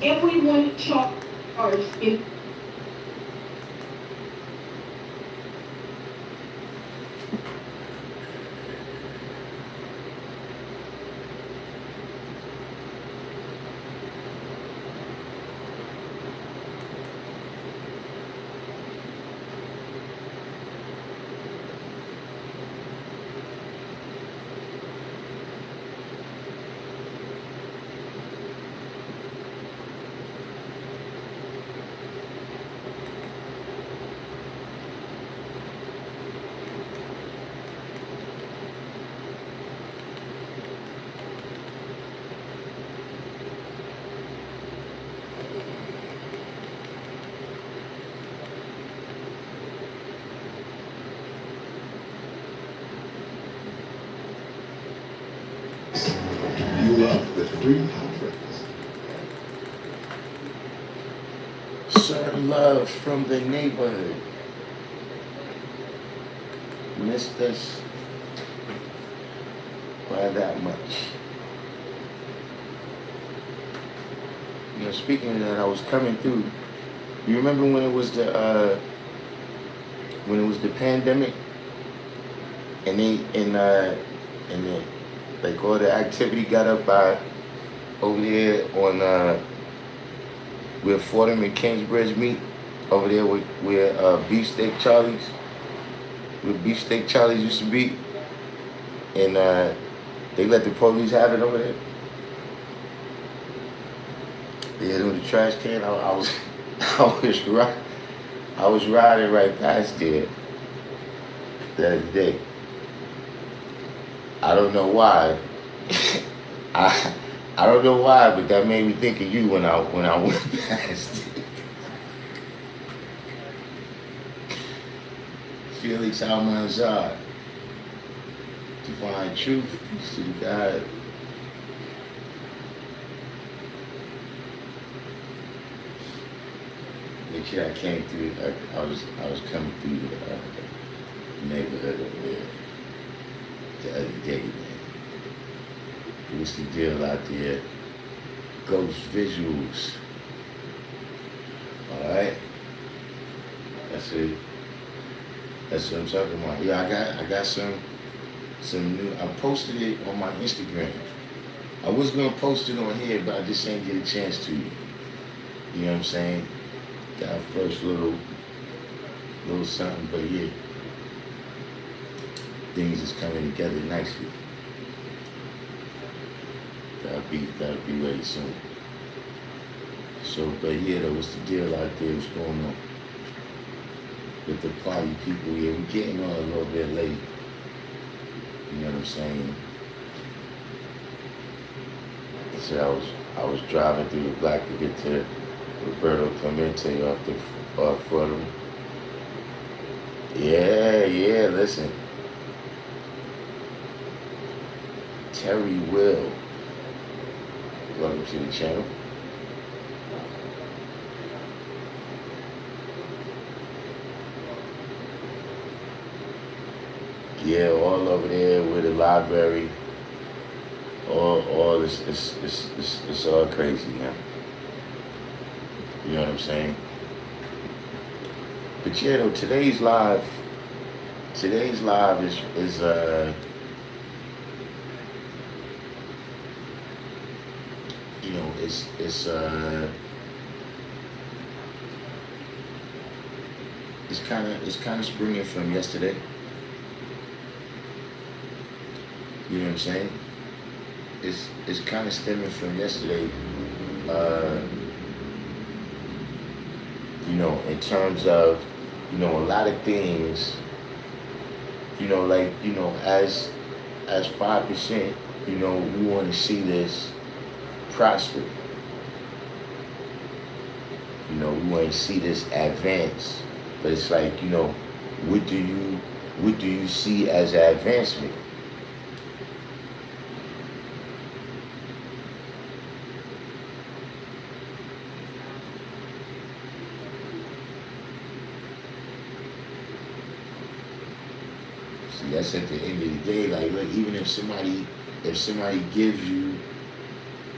everyone charged in You love with 300. Certain love from the neighborhood. Missed us by that much. You know, speaking of that, I was coming through. You remember when it was the pandemic, and the like all the activity got up by over there on where Fordham and Kingsbridge meet, over there where Beefsteak Charlie's, where Beefsteak Charlie's used to be, and they let the police have it over there. They hit him with the trash can. I was I was riding right past there the other day. I don't know why. I don't know why, but that made me think of you when I went past it. Felix Almanzar, Divine Truth, peace to the God. Make sure I came through. I was coming through the neighborhood over there the other day, man. What's the deal out there? Ghost visuals. Alright? That's it. That's what I'm talking about. Yeah, I got some new. I posted it on my Instagram. I was gonna post it on here, but I just ain't get a chance to. You know what I'm saying? Got a first little something, but yeah. Things is coming together nicely. That'll be ready soon. So, but yeah, that was the deal out there. What's going on with the party people here? We're getting on a little bit late. You know what I'm saying? So I was driving through the block to get to Roberto Clemente off Fordham. Yeah, listen. Terry Will. Welcome to the channel. Yeah, all over there with the library. All this, it's all crazy, man. You know what I'm saying? But yeah, though, today's live is you know, it's kind of springing from yesterday. You know what I'm saying? It's kind of stemming from yesterday. You know, in terms of, you know, a lot of things. You know, like, you know, as 5%, you know, we want to see this prosper. You know, we want to see this advance. But it's like, you know, what do you see as an advancement? See, that's at the end of the day. Like, look, even if somebody gives you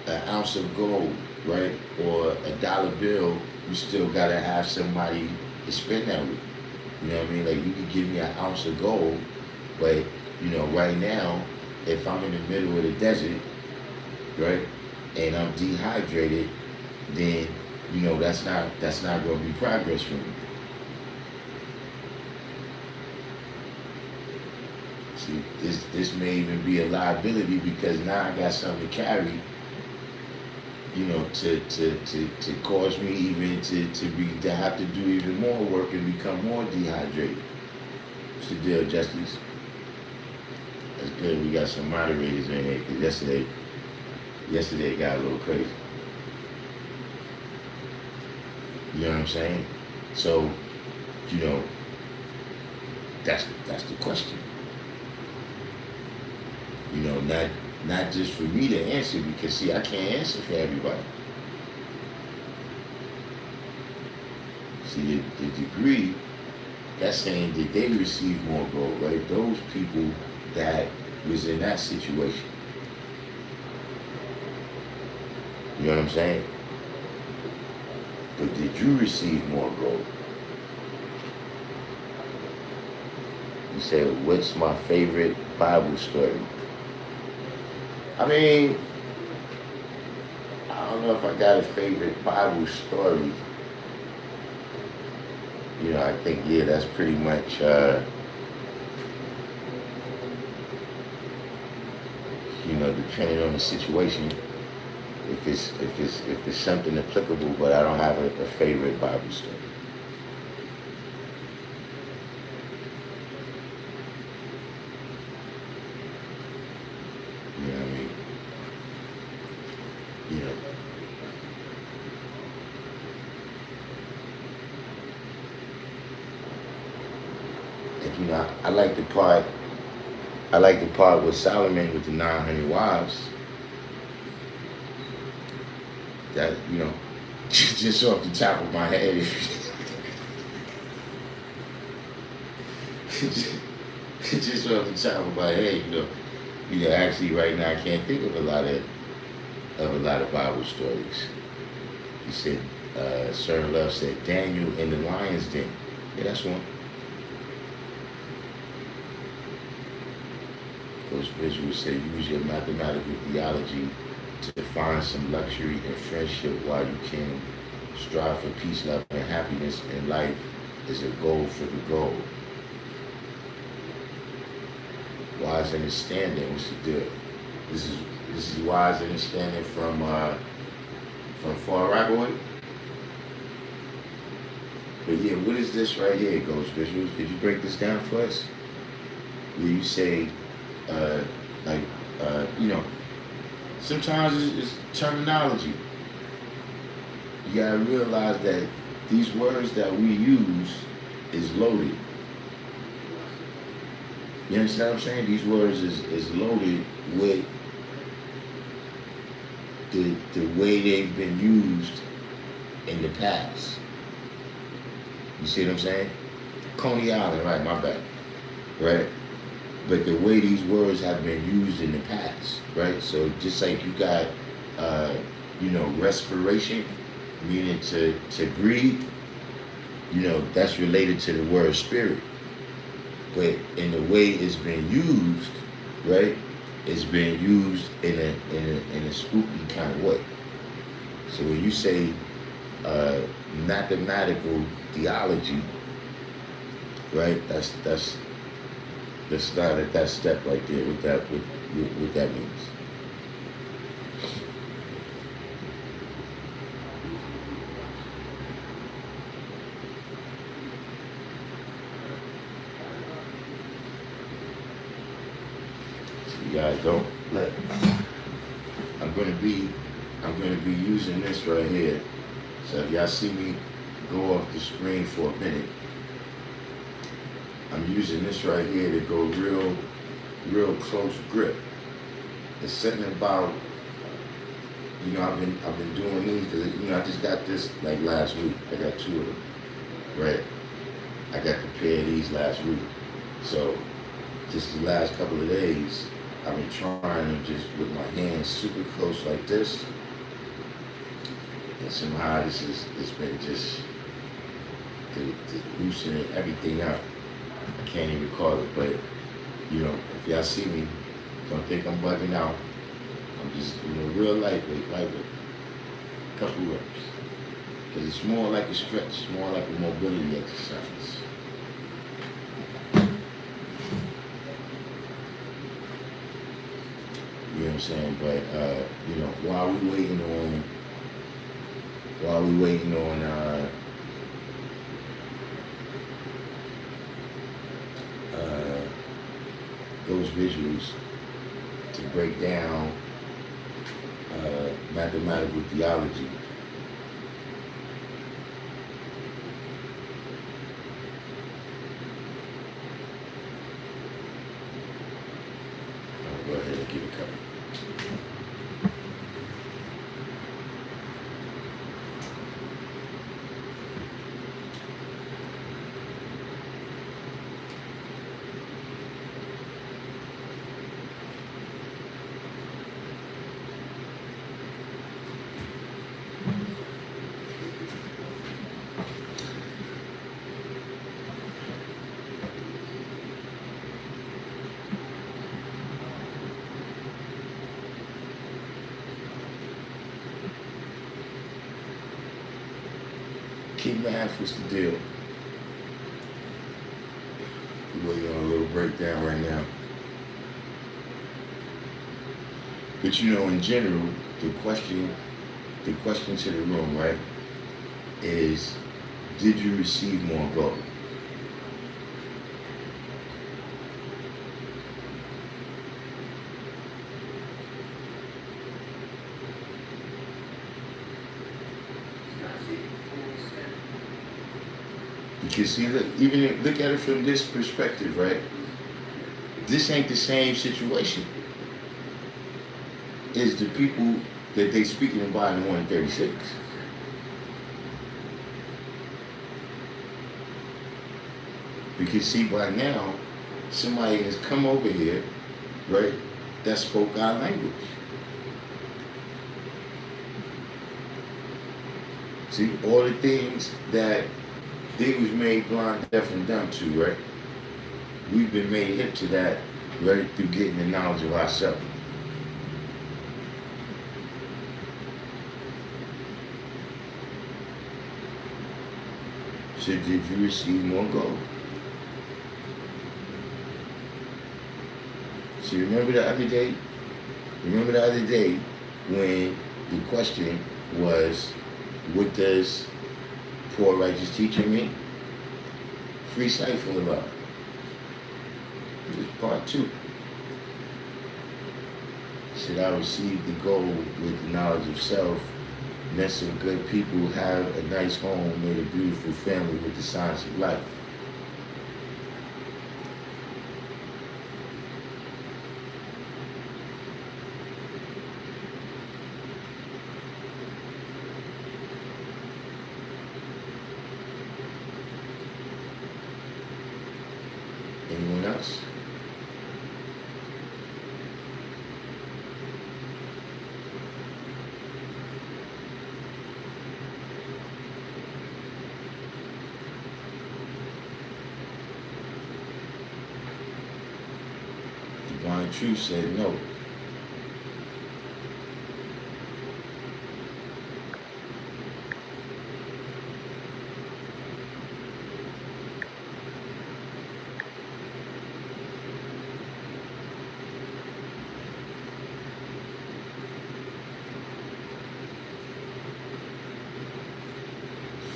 an ounce of gold, right? Or a dollar bill, you still gotta have somebody to spend that with. You know what I mean? Like you could give me an ounce of gold, but you know, right now, if I'm in the middle of the desert, right, and I'm dehydrated, then you know that's not gonna be progress for me. See, this may even be a liability because now I got something to carry, you know, to cause me even to have to do even more work and become more dehydrated. What's the deal, Justice? That's good. We got some moderators in here because yesterday it got a little crazy. You know what I'm saying? So, you know, that's the question. You know, not just for me to answer because see, I can't answer for everybody. See, the degree, that's saying that they receive more gold, right? Those people that was in that situation. You know what I'm saying? But did you receive more gold? You said, what's my favorite Bible story? I mean, I don't know if I got a favorite Bible story. You know, I think, yeah, that's pretty much, you know, depending on the situation, if it's something applicable, but I don't have a favorite Bible story. You know what I mean? You know. And you know, I like the part with Solomon with the 900 wives. That, you know, just off the top of my head, just off the top of my head, you know, actually right now I can't think of a lot of Bible stories. He said, Sir Love said, Daniel in the lion's den. Yeah, that's one. Coach Visual said, use your mathematical theology to find some luxury and friendship while you can. Strive for peace, love, and happiness in life is a goal for the goal. Wise understanding, what's the deal? This is wise understanding from Far Rockaway. But yeah, what is this right here, Ghost Visuals? Could you break this down for us? Where you say, you know, sometimes it's terminology. You gotta realize that these words that we use is loaded. You understand what I'm saying? These words is loaded with the way they've been used in the past. You see what I'm saying? Coney Island, right, my bad. Right? But the way these words have been used in the past, right? So just like you got, you know, respiration, meaning to breathe, you know, that's related to the word spirit. But in the way it's been used, right, it's been used in a spooky kind of way. So when you say mathematical theology, right, that's not at that step right there, what that means. So you guys don't let. I'm gonna be using this right here. So if y'all see me go off the screen for a minute, I'm using this right here to go real close grip. It's something about, you know, I've been doing these because, you know, I just got this like last week. I got 2 of them, right? I got the pair of these last week. So just the last couple of days, I've been trying to just with my hands super close like this, somehow it's been just the loosening everything up. I can't even call it, but if y'all see me, don't think I'm bugging out. I'm just real lightweight. Couple reps. Because it's more like a stretch, it's more like a mobility exercise. You know what I'm saying? But while we waiting on those visuals to break down mathematical theology. I'll go ahead and get it covered. Key math was the deal. We're waiting on a little breakdown right now. But in general, the question to the room, right, is, did you receive more gold? Because see, look at it from this perspective, right? This ain't the same situation as the people that they speaking about in 136. Because see, by now, somebody has come over here, right, that spoke our language. See, all the things that they was made blind, deaf, and dumb to, right? We've been made hip to that, right, through getting the knowledge of ourselves. So did you receive more gold? So remember the other day when the question was, what does poor righteous teacher mean? Free cipher love. It was part 2. He said, I received the gold with the knowledge of self. Met some good people, have a nice home, made a beautiful family with the signs of life. Anyone else? Divine Truth said no.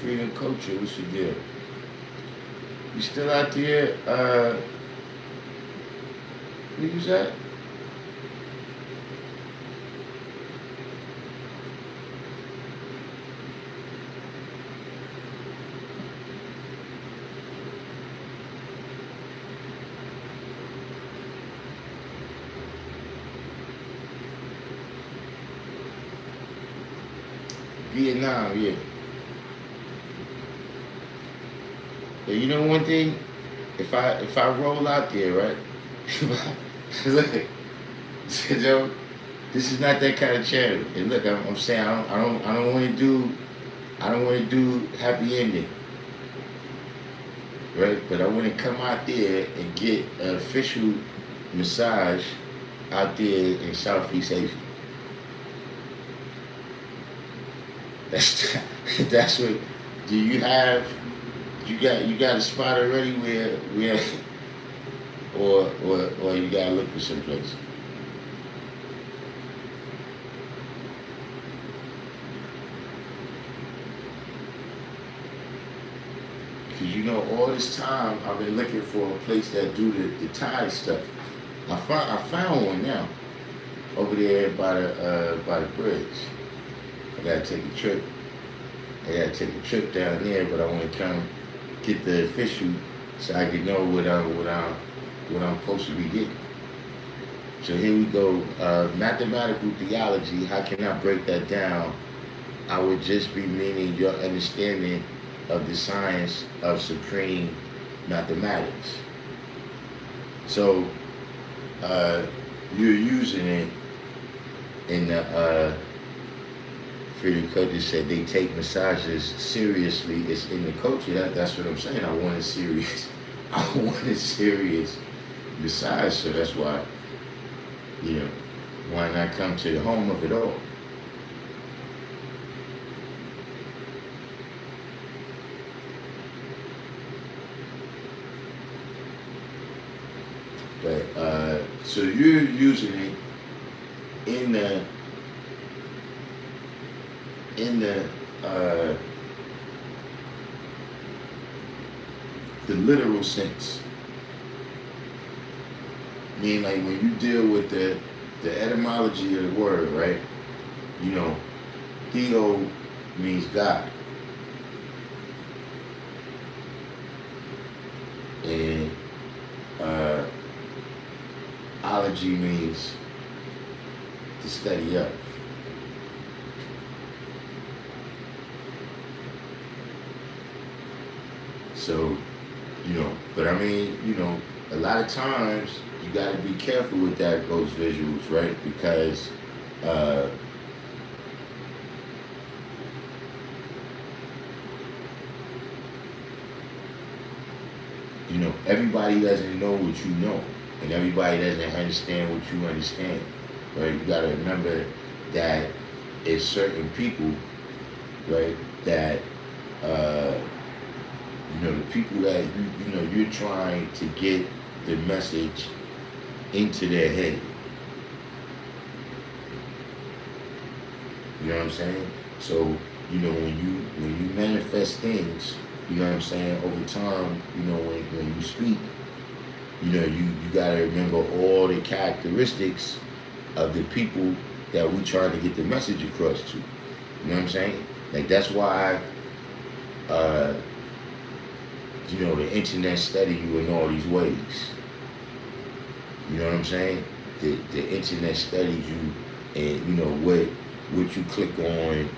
Freedom culture, what's the deal? You still out there, where you at? Vietnam, yeah. Yeah, you know one thing? If I roll out there, right? Look, Joe, this is not that kind of charity. And look, I'm saying I don't want to do I don't want to do happy ending, right? But I want to come out there and get an official massage out there in Southeast Asia. That's what. Do you have? You got a spot already where or you gotta look for some place. Cause all this time I've been looking for a place that do the Thai stuff. I found one now over there by the bridge. I gotta take a trip. Down there, but I want to come get the official so I can know what I'm supposed to be getting. So here we go. Mathematical theology. How can I break that down? I would just be meaning your understanding of the science of supreme mathematics. So you're using it in the Freedom Coaches said they take massages seriously. It's in the culture. That's what I'm saying. I want a serious massage. So that's why, why not come to the home of it all? But so you're using it in the literal sense. Meaning, like, when you deal with the etymology of the word, right? Theo means God. And ology means to study up. So, but I mean, a lot of times you got to be careful with those visuals, right? Because everybody doesn't know what you know, and everybody doesn't understand what you understand, right? You got to remember that it's certain people, right, that the people that you're trying to get the message into their head. You know what I'm saying? So, when you manifest things, you know what I'm saying, over time, when you speak, you gotta remember all the characteristics of the people that we trying to get the message across to. You know what I'm saying? Like, that's why the internet study you in all these ways. You know what I'm saying? The internet studies you, and what you click on,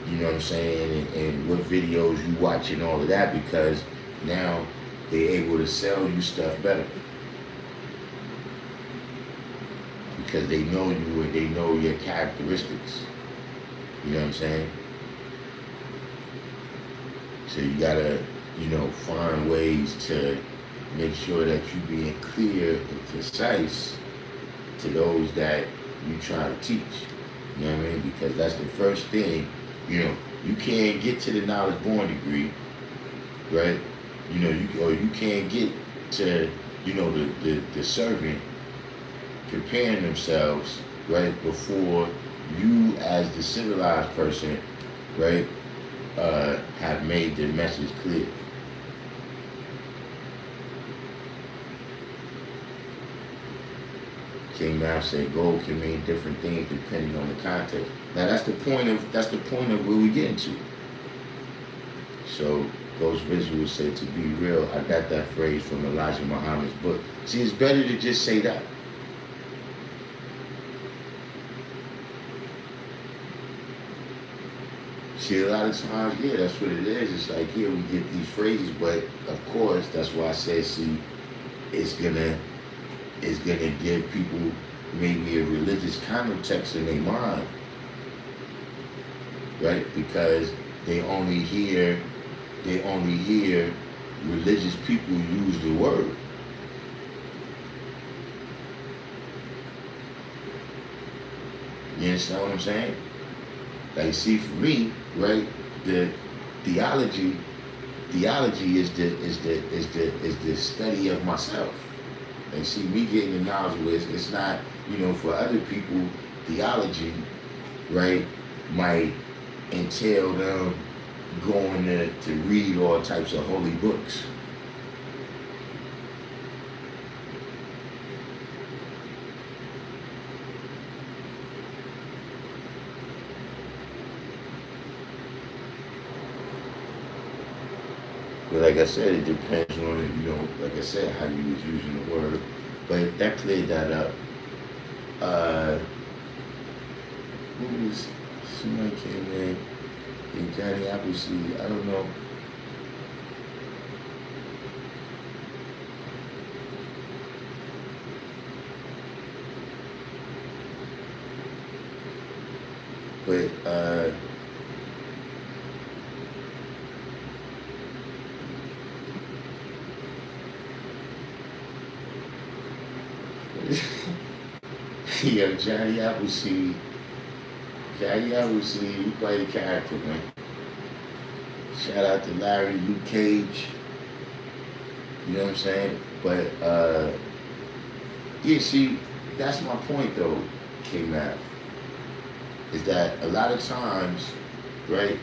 you know what I'm saying, and what videos you watch and all of that, because now they're able to sell you stuff better. Because they know you and they know your characteristics. You know what I'm saying? So you gotta, find ways to make sure that you being clear and concise to those that you try to teach. You know what I mean? Because that's the first thing. You can't get to the knowledge born degree, right? You can't get to, the servant preparing themselves, right, before you as the civilized person, right, have made the message clear. King Math said gold can mean different things depending on the context. Now that's the point of where we get into. So Ghost Visual said, to be real, I got that phrase from Elijah Muhammad's book. See, it's better to just say that. See, a lot of times, yeah, that's what it is. It's like, here we get these phrases, but of course, that's why I said, see, it's gonna give people maybe a religious context in their mind, right? Because they only hear religious people use the word. You understand what I'm saying? Like, see, for me, right, the theology is the study of myself. And see, me getting the knowledge with it's not, for other people, theology, right, might entail them going to read all types of holy books. But like I said, it depends on, like I said, how you was using the word. But that cleared that up. Who was, somebody came in Johnny Appleseed, I don't know. But, yeah, Johnny Appleseed, we quite a character, man. Shout out to Larry, Luke Cage. You know what I'm saying? But yeah, see, that's my point though, K-Math. Is that a lot of times, right,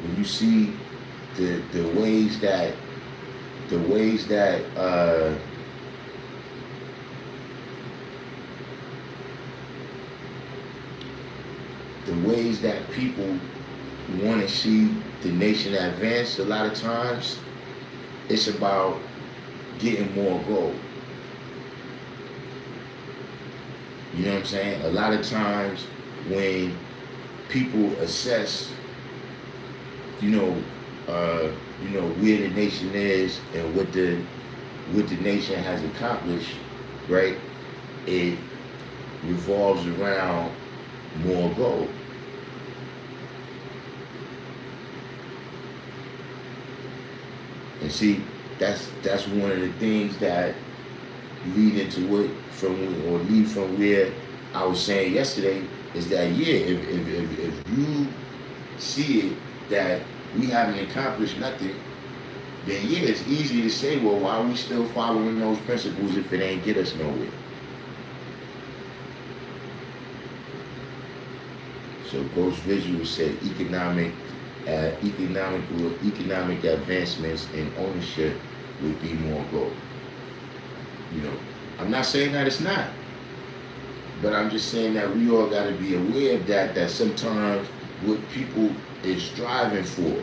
when you see the ways that people want to see the nation advance, a lot of times it's about getting more gold. You know what I'm saying? A lot of times when people assess, where the nation is and what the nation has accomplished, right? It revolves around more gold. And see, that's one of the things that lead from where I was saying yesterday is that if you see it that we haven't accomplished nothing, then it's easy to say, well, why are we still following those principles if it ain't get us nowhere? So Ghost Visual said economic advancements and ownership would be more gold. I'm not saying that it's not, but I'm just saying that we all got to be aware of that sometimes what people is striving for.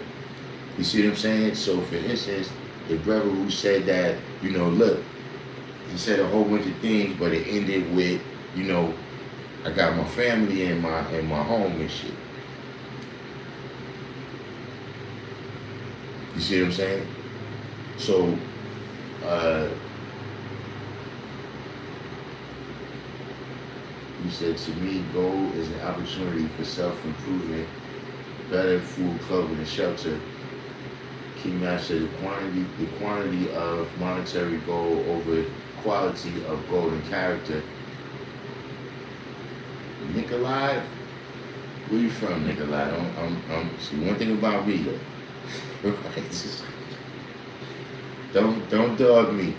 You see what I'm saying? So for instance, the brother who said that, look, he said a whole bunch of things, but it ended with, I got my family and my home and shit. You see what I'm saying? So, you said, to me, gold is an opportunity for self-improvement, better food, clothing, and shelter. King Master, the quantity of monetary gold over quality of gold and character. Nikolai, where you from, Nikolai? See, one thing about me, don't dog me.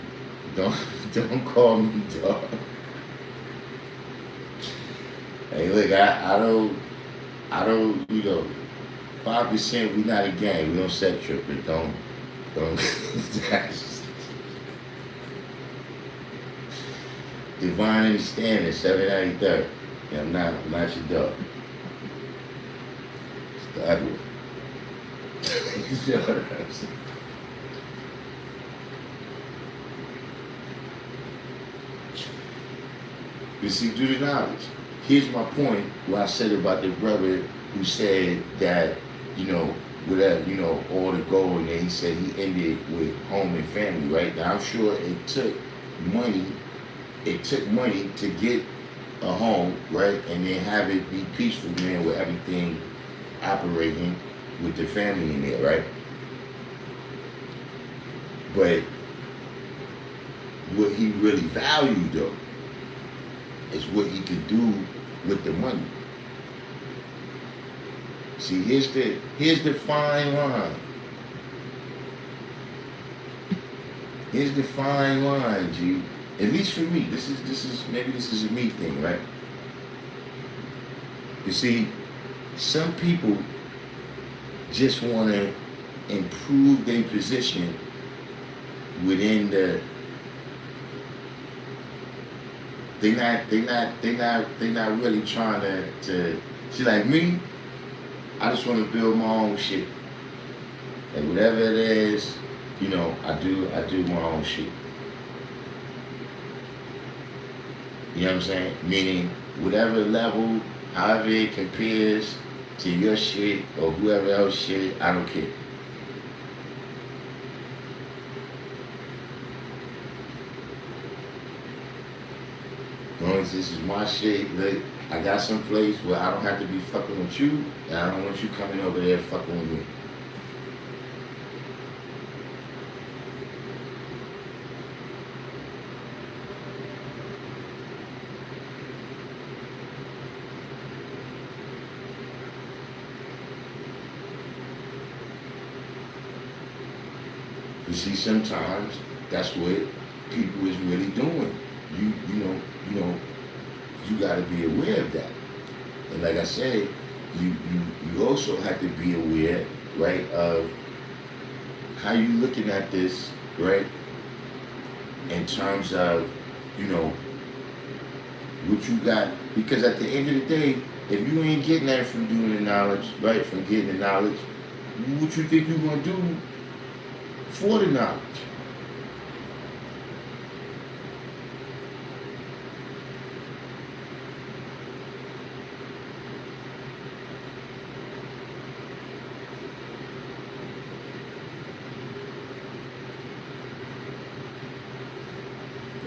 Don't call me dog. Hey, look, I don't, 5%, we not a gang. We don't set tripping. Don't. Divine Understanding, 793rd. Yeah, I'm not your dog. It's the other one. You know what I'm saying? You see, do the knowledge. Here's my point, what I said about the brother who said that, whatever, all the gold, and then he said he ended with home and family, right? Now, I'm sure it took money to get a home, right, and then have it be peaceful, man, with everything operating with the family in there, right? But what he really valued, though, is what he could do with the money. See, here's the fine line. Here's the fine line, G. At least for me, this is a me thing, right? You see, some people just want to improve their position within the. They're not really trying to. See, like me, I just want to build my own shit. Like whatever it is, you know, I do my own shit. You know what I'm saying? Meaning, whatever level, however it compares to your shit or whoever else shit, I don't care. As long as this is my shit, look, I got some place where I don't have to be fucking with you, and I don't want you coming over there fucking with me. You see, sometimes that's what people is really doing. You know, you got to be aware of that. And like I said, you also have to be aware, right, of how you looking at this, right, in terms of, you know, what you got. Because at the end of the day, if you ain't getting that from doing the knowledge, right, from getting the knowledge, what you think you're going to do for the knowledge?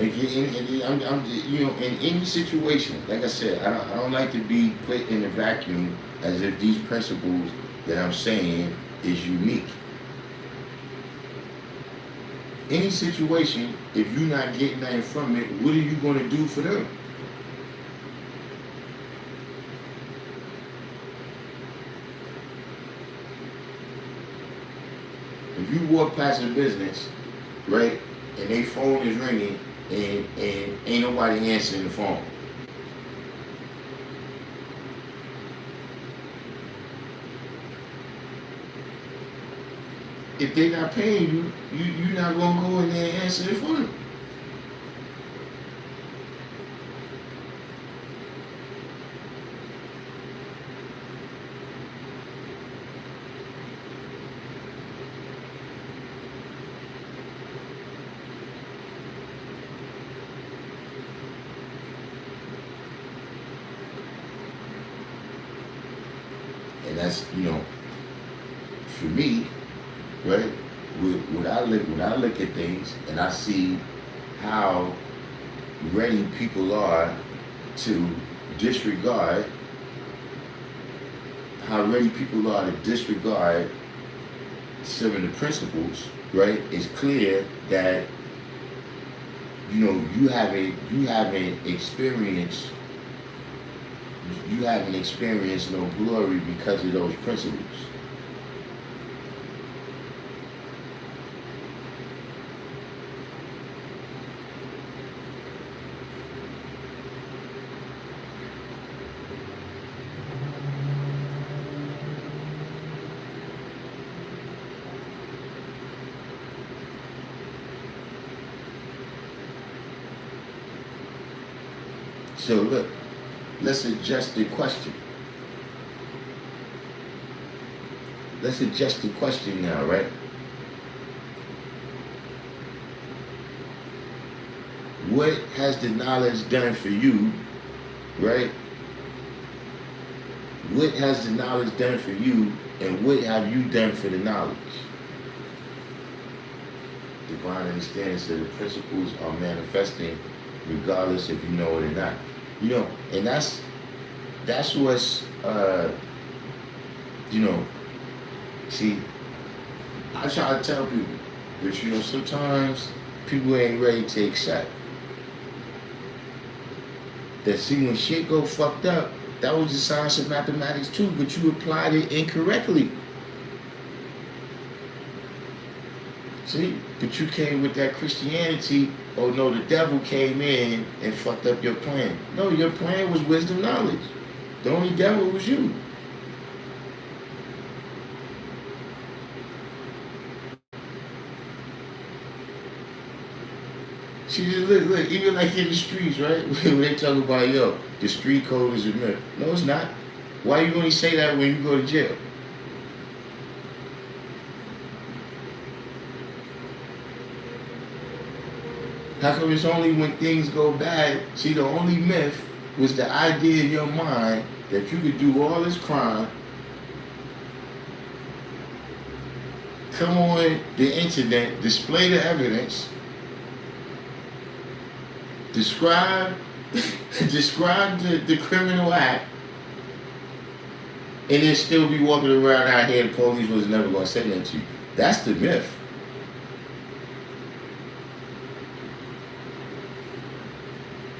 Like I'm, you know, in any situation, like I said, I don't like to be put in a vacuum as if these principles that I'm saying is unique. Any situation, if you're not getting that from it, what are you going to do for them? If you walk past a business, right, and their phone is ringing and ain't nobody answering the phone, if they're not paying you, you're not going to go in there and answer the phone. And that's, you know, for me, right? When I look at things and I see how ready people are to disregard, some of the principles, right? It's clear that, you know, you haven't experienced no glory because of those principles. So look, let's adjust the question. Let's adjust the question now, right? What has the knowledge done for you, right? What has the knowledge done for you, and what have you done for the knowledge? Divine understanding, so the principles are manifesting regardless if you know it or not. You know, and that's what's you know, see, I try to tell people that, you know, sometimes people ain't ready to accept that. See, when shit go fucked up, that was the science of mathematics too, but you applied it incorrectly. See, but you came with that Christianity. Oh no, the devil came in and fucked up your plan. No, your plan was wisdom, knowledge. The only devil was you. See, look, even like in the streets, right? When they talk about, yo, the street code is a myth. No, it's not. Why you only say that when you go to jail? How come it's only when things go bad? See, the only myth was the idea in your mind that you could do all this crime, come on the internet, display the evidence, describe the criminal act, and then still be walking around out here. The police was never going to say that to you. That's the myth.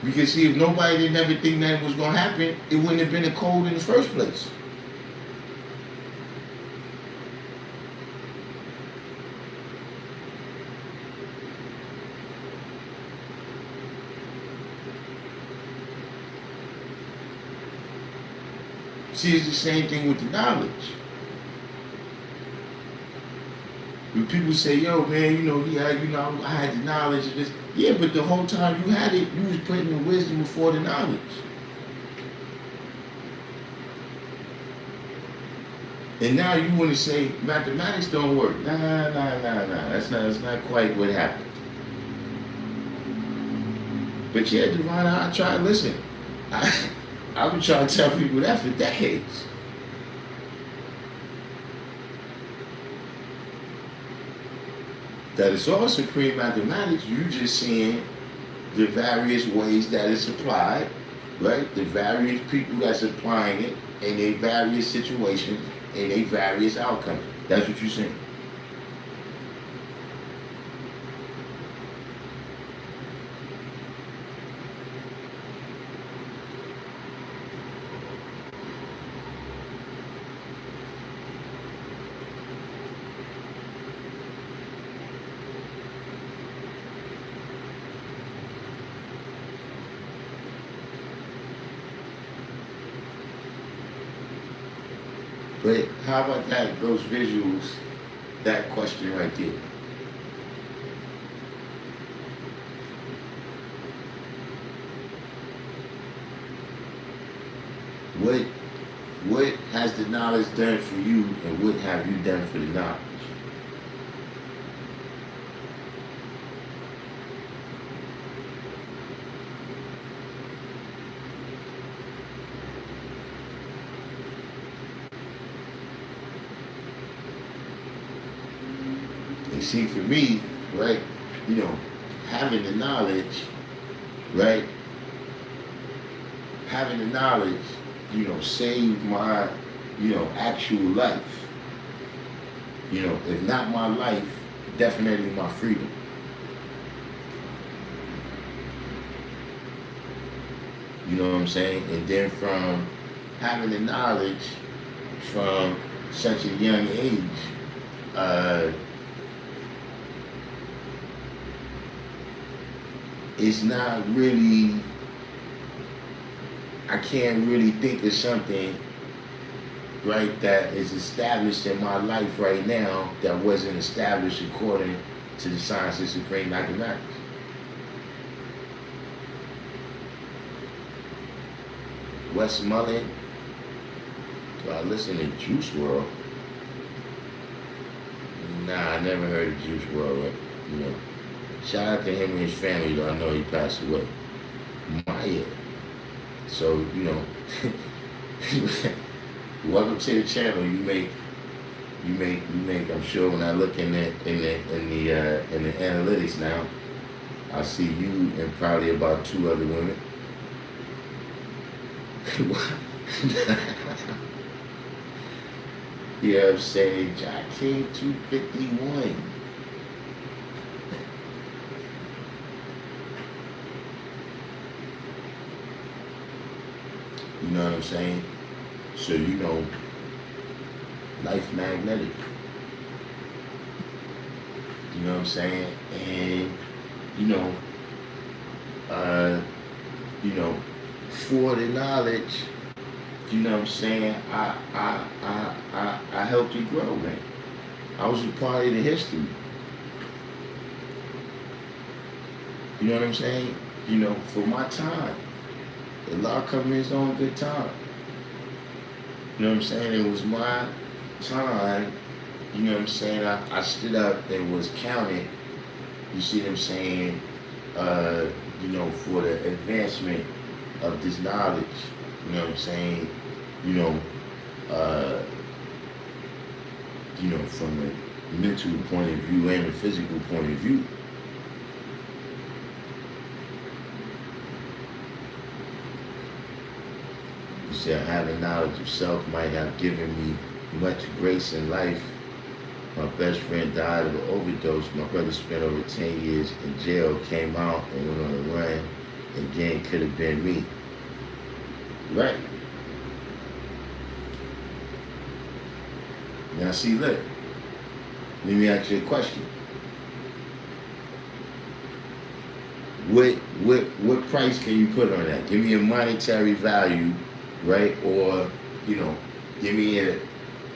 Because see, if nobody didn't ever think that was going to happen, it wouldn't have been a code in the first place. See, it's the same thing with the knowledge. When people say, yo, man, you know, yeah, you know, I had the knowledge of this. Yeah, but the whole time you had it, you was putting the wisdom before the knowledge. And now you want to say mathematics don't work. Nah. That's not quite what happened. But yeah, Divine, I try to listen. I've been trying to tell people that for decades. That it's all supreme mathematics. You just seeing the various ways that it's applied, right? The various people that's applying it in a various situations, in a various outcomes. That's what you're saying. But how about that, those visuals, that question right there? What has the knowledge done for you, and what have you done for the knowledge? And see, for me, right, you know, having the knowledge, right, having the knowledge, you know, saved my, you know, actual life. You know, if not my life, definitely my freedom. You know what I'm saying? And then from having the knowledge from such a young age, it's not really, I can't really think of something, right, that is established in my life right now that wasn't established according to the science of supreme mathematics. Westmoreland, do I listen to Juice WRLD? Nah, I never heard of Juice WRLD, right? You know. Shout out to him and his family, though. I know he passed away. Maya. So, you know, welcome to the channel. You make. I'm sure when I look in the analytics now, I see you and probably about 2 other women. You know what I'm saying? Darkim 251. You know what I'm saying? So, you know, life magnetic. You know what I'm saying? And, you know, for the knowledge, you know what I'm saying? I helped you grow, man. I was a part of the history. You know what I'm saying? You know, for my time. Allah come in his own good time. You know what I'm saying? It was my time. You know what I'm saying? I stood up and was counted. You see what I'm saying? You know, for the advancement of this knowledge. You know what I'm saying? You know, from a mental point of view and a physical point of view. You said having knowledge of self might have given me much grace in life. My best friend died of an overdose. My brother spent over 10 years in jail, came out and went on a run. Again, could have been me. Right. Now see, look. Let me ask you a question. What price can you put on that? Give me a monetary value, right? Or, you know, give me an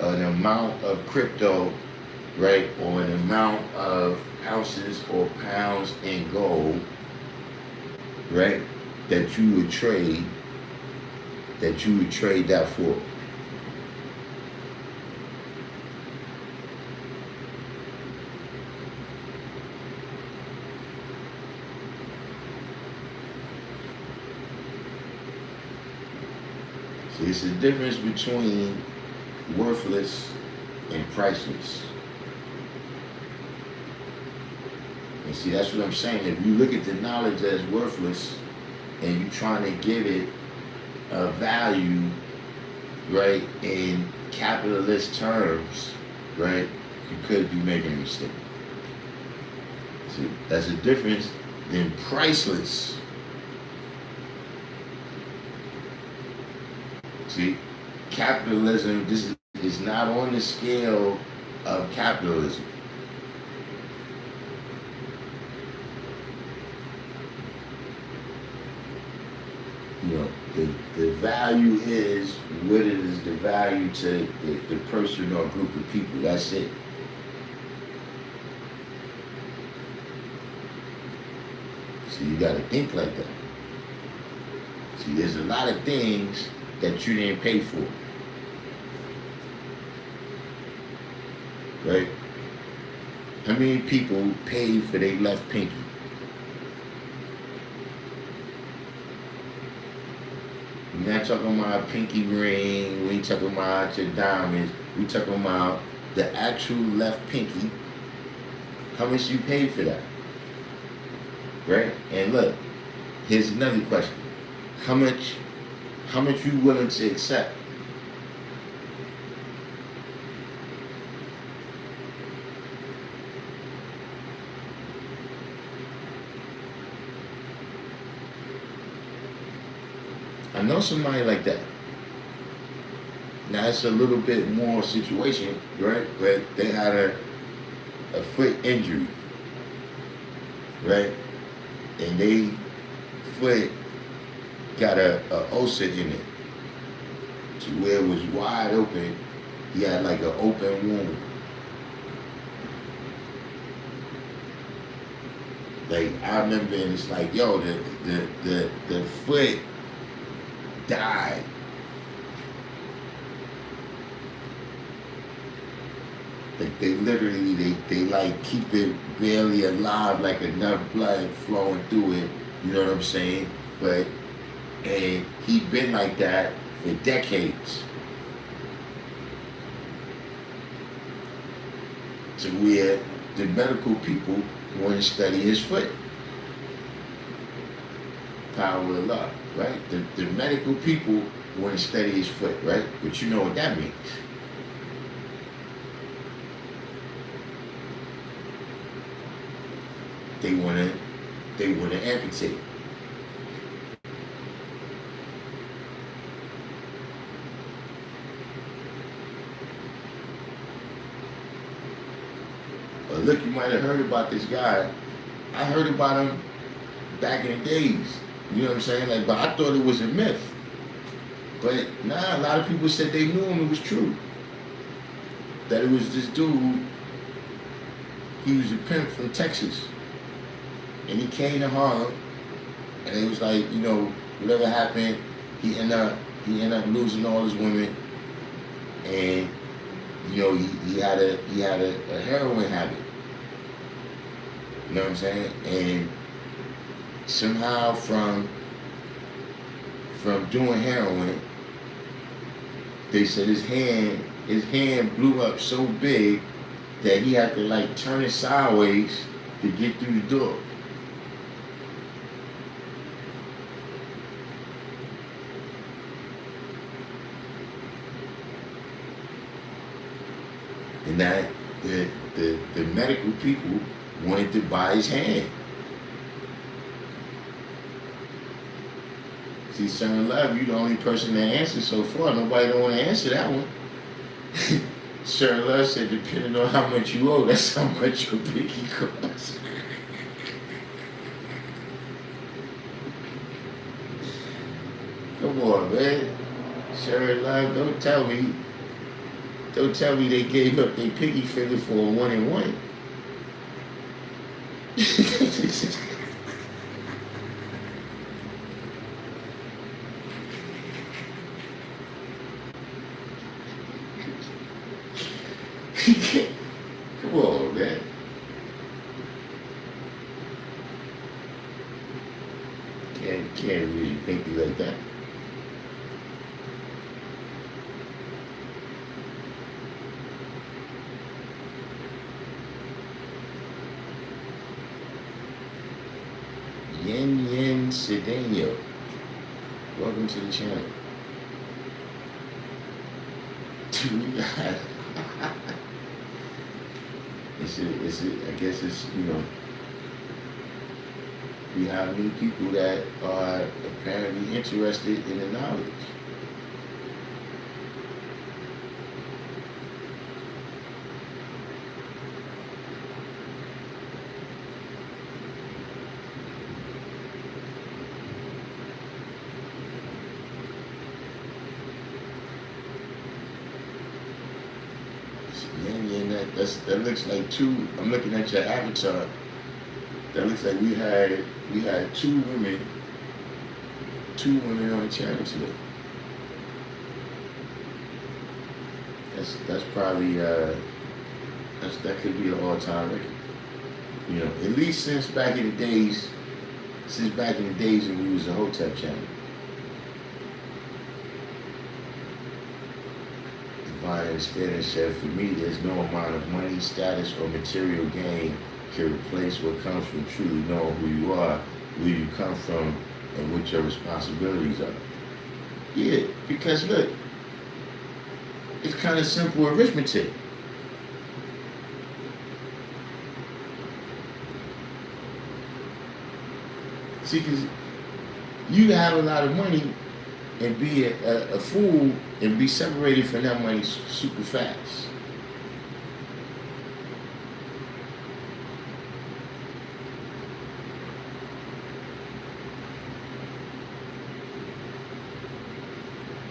amount of crypto, right? Or an amount of ounces or pounds in gold, right? That you would trade that for. See, it's the difference between worthless and priceless. And see, that's what I'm saying. If you look at the knowledge as worthless and you're trying to give it a value, right, in capitalist terms, right, you could be making a mistake. See, that's a difference than priceless. See, capitalism, this is not on the scale of capitalism. You know, the value is what it is the value to the person or group of people. That's it. So you got to think like that. See, there's a lot of things that you didn't pay for. Right? How many people paid for their left pinky? We're not talking about a pinky ring, we ain't talking about your diamonds, we talking about the actual left pinky. How much you paid for that? Right? And look, here's another question. How much you willing to accept? I know somebody like that. Now it's a little bit more situation, right? But they had a foot injury, right? And they foot got a ulcer in it to where it was wide open. He had like an open wound. Like I remember, and it's like, yo, the foot died. Like they literally, they like keep it barely alive, like enough blood flowing through it. You know what I'm saying? But and he'd been like that for decades. To where the medical people want to study his foot. Power of love, right? The medical people want to steady his foot, right? But you know what that means. They want to amputate. But look, you might have heard about this guy. I heard about him back in the days. You know what I'm saying? Like, but I thought it was a myth. But nah, a lot of people said they knew him. It was true. That it was this dude. He was a pimp from Texas, and he came to Harlem, and it was like, you know, whatever happened, he ended up losing all his women, and you know, he had a heroin habit. You know what I'm saying? And somehow from doing heroin, they said his hand blew up so big that he had to like turn it sideways to get through the door. And that the medical people wanted to buy his hand. See, Son Love, you the only person that answered so far. Nobody don't want to answer that one. Sir Love said, depending on how much you owe, that's how much your pinky costs. Come on, man. Sir Love, don't tell me they gave up their pinky finger for a 1-and-1. Come on, man. Can't really pinky like that. Yen Cedeno. Welcome to the channel. I guess it's, you know, we have new people that are apparently interested in the knowledge. That looks like two. I'm looking at your avatar. That looks like we had two women on the channel today. That's probably that could be an all-time record. You know, at least since back in the days when we was a Hotep channel. Divine Understanding said, for me, there's no amount of money, status, or material gain can replace what comes from truly knowing who you are, where you come from, and what your responsibilities are. Yeah, because look, it's kind of simple arithmetic. See, because you can have a lot of money and be a fool and be separated from that money super fast.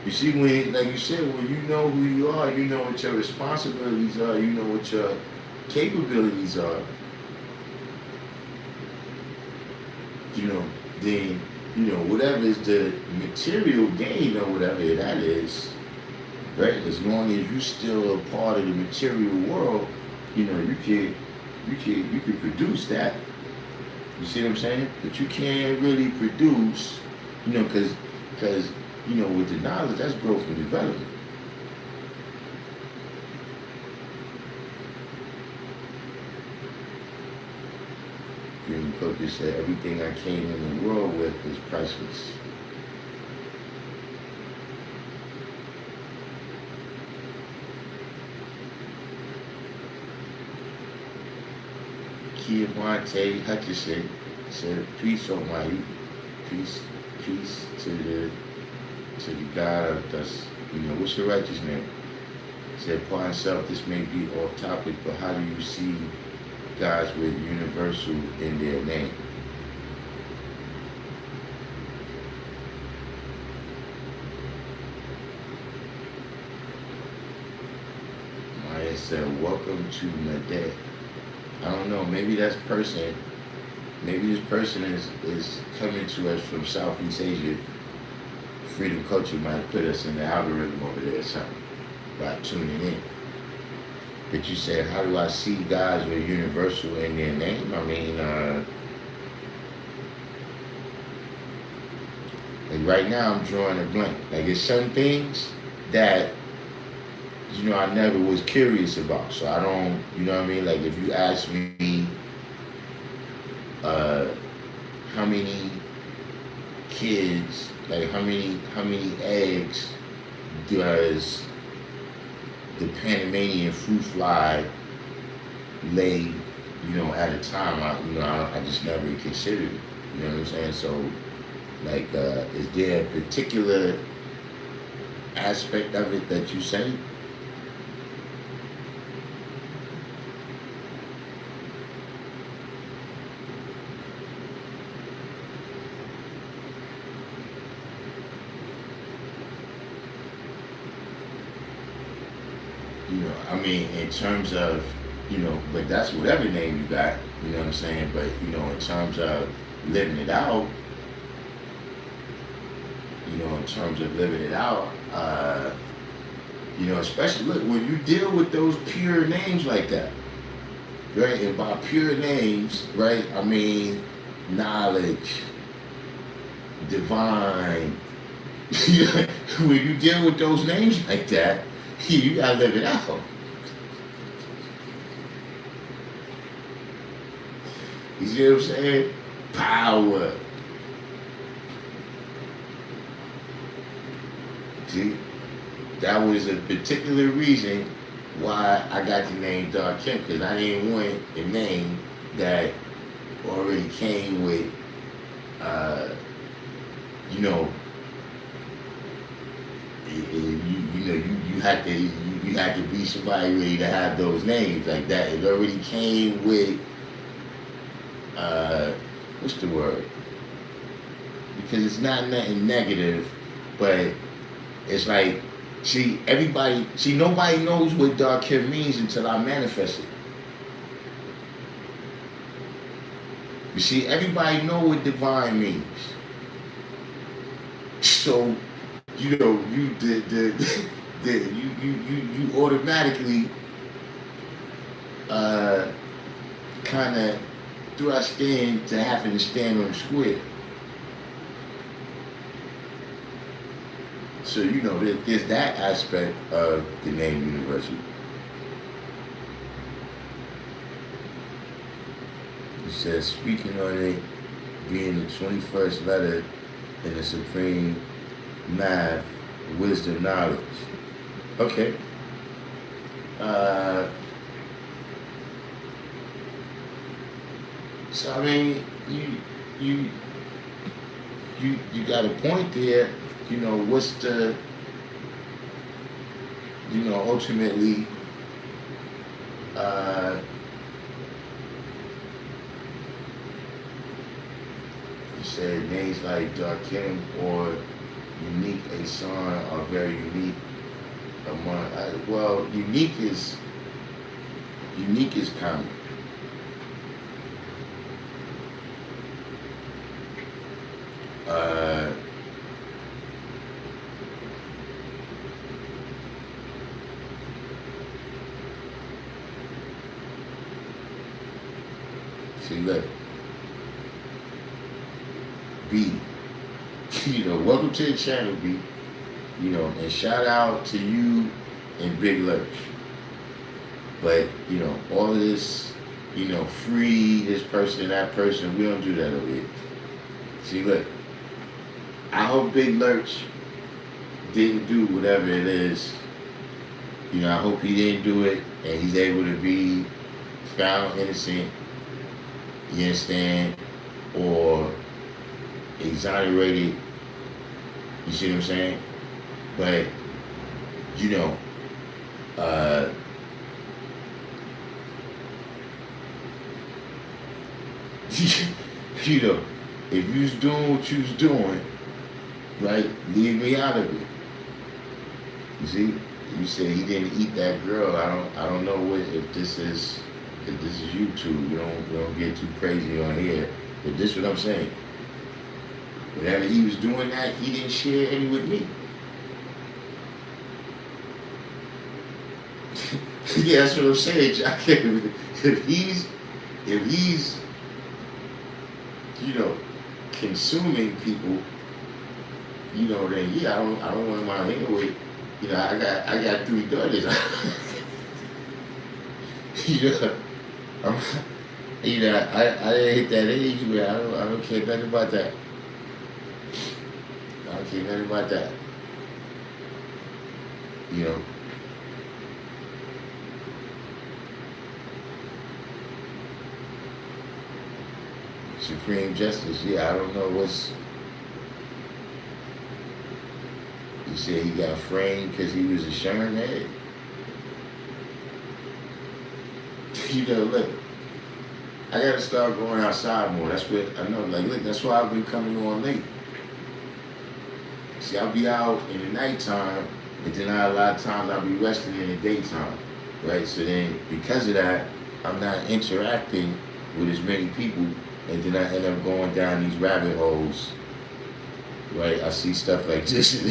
You see, when, like you said, when you know who you are, you know what your responsibilities are, you know what your capabilities are, you know, then, you know, whatever is the material gain or whatever that is, right? As long as you're still a part of the material world, you know, you can produce that. You see what I'm saying? But you can't really produce, you know, because you know, with the knowledge, that's growth and development. Dream Coach said, everything I came in the world with is priceless. Keavante Hutchison said, "Peace, Almighty, peace, peace to the God of us." What's your righteous name? Said, "Pardon self, this may be off topic, but how do you see gods with universal in their name?" Maya said, "Welcome to Madeh." I don't know. Maybe this person is coming to us from Southeast Asia. Freedom Culture might put us in the algorithm over there or something by tuning in. But you said, how do I see guys with universal in their name? I mean, like right now I'm drawing a blank. Like it's some things that, I never was curious about. So I don't, what I mean? Like if you ask me, how many kids, like how many eggs does the Panamanian fruit fly lay, at a time? I just never considered it. You know what I'm saying? So, like, is there a particular aspect of it that you say? I mean, in terms of, but that's whatever name you got, you know what I'm saying? But, in terms of living it out, especially, look, when you deal with those pure names like that, right? And by pure names, right, I mean knowledge, divine. When you deal with those names like that, you gotta live it out. You see what I'm saying? Power. See? That was a particular reason why I got the name Darkim, because I didn't want a name that already came with, you had to be somebody really to have those names like that. It already came with what's the word? Because it's not nothing negative, but it's like, nobody knows what Darkim means until I manifest it. You see, everybody know what divine means. So, you automatically kind of thrust into having to stand on the square. So there's that aspect of the name universal. It says, speaking on it being the 21st letter in the supreme math, wisdom, knowledge. Okay. So I mean, you got a point there. What's the, ultimately, you said names like Darkim or Unique Asan are very unique among, unique is common. See, look, B, welcome to the channel, B, and shout out to you and Big Lurch. But, all of this, free this person, that person, we don't do that over here. See, look, I hope Big Lurch didn't do whatever it is. I hope he didn't do it and he's able to be found innocent you understand, or exonerated, you see what I'm saying? But, you know, you know, if you was doing what you was doing, right, leave me out of it. You see, you said he didn't eat that girl. I don't know if this is YouTube. We don't get too crazy on here. But this is what I'm saying. Whenever he was doing that, he didn't share any with me. Yeah, that's what I'm saying, Jack. If he's you know, consuming people, you know, then yeah, I don't want him out here with, you know, I got 3 daughters. You know, you know, I didn't hit that age where I don't care nothing about that. I don't care nothing about that. You know. Supreme Justice, yeah, I don't know what's. You said he got framed because he was a Sherman head. You know, look, I gotta start going outside more. That's what I know. Like, look, that's why I've been coming on late. See, I'll be out in the nighttime, but then a lot of times I'll be resting in the daytime, right? So then, because of that, I'm not interacting with as many people, and then I end up going down these rabbit holes, right? I see stuff like this,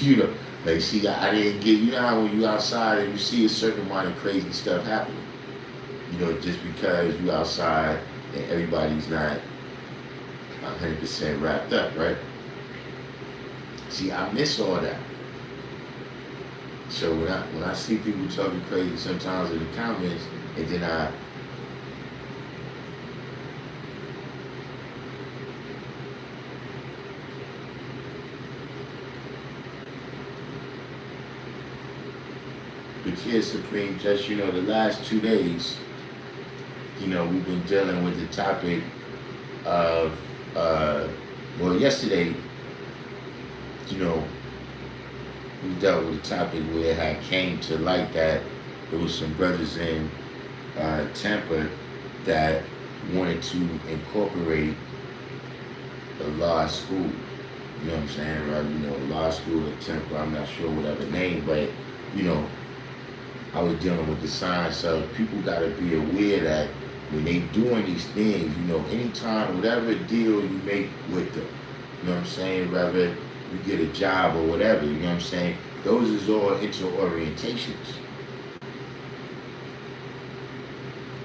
you know, like, see, I didn't get, you know how when you outside and you see a certain amount of crazy stuff happening, you know, just because you outside and everybody's not 100% wrapped up, right? See, I miss all that. So when I see people talking crazy sometimes in the comments, and then but yeah, Supreme Judge, you know, the last 2 days, you know, we've been dealing with the topic of, well, yesterday, you know, we dealt with a topic where it had came to light that there was some brothers in Tampa that wanted to incorporate a law school. You know what I'm saying, right? You know, law school at Tampa, I'm not sure whatever name, but, you know, I was dealing with the science of people got to be aware that when they doing these things, you know, anytime, whatever deal you make with them, you know what I'm saying, whether you get a job or whatever, you know what I'm saying, those is all inter-orientations.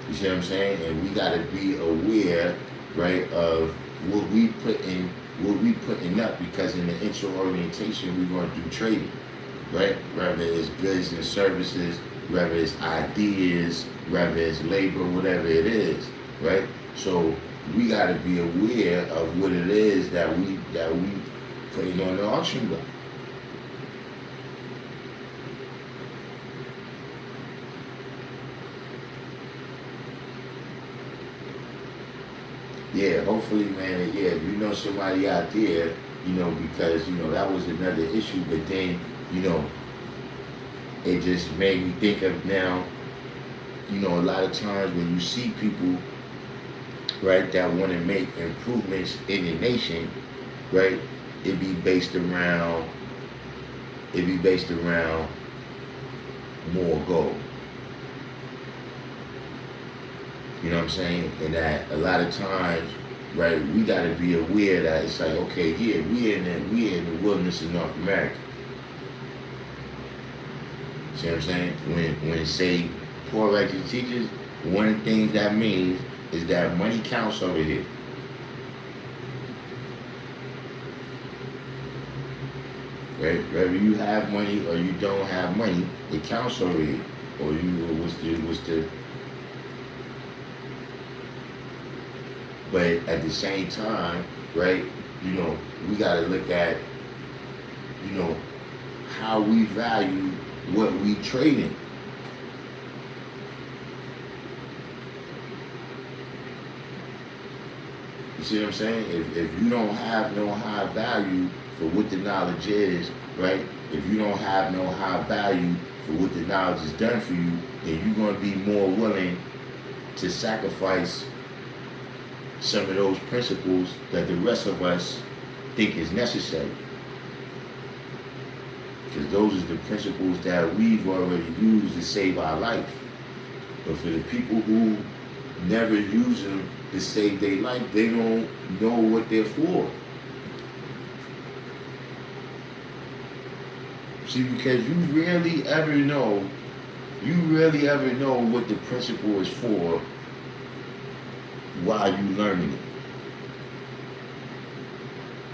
You see what I'm saying? And we got to be aware, right, of what we putting up, because in the inter-orientation we're going to do trading, right? Whether it's goods and services, whether it's ideas, whether it's labor, whatever it is, right? So we got to be aware of what it is that we putting on the auction block. Yeah, hopefully, man, yeah, if you know somebody out there, you know, because, you know, that was another issue, but then, you know, it just made me think of now, you know, a lot of times when you see people, right, that want to make improvements in the nation, right, it be based around more gold. You know what I'm saying? And that a lot of times, right, we got to be aware that it's like, okay, yeah, we in the wilderness of North America. See what I'm saying? When it say poor righteous teachers, one of the things that means is that money counts over here. Right? Whether you have money or you don't have money, it counts over here. Or what's the but at the same time, right, you know, we gotta look at, you know, how we value what we trade in. You see what I'm saying? If you don't have no high value for what the knowledge is, right? If you don't have no high value for what the knowledge has done for you, then you're going to be more willing to sacrifice some of those principles that the rest of us think is necessary. Because those are the principles that we've already used to save our life. But for the people who never use them to save their life, they don't know what they're for. See, because you rarely ever know what the principle is for while you learning it.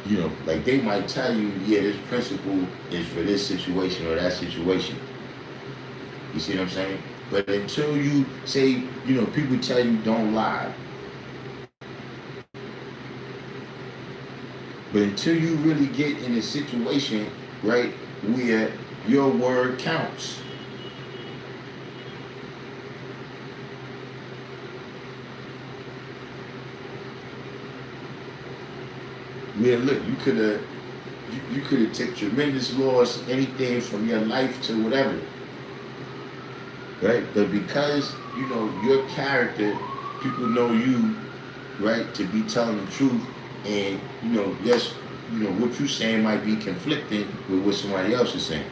You know, like they might tell you, yeah, this principle is for this situation or that situation. You see what I'm saying? But until you say, you know, people tell you don't lie. But until you really get in a situation, right, where your word counts. Where look, you could have taken tremendous loss, anything from your life to whatever. Right? But because, you know, your character, people know you, right, to be telling the truth, and, you know, yes, you know, what you're saying might be conflicting with what somebody else is saying.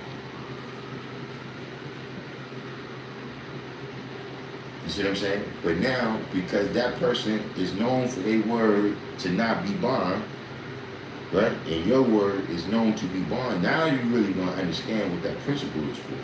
You see what I'm saying? But now, because that person is known for their word to not be bond, right, and your word is known to be bond, now you really gonna understand what that principle is for.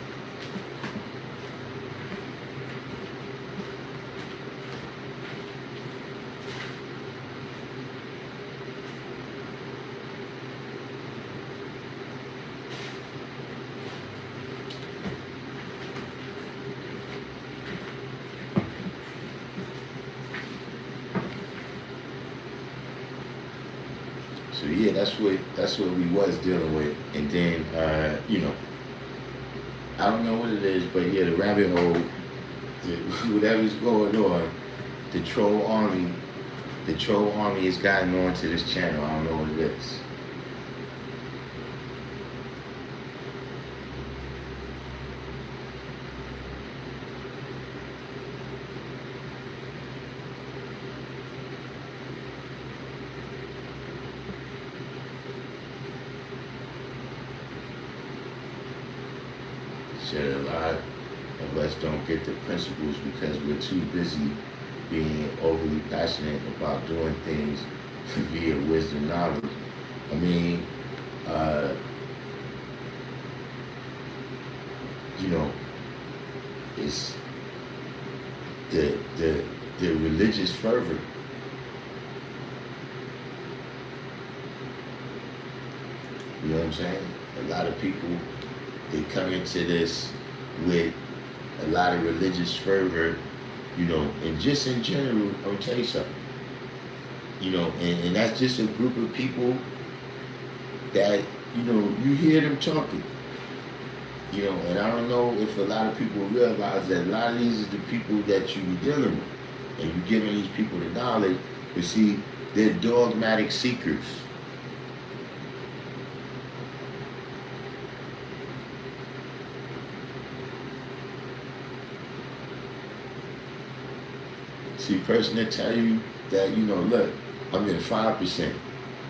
So yeah, that's what we was dealing with, and then you know, I don't know what it is, but yeah, the rabbit hole, whatever's going on, the troll army has gotten onto this channel. I don't know what it is. Said a lot of us don't get the principles because we're too busy being overly passionate about doing things via wisdom knowledge. I mean, you know, it's the religious fervor. You know what I'm saying? A lot of people, they come into this with a lot of religious fervor, you know, and just in general, I'm gonna tell you something. You know, and that's just a group of people that, you know, you hear them talking. You know, and I don't know if a lot of people realize that a lot of these is the people that you be dealing with. And you're giving these people the knowledge, but see, they're dogmatic seekers. See, person that tell you that, you know, look, I'm in 5%.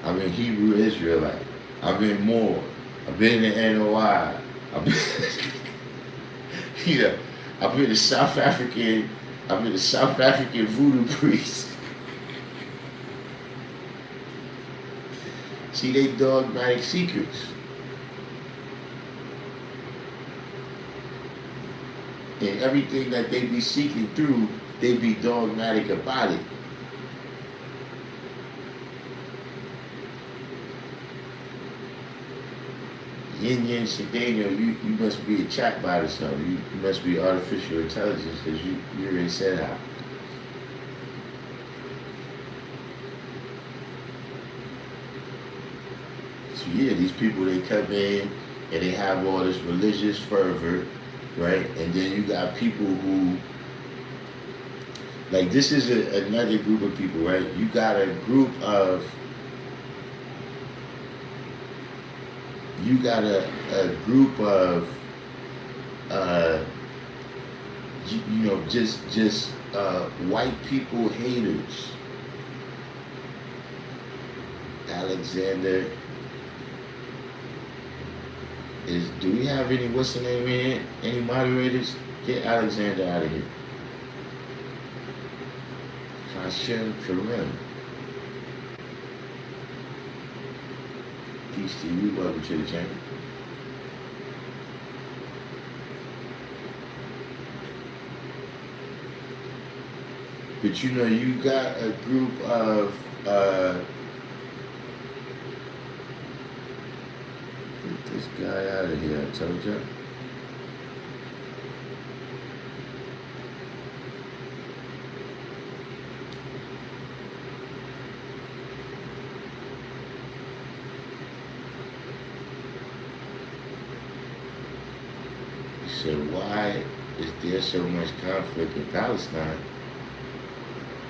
I'm in Hebrew Israelite. I've been more. I've been in the NOI. I've been, you know, I've been a South African voodoo priest. See, they dogmatic seekers. And everything that they be seeking through, they be dogmatic about it. Yin Yin Shadano, you must be a chatbot or something. You must be artificial intelligence because you already said how. So yeah, these people, they come in and they have all this religious fervor, right? And then you got people who like this is another group of people, right? You got a group of uh, just white people haters. Alexander do we have any, what's the name here? Any moderators? Get Alexander out of here. Hashem Karim. Peace to you, welcome to the channel. But you got a group of get this guy out of here, I told you. So why is there so much conflict in Palestine?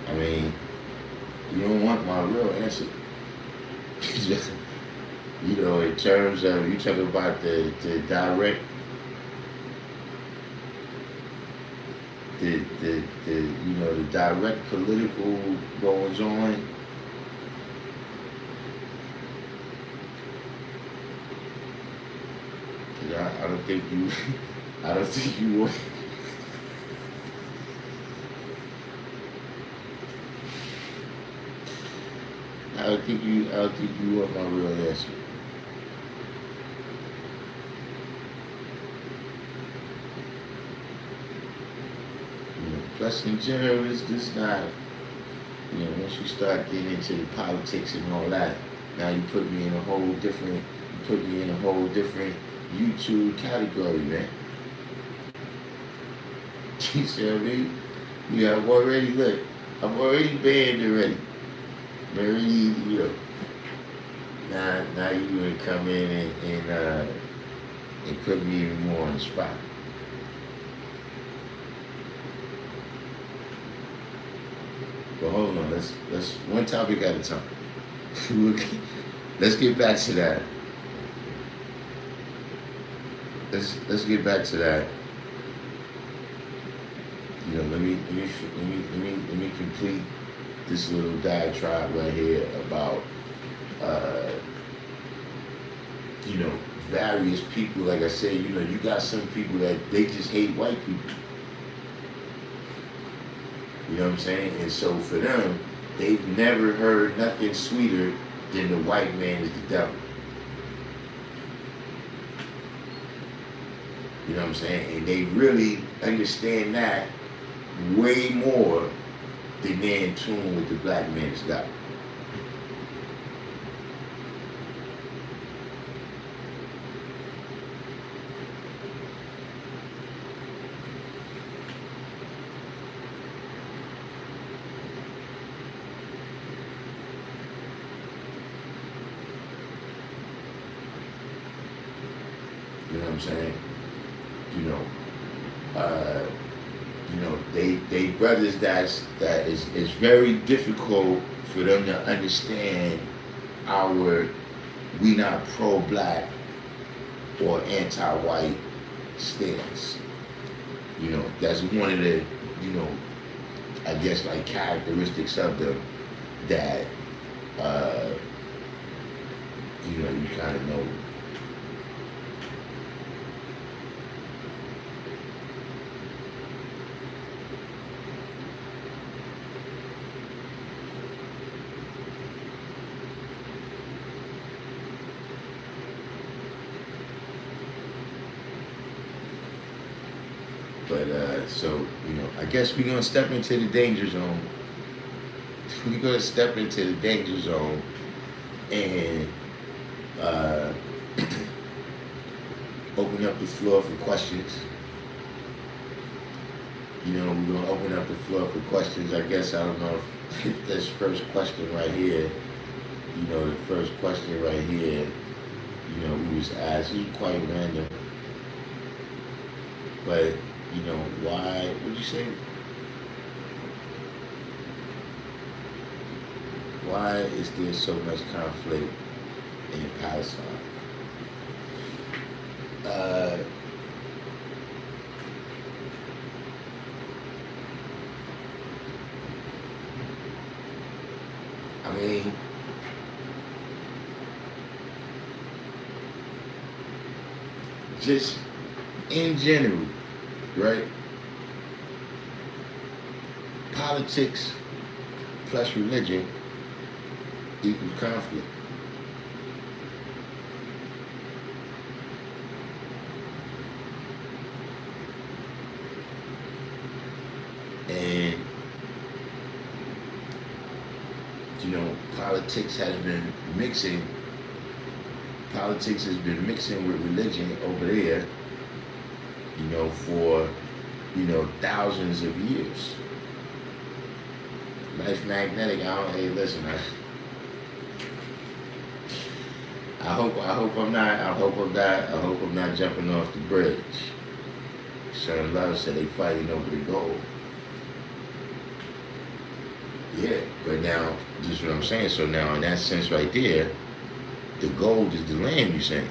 I mean, you don't want my real answer. In terms of, you talk about the direct, the direct political goings on. I don't think you want. I don't think you want my real answer. Plus, in general, this not. Once you start getting into the politics and all that, now you put me in a whole different. YouTube category, man. You see what I mean? Yeah, I'm already banned already. Now you gonna come in and put me even more on the spot. But hold on, let's one topic at a time. Let's get back to that. Let's get back to that. Let me complete this little diatribe right here about various people. Like I said, you got some people that they just hate white people. You know what I'm saying? And so for them, they've never heard nothing sweeter than the white man is the devil. You know what I'm saying? And they really understand that way more than they're in tune with the black man's God. You know what I'm saying? They brothers that is very difficult for them to understand we not pro-black or anti-white stance. That's one of the, I guess like characteristics of them that you kind of know. But so I guess we're gonna step into the danger zone. We're gonna step into the danger zone and open up the floor for questions. We're gonna open up the floor for questions. I guess I don't know if this first question right here, the first question right here, we was asked, it was quite random. But why would you say? Why is there so much conflict in Palestine? I mean, just in general, right? Politics plus religion equals conflict. And, you know, politics has been mixing with religion over there, you know, for, you know, thousands of years. Life magnetic. Hey, listen, I hope I'm not jumping off the bridge. Son Love said they fighting over the gold. Yeah, but now, this is what I'm saying. So now, in that sense right there, the gold is the land, you saying.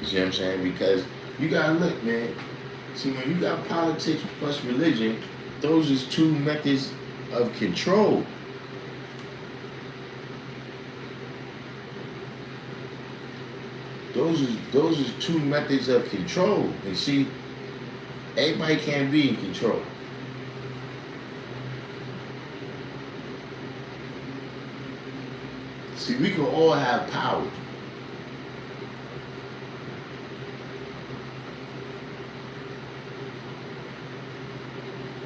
You see what I'm saying? Because you gotta look, man. See, when you got politics plus religion, those is two methods of control. Those is two methods of control. And see, everybody can't be in control. See, we can all have power.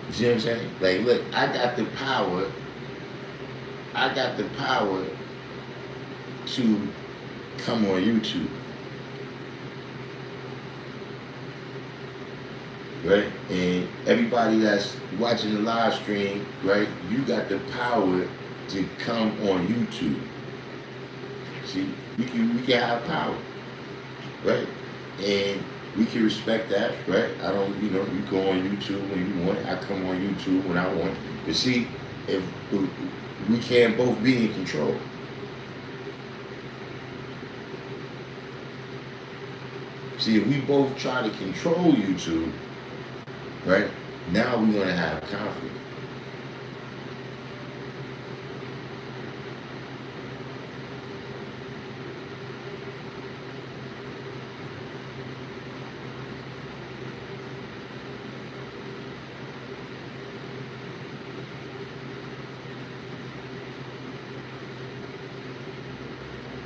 You see what I'm saying? Like, look, I got the power to come on YouTube. Right? And everybody that's watching the live stream, right, you got the power to come on YouTube. See, we can have power, right? And we can respect that, right? I don't, you know, you go on YouTube when you want, I come on YouTube when I want. But see, if we can't both be in control. See, if we both try to control YouTube, right, now we're going to have conflict.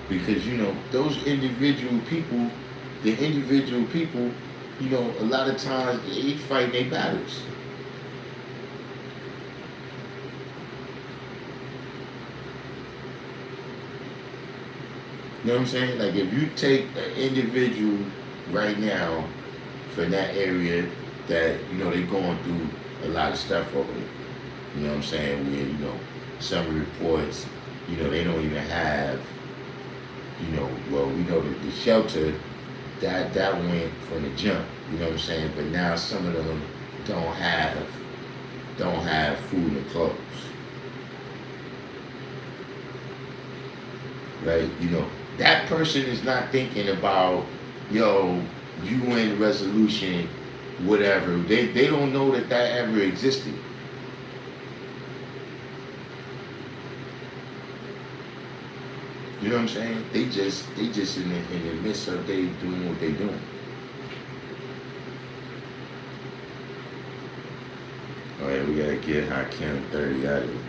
Because, you know, those individual people, you know, a lot of times they fight their battles. You know what I'm saying? Like, if you take an individual right now for that area that, you know, they're going through a lot of stuff over there. You know what I'm saying? Where, you know, some reports, you know, they don't even have, you know, well, we know that the shelter, that went from the jump, you know what I'm saying? But now some of them don't have food and clothes. Right? You know, that person is not thinking about, yo, UN resolution, whatever. They don't know that ever existed. You know what I'm saying? They just in the midst of they doing what they doing. All right, we gotta get Hakim 30 out of here.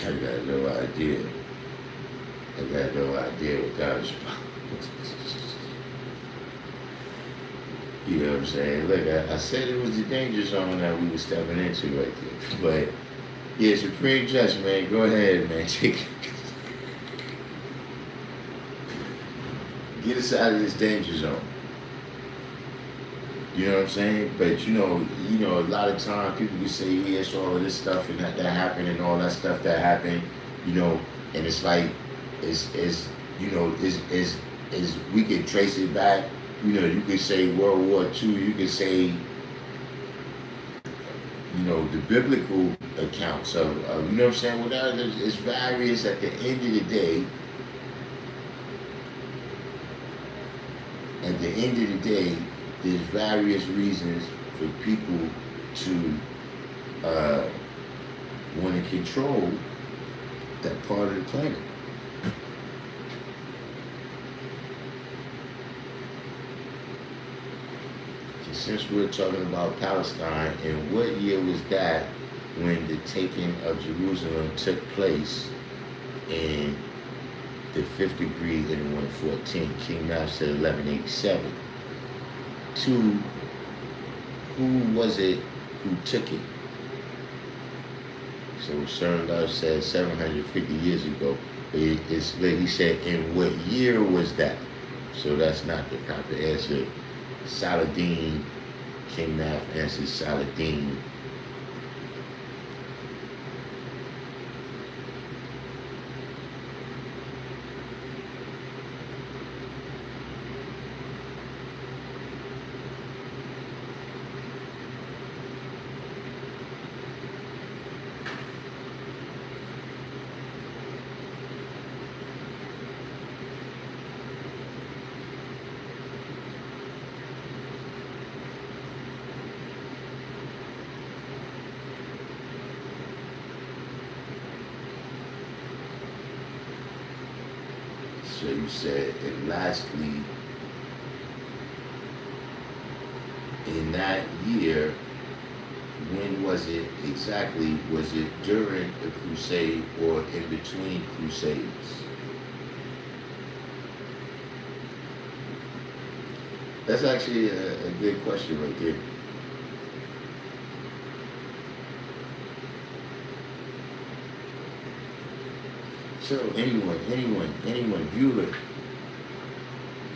I got no idea. Without response. You know what I'm saying? Look, I said it was the danger zone that we were stepping into right there. But, yeah, Supreme Judge, man, go ahead, man. Get us out of this danger zone. You know what I'm saying? But you know, a lot of time people can say, yeah, it's all of this stuff and that happened and all that stuff that happened, you know, and it's like, is we can trace it back. You know, you could say World War II. You could say, you know, the biblical accounts of you know what I'm saying? Whatever, it's various. At the end of the day, there's various reasons for people to want to control that part of the planet. So since we're talking about Palestine, and what year was that when the taking of Jerusalem took place in the 5th degree in 114? King Mount said 1187. 2, who was it who took it? So Cern Love said 750 years ago. He said, in what year was that? So that's not the proper answer. Saladin, King Math answers Saladin. So you said, and lastly, in that year, when was it exactly? Was it during the crusade or in between crusades? That's actually a good question right there. So anyone, viewer,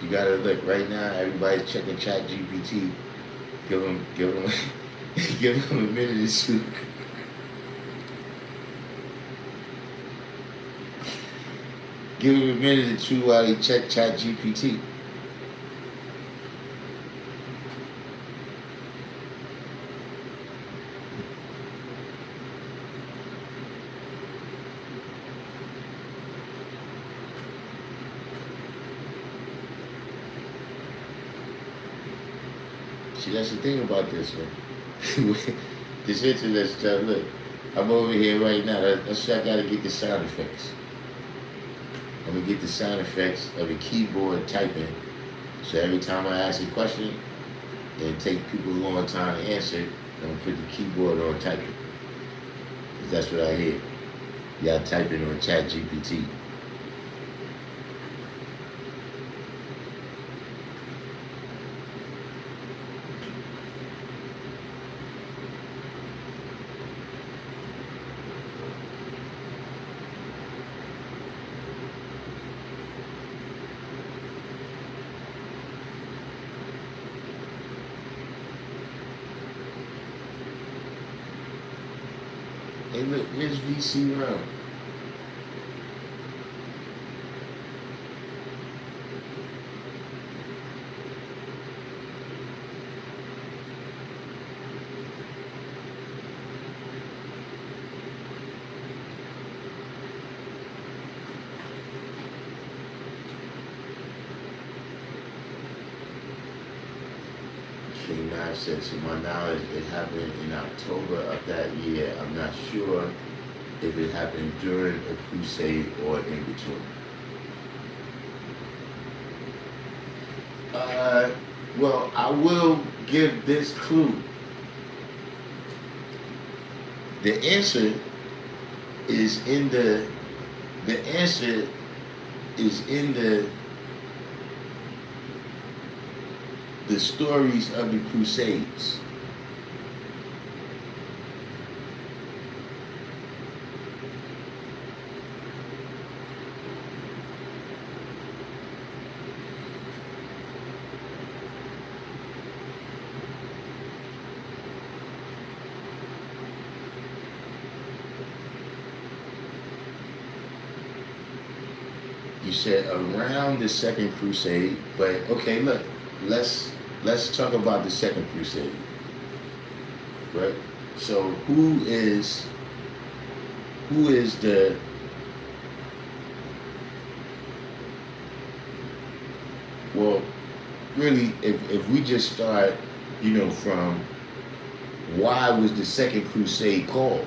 you gotta look right now. Everybody's checking Chat GPT. Give them, give them a minute or two. Give them a minute or two while they check Chat GPT. See, that's the thing about this, man. This internet stuff, look, I'm over here right now. That's why I gotta get the sound effects. I'm gonna get the sound effects of the keyboard typing. So every time I ask a question, and take people a long time to answer, I'm gonna put the keyboard on typing. Because that's what I hear. Y'all typing on Chat GPT. Hey, look, here's VC Realm. King Knife said, to my knowledge, it happened in October of that year. I'm not sure if it happened during a crusade or in between. Well, I will give this clue. The answer is in the stories of the Crusades. You said around the Second Crusade, but okay, look, let's talk about the Second Crusade, right? So who is the well, really, if we just start, from why was the Second Crusade called?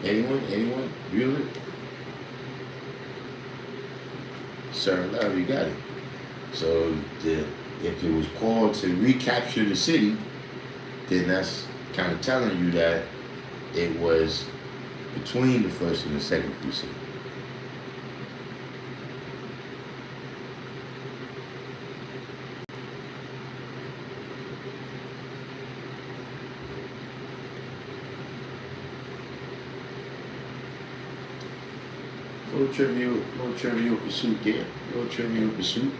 Anyone? Bueller? Sir Love, you got it. So if it was called to recapture the city, then that's kind of telling you that it was between the First and the Second Crusade. Little trivial pursuit there. Little trivial pursuit.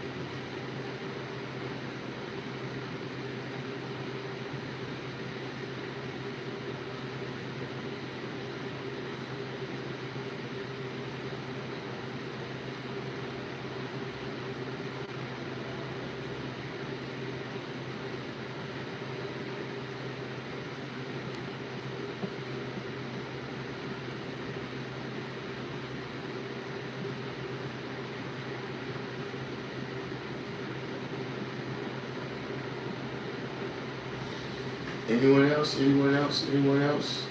Anyone else?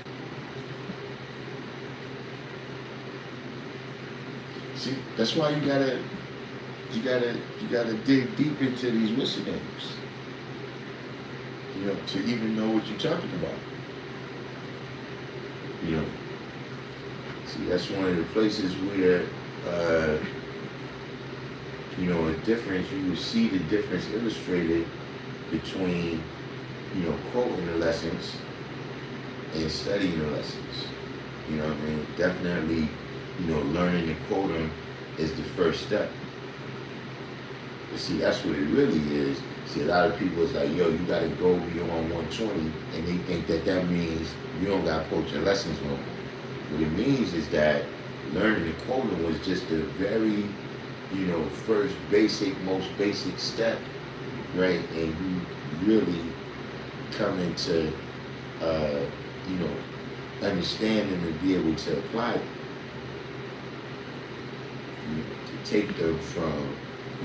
See, that's why you gotta dig deep into these whistle names. To even know what you're talking about. See, that's one of the places where a difference, you will see the difference illustrated between quoting the lessons and studying the lessons. Definitely, learning to quote them is the first step. But see, that's what it really is. See, a lot of people is like, yo, you got to go beyond 120, and they think that means you don't got to quote your lessons no more. What it means is that learning to quote them was just the very, first most basic step, right? And you really come into, understand them and be able to apply them. To take them from,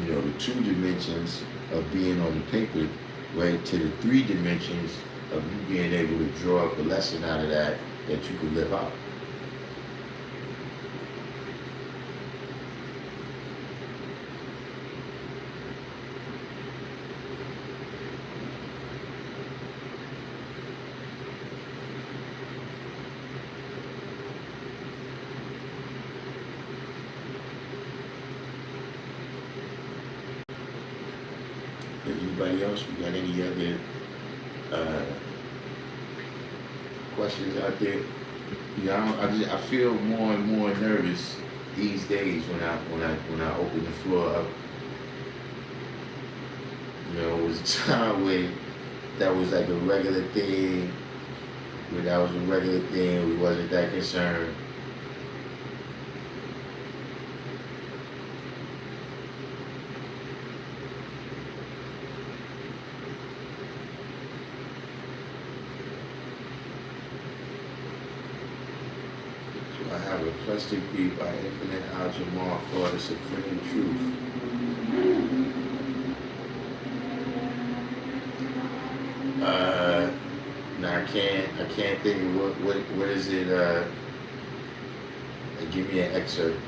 the 2 dimensions of being on the paper, right, to the 3 dimensions of you being able to draw up a lesson out of that you can live out. Anybody else? We got any other questions out there? I feel more and more nervous these days when I open the floor up. It was a time when that was like a regular thing. When that was a regular thing, we wasn't that concerned. I have a plus degree by infinite algebra for the supreme truth. Now I can't think of what is it. Give me an excerpt.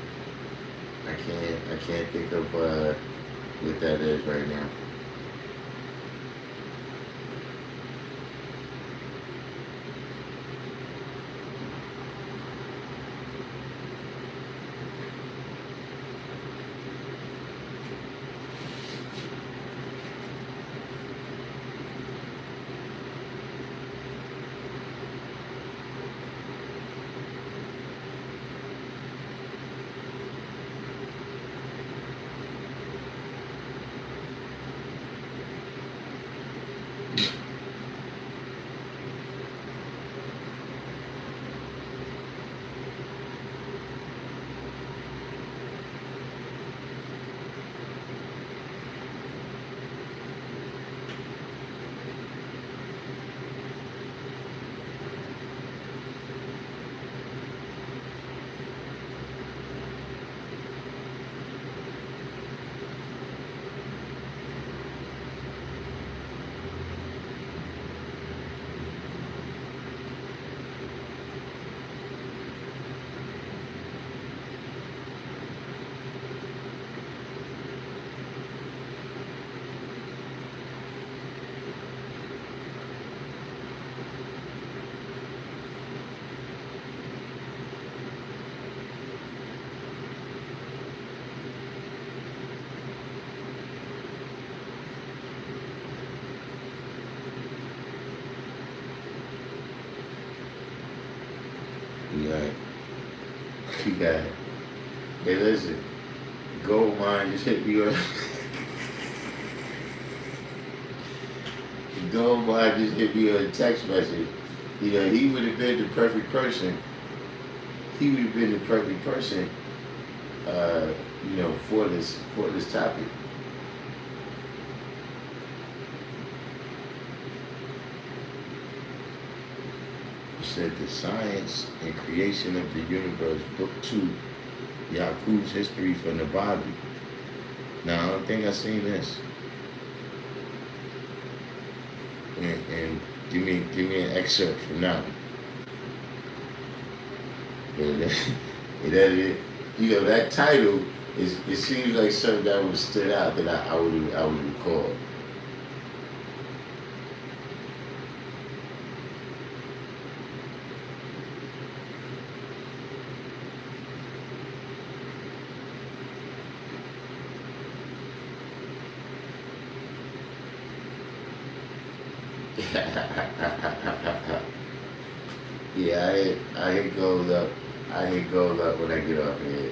I can't think of what that is right now. You got, you got. Hey, listen, gold mine just hit me on. Gold mine just hit me on a text message. You know, he would have been the perfect person. He would have been the perfect person. You know, for this topic. He said the science and creation of the universe, book 2, Yaqub's history from the Bible. Now I don't think I've seen this. And give me an excerpt from that one. It, you know, that title it seems like something that would have stood out that I would recall. Yeah, I hit gold up. I hit gold up when I get off here.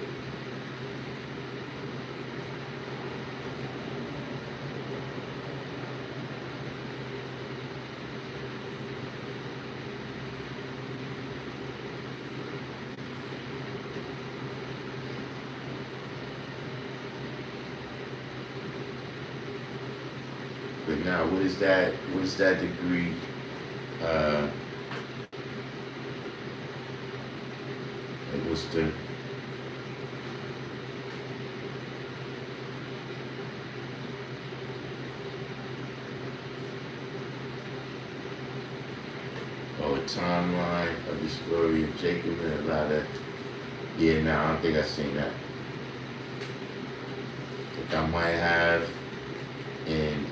But now, what is that? What is that degree? Like what's the? Oh, a timeline of the story of Jacob and a lot of. Yeah, no, I don't think I've seen that. I think I might have in.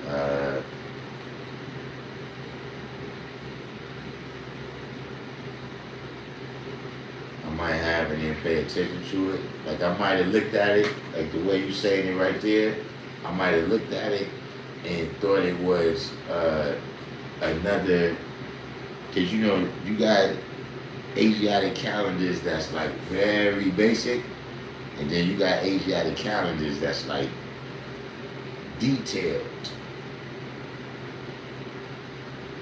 I might have and then pay attention to it. Like I might have looked at it, like the way you saying it right there. I might have looked at it and thought it was another, because you know you got Asiatic calendars that's like very basic, and then you got Asiatic calendars that's like detailed.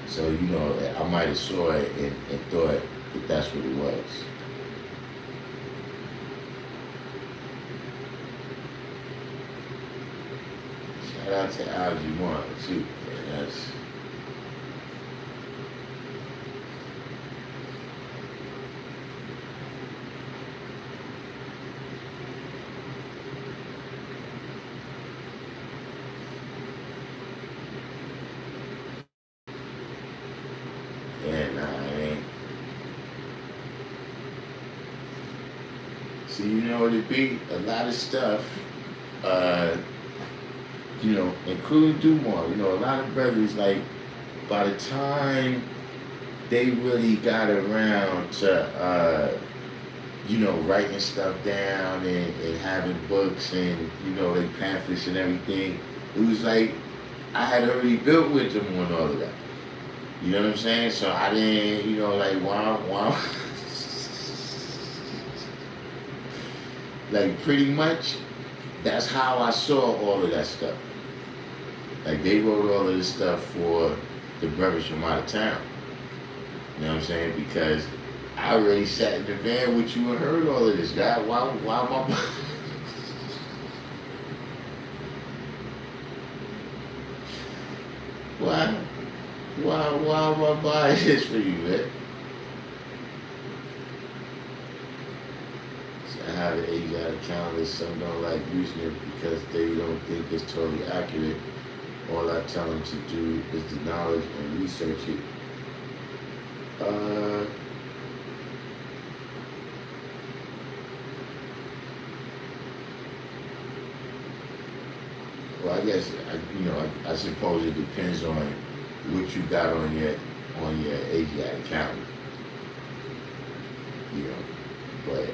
So you know I might have saw it and thought that that's what it was. Shout out to Algae One too. Yeah, that's yeah, nah, it ain't. So you know it'd be a lot of stuff, including Dumont, a lot of brothers, like, by the time they really got around to, writing stuff down and having books and, like pamphlets and everything, it was like I had already built with them on all of that. You know what I'm saying? So I didn't, wow. Like, pretty much, that's how I saw all of that stuff. Like, they wrote all of this stuff for the brothers from out of town. You know what I'm saying? Because I already sat in the van with you and heard all of this, guy. Why am I... Why am I buying this for you, man? So I have an Asiatic calendar. Some don't like using it because they don't think it's totally accurate. All I tell them to do is the knowledge and research it. Well, I guess I suppose it depends on what you got on your Asiatic calendar. But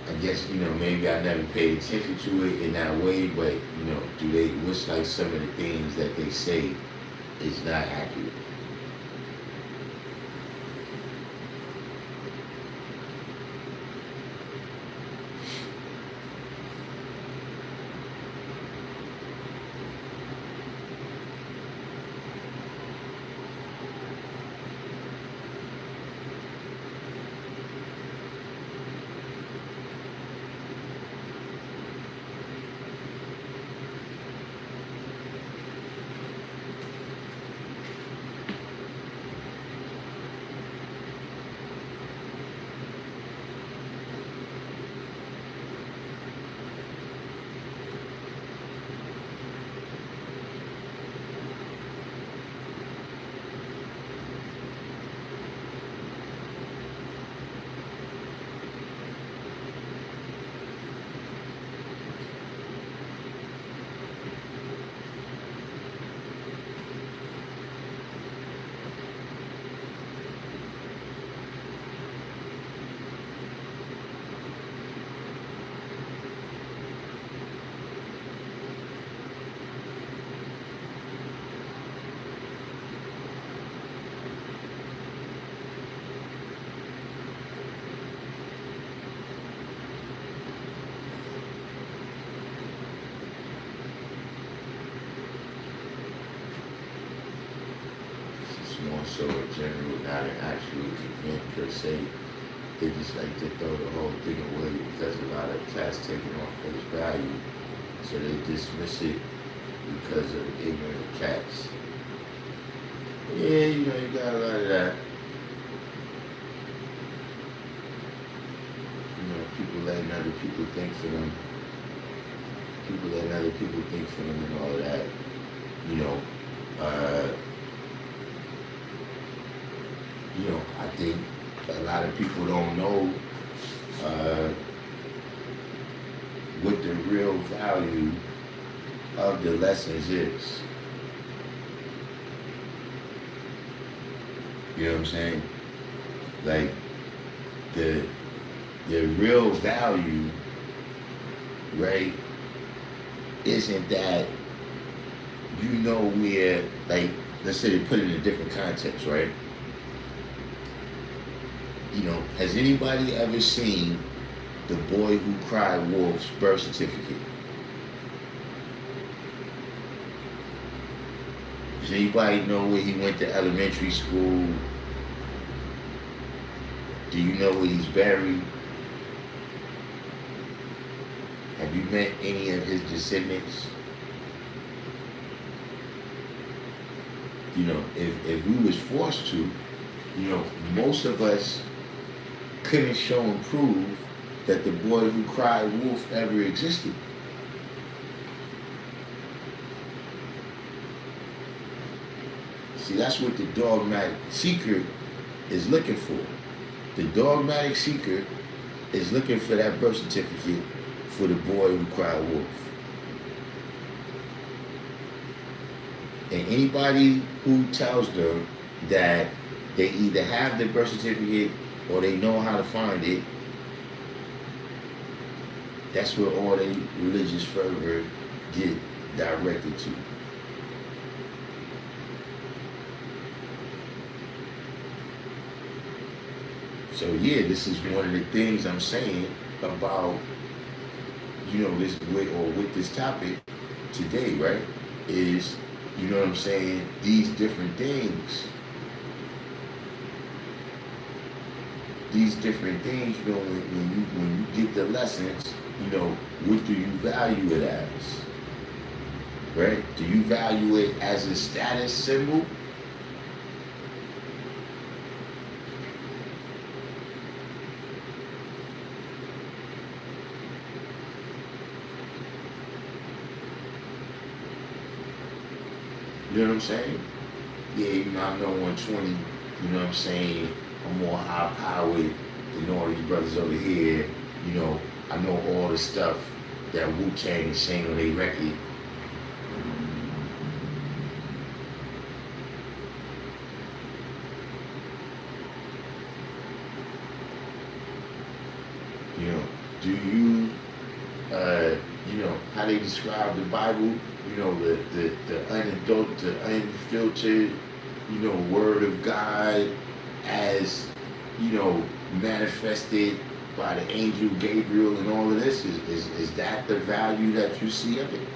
I guess maybe I never paid attention to it in that way. But what's like some of the things that they say is not accurate? More so a general, not an actual event per se. They just like to throw the whole thing away because a lot of cats take it on face value. So they dismiss it because of ignorant cats. Yeah, you got a lot of that. People letting other people think for them. People letting other people think for them and all of that. I think a lot of people don't know what the real value of the lessons is. You know what I'm saying? Like, the real value, right, isn't that where, like, let's say they put it in a different context, right? Has anybody ever seen The Boy Who Cried Wolf's birth certificate? Does anybody know where he went to elementary school? Do you know where he's buried? Have you met any of his descendants? If we was forced to, most of us couldn't show and prove that the boy who cried wolf ever existed. See, that's what the dogmatic seeker is looking for. The dogmatic seeker is looking for that birth certificate for the boy who cried wolf. And anybody who tells them that they either have the birth certificate or they know how to find it, that's where all their religious fervor get directed to. So yeah, this is one of the things I'm saying about, this with this topic today, right? Is, you know what I'm saying, these different things. These different things, when you get the lessons, what do you value it as? Right? Do you value it as a status symbol? You know what I'm saying? Yeah, I know 120, you know what I'm saying? I'm more high powered than all these brothers over here. I know all the stuff that Wu-Tang is saying on their record. Do you, how they describe the Bible, the unadulterated, unfiltered, word of God as, manifested by the angel Gabriel and all of this? Is that the value that you see of it?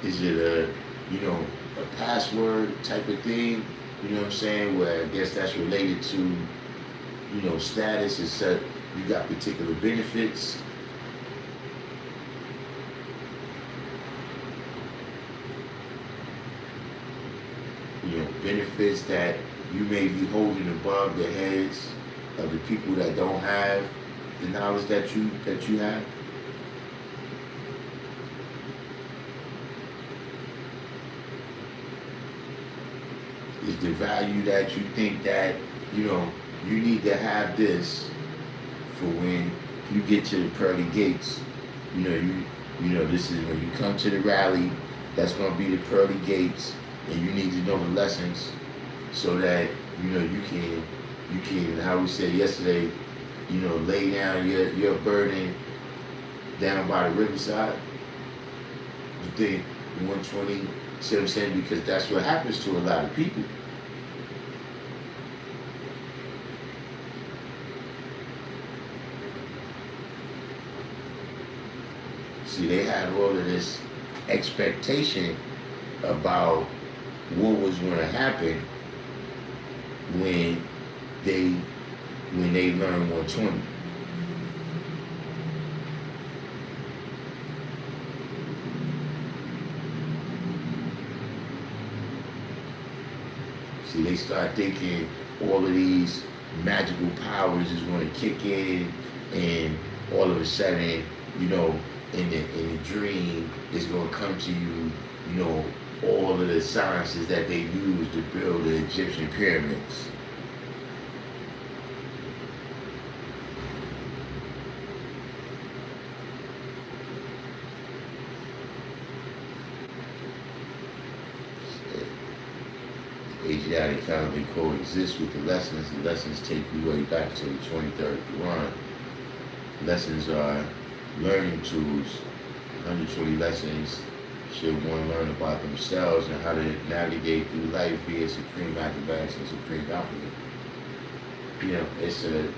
Is it a password type of thing? You know what I'm saying? Where I guess that's related to, status. Is that you got particular benefits. Benefits that you may be holding above the heads of the people that don't have the knowledge that you have. Is the value that you think that, you need to have this for when you get to the pearly gates. This is when you come to the rally, that's going to be the pearly gates, and you need to know the lessons so that, you can, how we said yesterday, lay down your burden down by the riverside. You think 120, see what I'm saying? Because that's what happens to a lot of people. See, they had all of this expectation about what was going to happen when they learned 120. See, they start thinking all of these magical powers is going to kick in, and all of a sudden, in the dream, it's going to come to you, all of the sciences that they used to build the Egyptian pyramids. Asiatic economy coexists with the lessons. The lessons take you way back to the 23rd Quran. Lessons are learning tools. 120 lessons should one learn about themselves and how to navigate through life via supreme acrobatics and supreme alchemy. It's a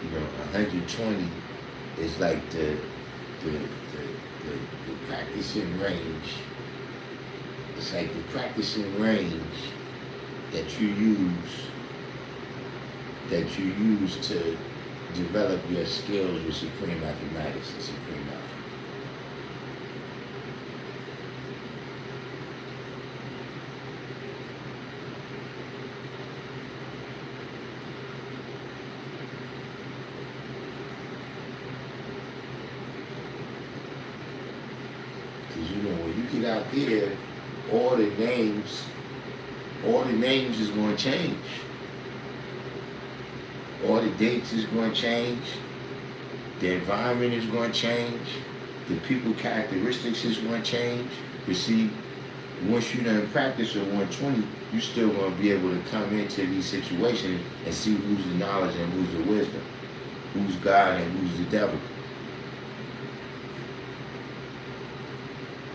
you know, 120 is like the practicing range. It's like the practicing range that you use to develop your skills with supreme mathematics and supreme algebra. Because when you get out there, all the names is going to change. All the dates is going to change. The environment is going to change. The people characteristics is going to change. You see, once you done practice at 120, you still going to be able to come into these situations and see who's the knowledge and who's the wisdom, who's God and who's the devil,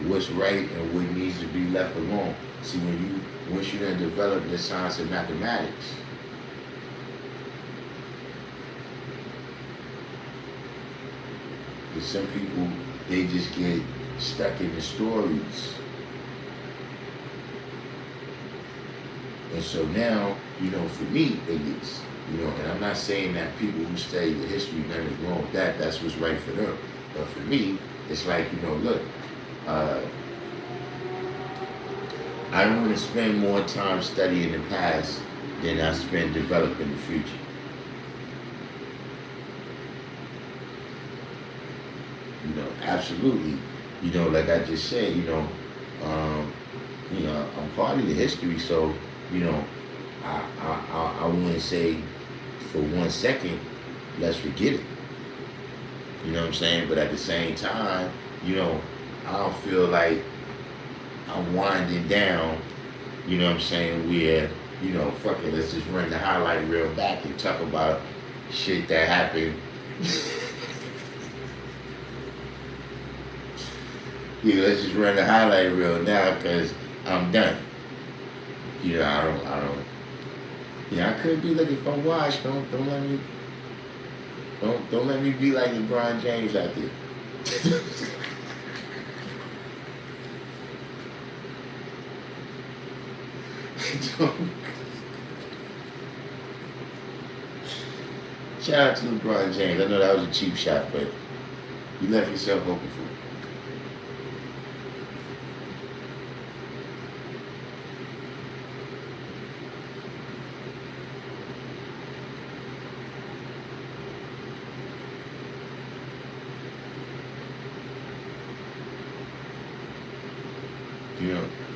what's right and what needs to be left alone. See, once you done develop the science of mathematics, because some people, they just get stuck in the stories. And so now, for me at least, and I'm not saying that people who study the history, nothing is wrong with that, that's what's right for them. But for me, it's like, look, I don't want to spend more time studying the past than I spend developing the future. Absolutely. Like I just said, I'm part of the history, so, I wouldn't say for 1 second, let's forget it. You know what I'm saying? But at the same time, I don't feel like I'm winding down, you know what I'm saying, where, fuck it, let's just run the highlight reel back and talk about shit that happened. Let's just run the highlight reel now because I'm done. I don't. I could be looking for watch. Don't let me be like LeBron James out there. Shout out to LeBron James. I know that was a cheap shot, but you left yourself open for it.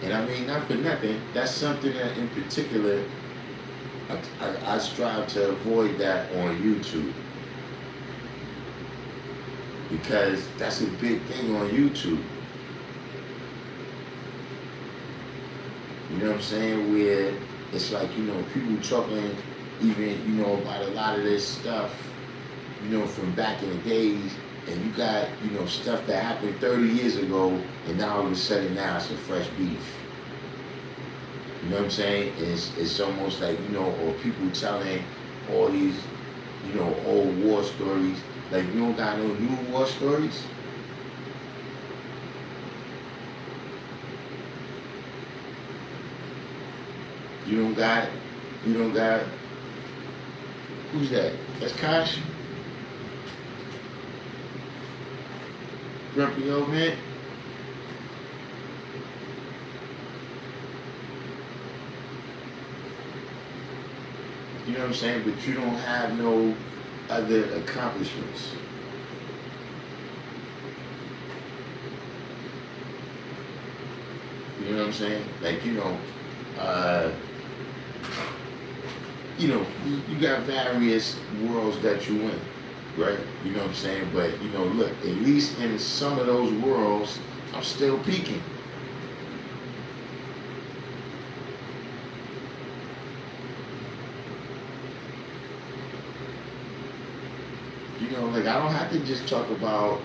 And I mean, not for nothing, that's something that in particular, I strive to avoid that on YouTube. Because that's a big thing on YouTube. You know what I'm saying? Where it's like, people talking even, about a lot of this stuff, from back in the days. And you got, stuff that happened 30 years ago, and now all of a sudden now it's a fresh beef. You know what I'm saying? It's almost like, or people telling all these, old war stories. Like, you don't got no new war stories? You don't got, who's that? That's Kosh? Grumpy old man? You know what I'm saying? But you don't have no other accomplishments. You know what I'm saying? Like, you got various worlds that you in. Right? You know what I'm saying? But, look, at least in some of those worlds, I'm still peaking. Like, I don't have to just talk about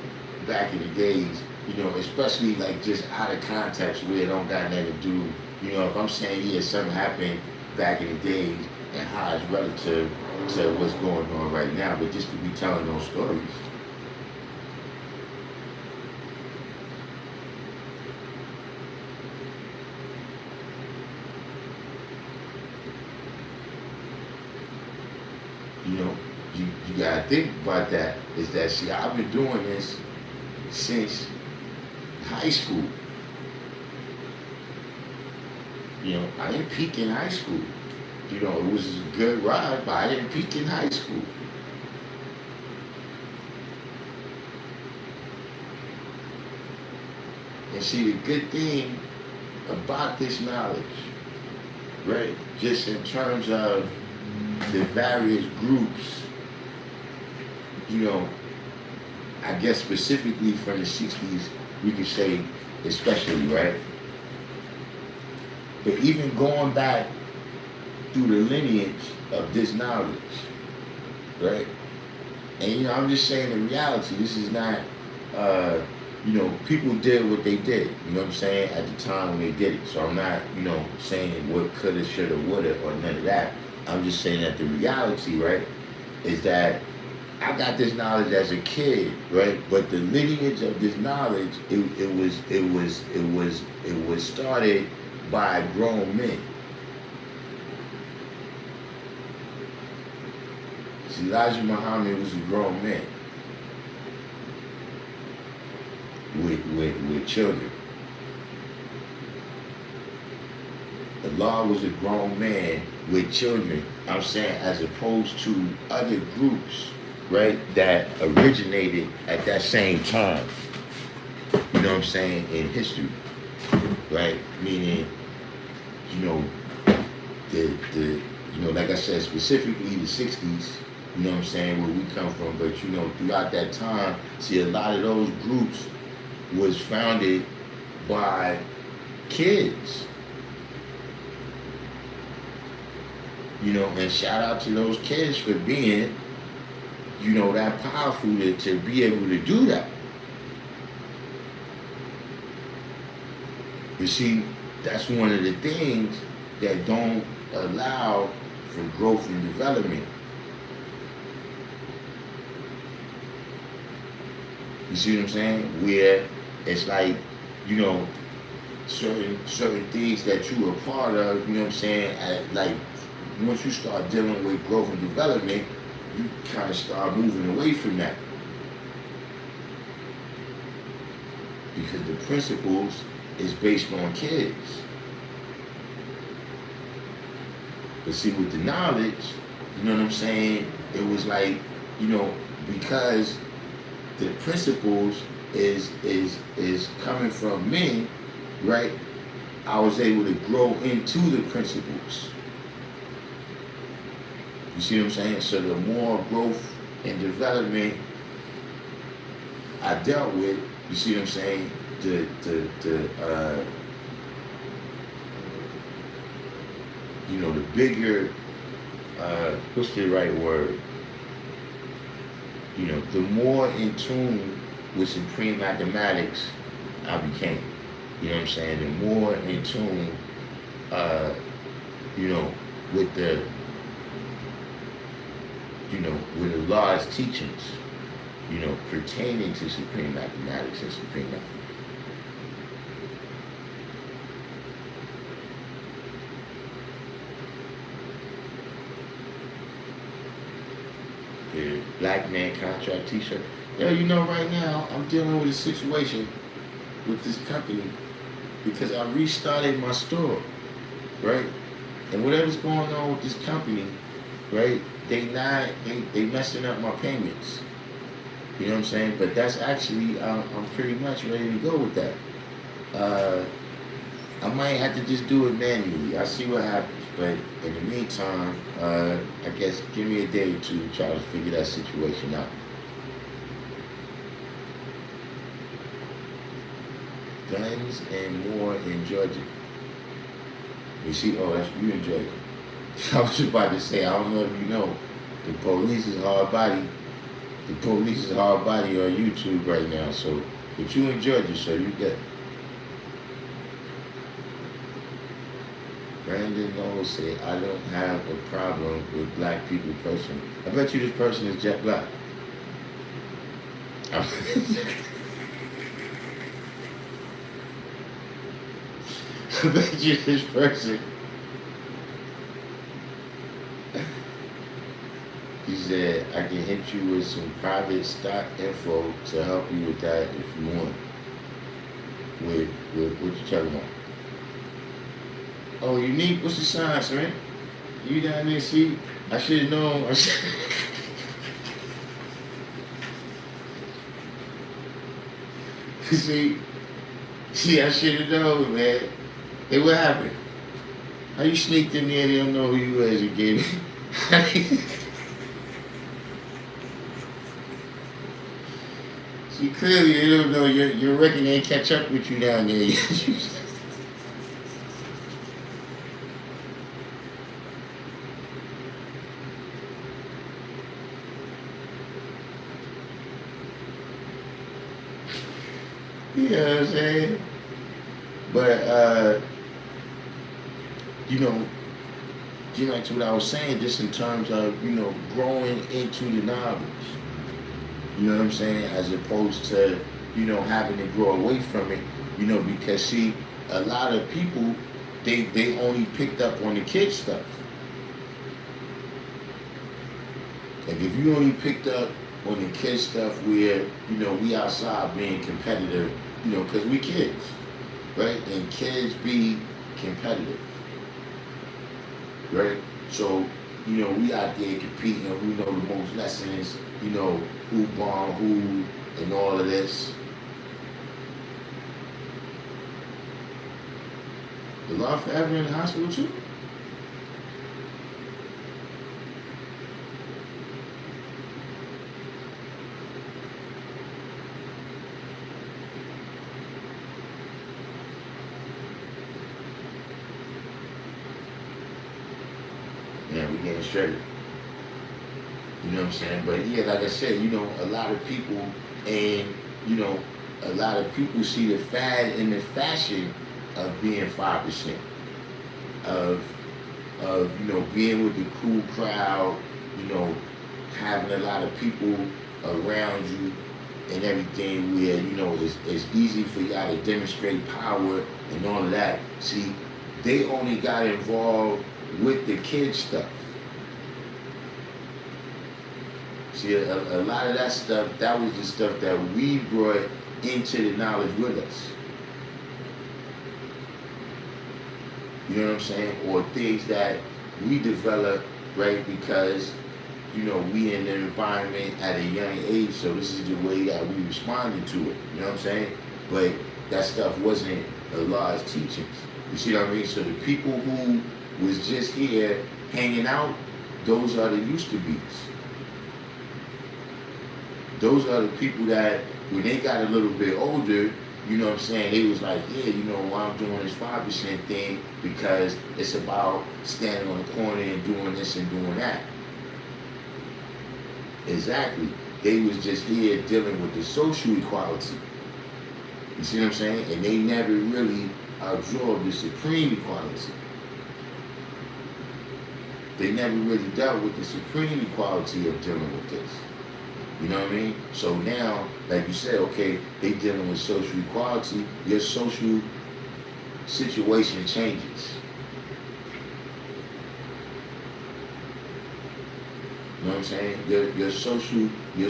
back in the days, especially like just out of context where it don't got nothing to do. If I'm saying, yeah, something happened back in the days and how it's relative to what's going on right now, but just to be telling those stories. you gotta think about that. Is that, see, I've been doing this since high school. You know, I didn't peak in high school. You know, it was a good ride, but I didn't peak in high school. And see, the good thing about this knowledge, right, just in terms of the various groups, you know, I guess specifically from the 60s, we could say especially, right? But even going back through the lineage of this knowledge, right? And, you know, I'm just saying the reality, this is not, you know, people did what they did, you know what I'm saying, at the time when they did it. So I'm not, you know, saying what coulda, shoulda, woulda, or none of that. I'm just saying that the reality, right, is that I got this knowledge as a kid, right? But the lineage of this knowledge, it was started by grown men. See, Elijah Muhammad was a grown man with children. Allah was a grown man with children. I'm saying, as opposed to other groups, right, that originated at that same time. You know what I'm saying, in history, right? Meaning, you know, you know, like I said, specifically the 60s, you know what I'm saying, where we come from. But, you know, throughout that time, see, a lot of those groups was founded by kids. You know, and shout out to those kids for being, you know, that powerful to be able to do that. You see, that's one of the things that don't allow for growth and development. You see what I'm saying? Where it's like, you know, certain things that you are part of, you know what I'm saying, like, once you start dealing with growth and development, you kind of start moving away from that. Because the principles is based on kids. But see, with the knowledge, you know what I'm saying, it was like, you know, because the principles is coming from men, right? I was able to grow into the principles. You see what I'm saying? So the more growth and development I dealt with, you see what I'm saying? You know, the bigger, what's the right word? You know, the more in tune with supreme mathematics I became. You know what I'm saying? The more in tune, you know, with the, you know, with Allah's teachings, you know, pertaining to supreme mathematics and supreme mathematics. The Black Man Contract t-shirt. Yo, you know, right now I'm dealing with a situation with this company because I restarted my store, right? And whatever's going on with this company, right? They messing up my payments. You know what I'm saying? But that's actually, I'm pretty much ready to go with that. I might have to just do it manually. I'll see what happens. But in the meantime, I guess give me a day or two to try to figure that situation out. Guns and more in Georgia. You see, oh, that's you in Georgia. I was about to say, I don't know if you know, the police is hard body. The police is hard body on YouTube right now. So, but you in Georgia, so you get. Brandon Knowles said, I don't have a problem with black people personally. I bet you this person is jet black. I bet you this person He said, I can hit you with some private stock info to help you with that if you want. With what you talking about? Oh, Unique, what's the signs, man? You down there, see? I should have known. See, I should have known, man. Hey, what happened? How you sneaked in there? They don't know who you was again. See, clearly they don't know. Your record ain't catch up with you down there. You know what I'm saying? But to what I was saying, just in terms of, growing into the knowledge. You know what I'm saying? As opposed to, having to grow away from it, because see, a lot of people, they only picked up on the kid stuff. Like if you only picked up on the kid stuff where, we outside being competitive, because we kids, right? And kids be competitive, right? So, we out there competing, who know the most lessons, who bomb who, and all of this. The law forever in the hospital too? Yeah, we getting straighter. You know what I'm saying? But yeah, like I said, a lot of people, and, a lot of people see the fad and the fashion of being 5%, of being with the cool crowd, having a lot of people around you and everything where, it's easy for y'all to demonstrate power and all of that. See, they only got involved with the kid stuff. See, a lot of that stuff, that was the stuff that we brought into the knowledge with us. You know what I'm saying? Or things that we developed, right, because, we in the environment at a young age, so this is the way that we responded to it. You know what I'm saying? But that stuff wasn't a large teachings. You see what I mean? So the people who was just here hanging out, those are the used to be's. Those are the people that, when they got a little bit older, you know what I'm saying, they was like, yeah, why I'm doing this 5% thing, because it's about standing on the corner and doing this and doing that. Exactly. They was just here dealing with the social equality. You see what I'm saying? And they never really absorbed the supreme equality. They never really dealt with the supreme equality of dealing with this. You know what I mean? So now, like you said, okay, they dealing with social equality, your social situation changes. You know what I'm saying? Your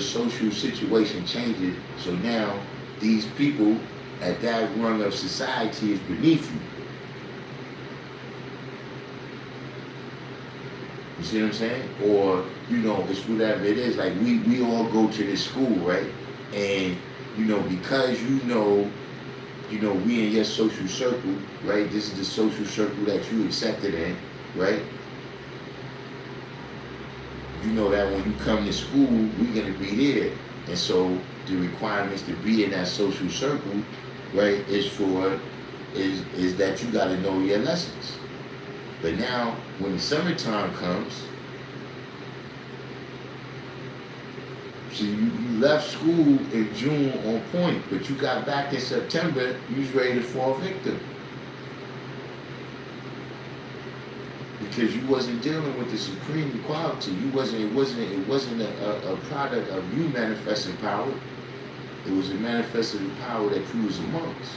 social situation changes. So now these people at that rung of society is beneath you. You see what I'm saying? Or, it's whatever it is. Like we all go to this school, right? And, because we in your social circle, right? This is the social circle that you accepted in, right? You know that when you come to school, we're gonna be there. And so the requirements to be in that social circle, right, is that you gotta know your lessons. But now, when the summertime comes, see, you left school in June on point, but you got back in September, you was ready to fall victim. Because you wasn't dealing with the supreme equality. It wasn't a product of you manifesting power. It was a manifesting power that you was amongst.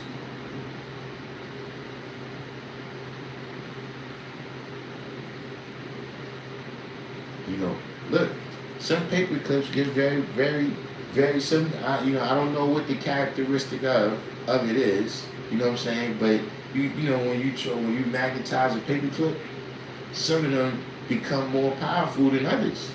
Look, some paper clips get very, very, very some. I don't know what the characteristic of it is. You know what I'm saying? But you know when you magnetize a paper clip, some of them become more powerful than others.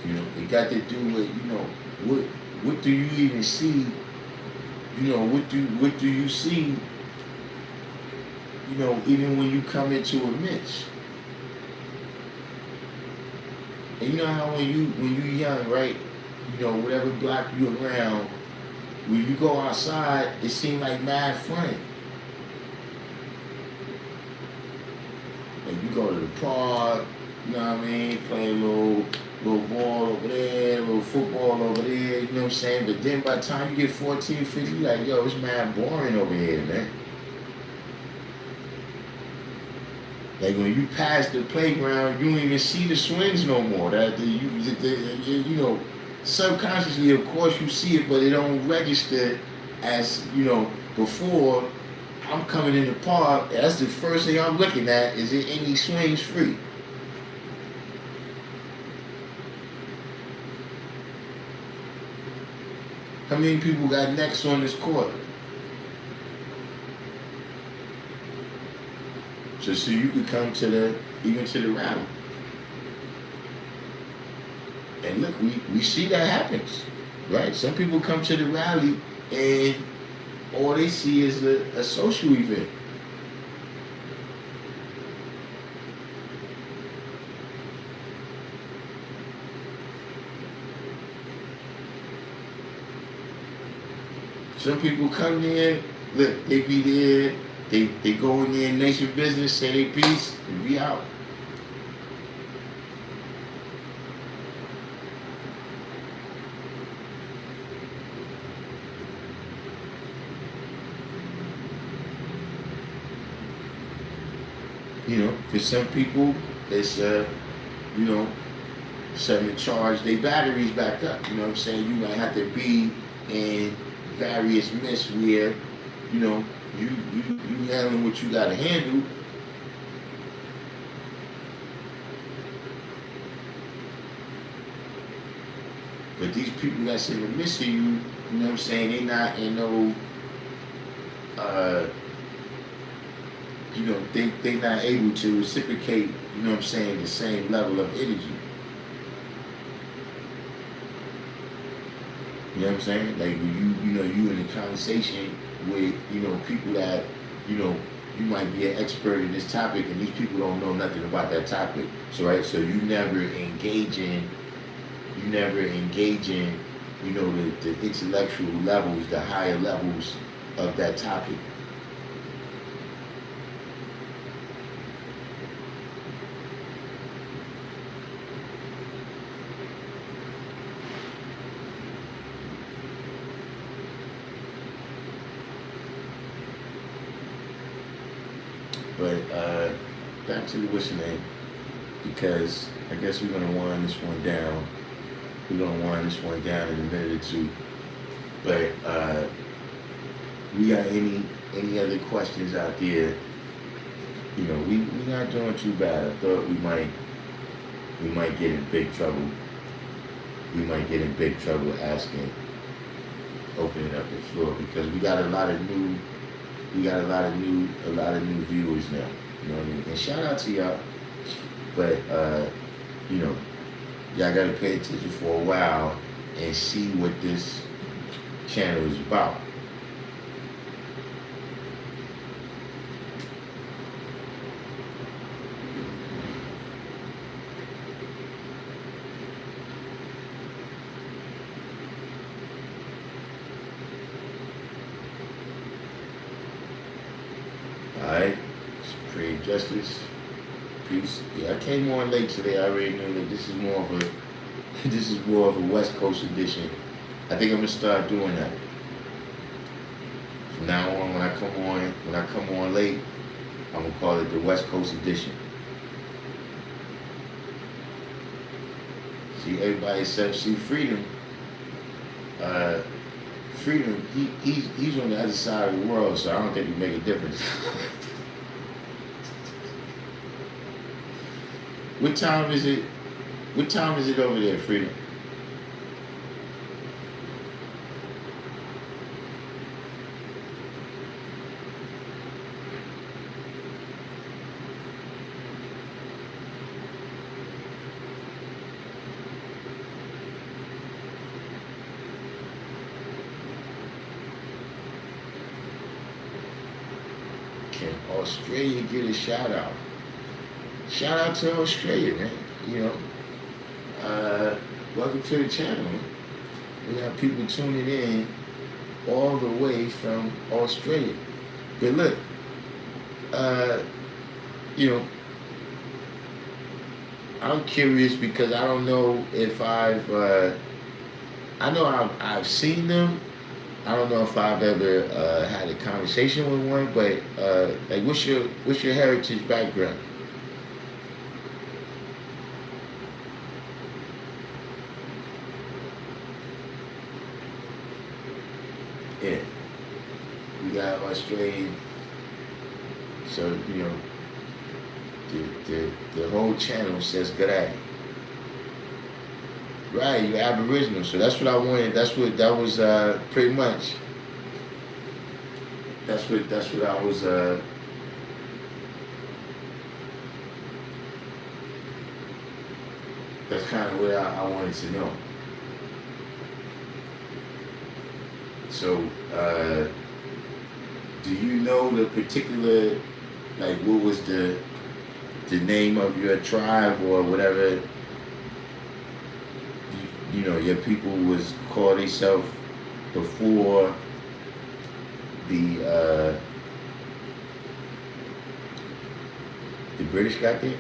You know, it got to do with what do you even see? You know, what do you see? You know, even when you come into a midst. And you know how when you young, right? You know, whatever block you around, when you go outside, it seems like mad fun. Like you go to the park, you know what I mean, play a little ball over there, a little football over there, you know what I'm saying? But then by the time you get 14, 15, you're like, yo, it's mad boring over here, man. Like when you pass the playground, you don't even see the swings no more. You know, subconsciously, of course, you see it, but it don't register as, you know, before. I'm coming in the park, that's the first thing I'm looking at, is there any swings free? How many people got necks on this court? So you could come even to the rally. And look, we see that happens, right? Some people come to the rally and all they see is a social event. Some people come there, look, they be there, they go in there, nation business, say they peace, and be out. You know, for some people, it's, you know, something to charge their batteries back up. You know what I'm saying? You might have to be in various myths where, you know, you handling what you got to handle. But these people that's in the midst of you know what I'm saying, they not in no, you know, they not able to reciprocate, you know what I'm saying, the same level of energy. You know what I'm saying? Like when you know, you in a conversation with, you know, people that, you know, you might be an expert in this topic and these people don't know nothing about that topic. So right, so you never engage in, you know, the intellectual levels, the higher levels of that topic. But back to the what's name, because I guess we're gonna wind this one down. We're gonna wind this one down in a minute or two. But we got any other questions out there? You know, we not doing too bad. I thought we might get in big trouble. We might get in big trouble opening up the floor, because we got a lot of new viewers now. You know what I mean? And shout out to y'all. But you know, y'all gotta pay attention for a while and see what this channel is about. Alright? Create justice. Peace. Yeah, I came on late today. I already knew that this is more of a this is more of a West Coast edition. I think I'm gonna start doing that. From now on, when I come on late, I'm gonna call it the West Coast edition. See, everybody says, see, freedom. Freedom. He's on the other side of the world, so I don't think it make a difference. What time is it? What time is it over there, Freedom? Can Australia get a shout out? Shout out to Australia, man. You know, welcome to the channel, man. We got people tuning in all the way from Australia. But look, you know, I'm curious because I don't know if I know I've seen them. I don't know if I've ever had a conversation with one, but like, what's your heritage background? Yeah, we got Australian, so you know, the whole channel says g'day. Right, you're Aboriginal, so that's what I wanted. That was pretty much. That's what I was. That's kind of what I wanted to know. So, do you know the particular, like, what was the name of your tribe or whatever? You know, your people was called themselves before the British got there?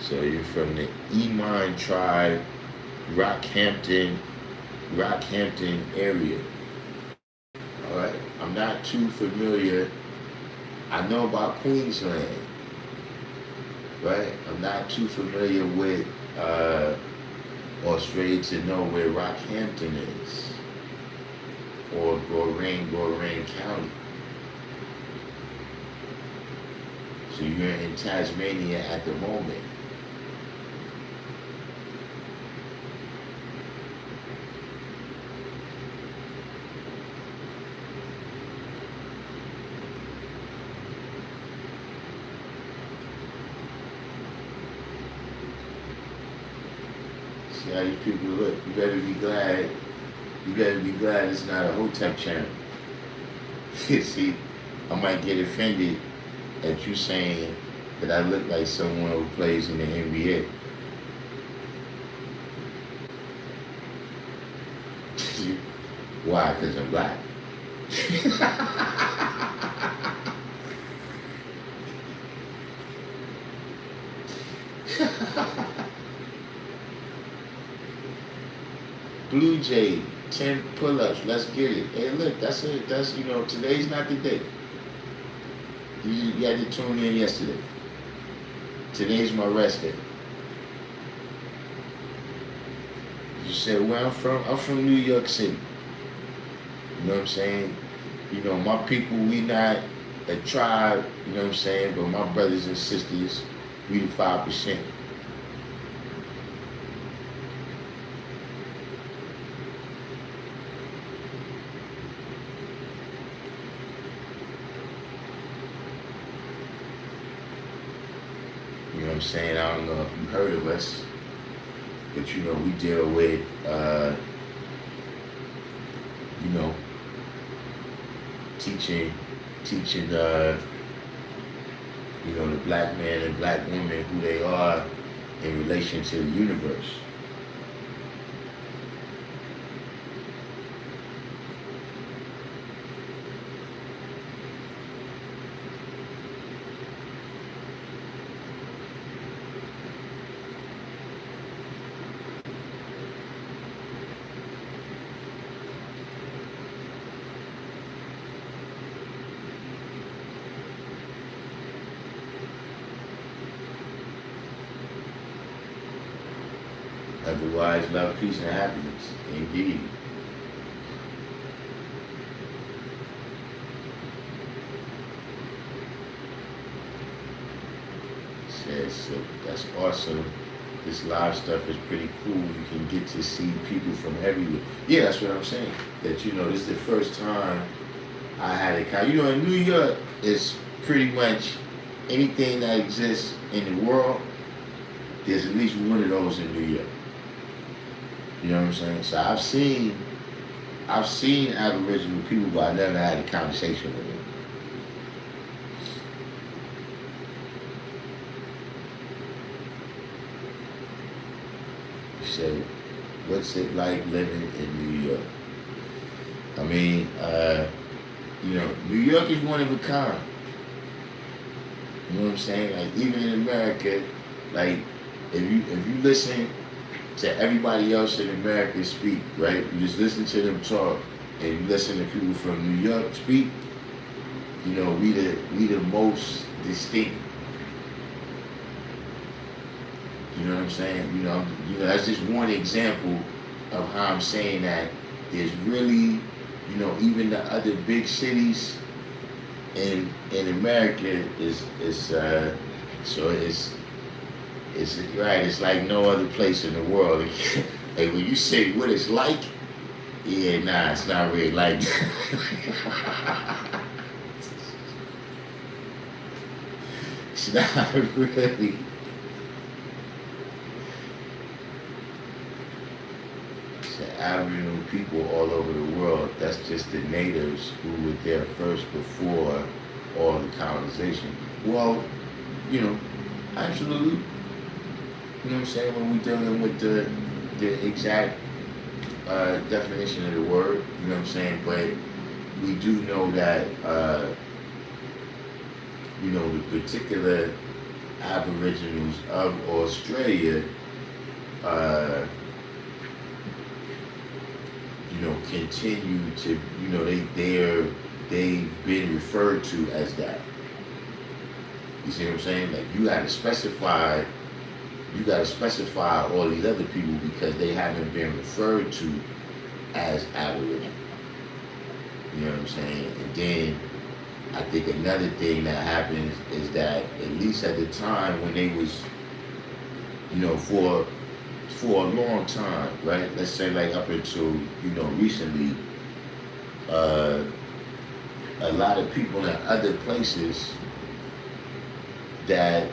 So you're from the Emine tribe, Rockhampton area. All right, I'm not too familiar. I know about Queensland, right? I'm not too familiar with Australia to know where Rockhampton is, or Goring County. So you're in Tasmania at the moment. See how these people look. You better be glad. You better be glad it's not a Hotep channel. See, I might get offended at you saying that I look like someone who plays in the NBA. Why? Because I'm black. Blue Jay, 10 pull-ups, let's get it. Hey, look, that's you know, today's not the day. You had to tune in yesterday. Today's my rest day. You said where I'm from? I'm from New York City. You know what I'm saying? You know, my people, we not a tribe, you know what I'm saying? But my brothers and sisters, we the 5%. You know what I'm saying? I don't know if you heard of us, but you know, we deal with, you know, teaching, you know, the black man and black woman who they are, in relation to the universe. Otherwise, love, peace, and happiness. Indeed. Says, so that's awesome. This live stuff is pretty cool. You can get to see people from everywhere. Yeah, that's what I'm saying. That, you know, this is the first time I had a kind. You know, in New York, it's pretty much anything that exists in the world, there's at least one of those in New York. You know what I'm saying? So I've seen Aboriginal people, but I never had a conversation with them. So, what's it like living in New York? I mean, you know, New York is one of a kind. You know what I'm saying? Like, even in America, like, if you listen to everybody else in America speak, right? You just listen to them talk, and you listen to people from New York speak. You know, we the most distinct. You know what I'm saying? You know, that's just one example of how I'm saying that there's really, you know, even the other big cities in America is so it's right. It's like no other place in the world. Like when you say what it's like, yeah, nah, it's not really like that. It's not really. Aboriginal people all over the world, that's just the natives who were there first before all the colonization. Well, you know, absolutely. You know what I'm saying? When we're dealing with the exact definition of the word, you know what I'm saying? But we do know that, you know, the particular Aboriginals of Australia, you know, continue to, you know, they've been referred to as that. You see what I'm saying? Like you gotta specify all these other people because they haven't been referred to as Aboriginal. You know what I'm saying? And then I think another thing that happens is that at least at the time when they was, you know, for a long time, right? Let's say like up until, you know, recently, a lot of people in other places that,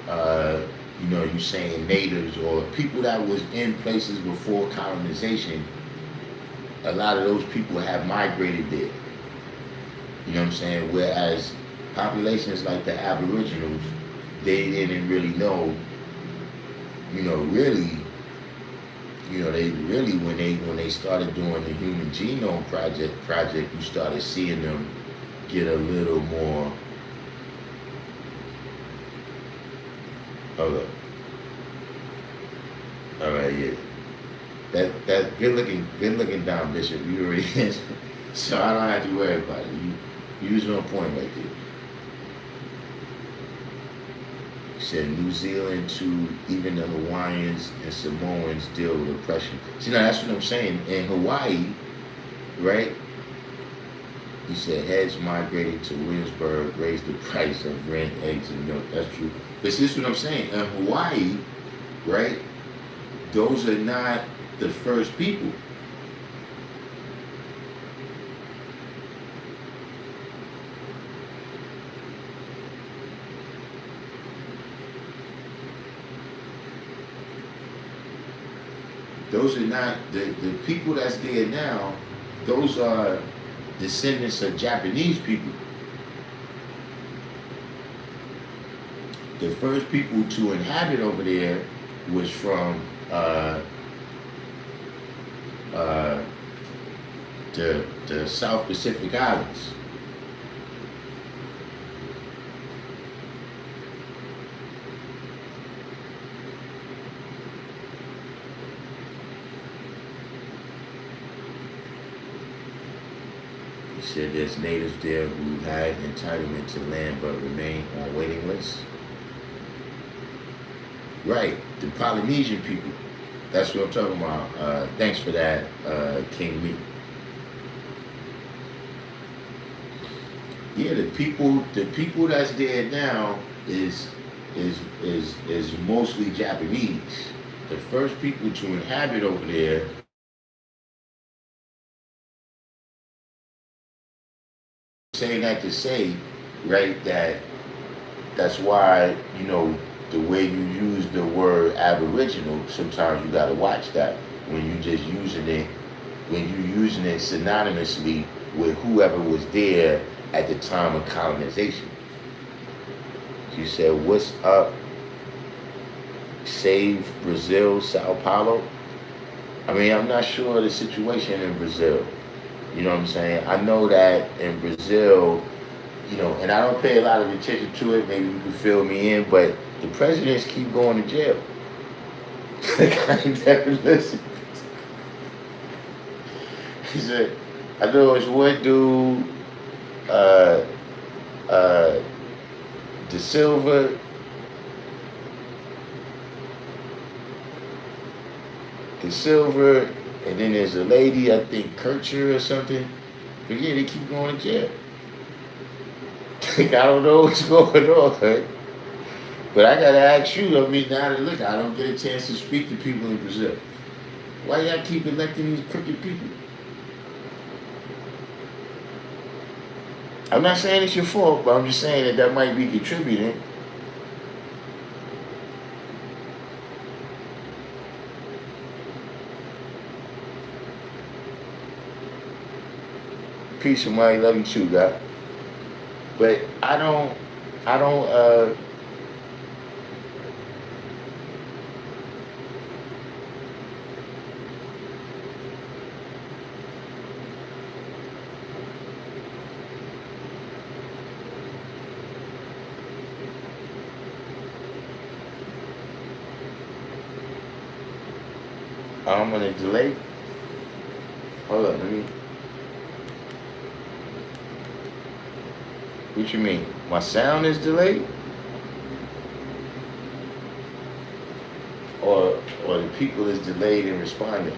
you know, you saying natives or people that was in places before colonization, a lot of those people have migrated there. You know what I'm saying? Whereas populations like the Aboriginals, they didn't really know. You know, really, you know, they really when they started doing the Human Genome Project, you started seeing them get a little more. Hold up. All right, yeah. That good looking down, Bishop. You already answered. So I don't have to worry about it. You was on point right there. Said New Zealand to even the Hawaiians and Samoans deal with oppression. See, now that's what I'm saying. In Hawaii, right? He said heads migrating to Williamsburg raised the price of rent, eggs, and milk. That's true. But see, this is what I'm saying. In Hawaii, right? Those are not the first people. Those are not the people that's there now. Those are descendants of Japanese people. the first people to inhabit over there was from the South Pacific Islands. He said there's natives there who had entitlement to land but remain on waiting lists. Right, the Polynesian people. That's what I'm talking about. Thanks for that, King Lee. Yeah, the people that's there now is mostly Japanese. The first people to inhabit over there, saying that to say, right, that's why, you know, the way you use the word aboriginal, sometimes you gotta watch that when you just using it synonymously with whoever was there at the time of colonization. You said, what's up? Save Brazil, Sao Paulo? I mean, I'm not sure of the situation in Brazil. You know what I'm saying? I know that in Brazil, you know, and I don't pay a lot of attention to it, maybe you can fill me in, but the presidents keep going to jail. I never listen. He said, I know it's one dude, De Silva, and then there's a lady, I think Kircher or something. But yeah, they keep going to jail. I don't know what's going on, right? But I gotta ask you, I mean, now that look, I don't get a chance to speak to people in Brazil. Why y'all keep electing these crooked people? I'm not saying it's your fault, but I'm just saying that might be contributing. Peace of mind, love you too, God. But I don't I'm gonna delay. Hold on, let me. What you mean? My sound is delayed? Or the people is delayed in responding?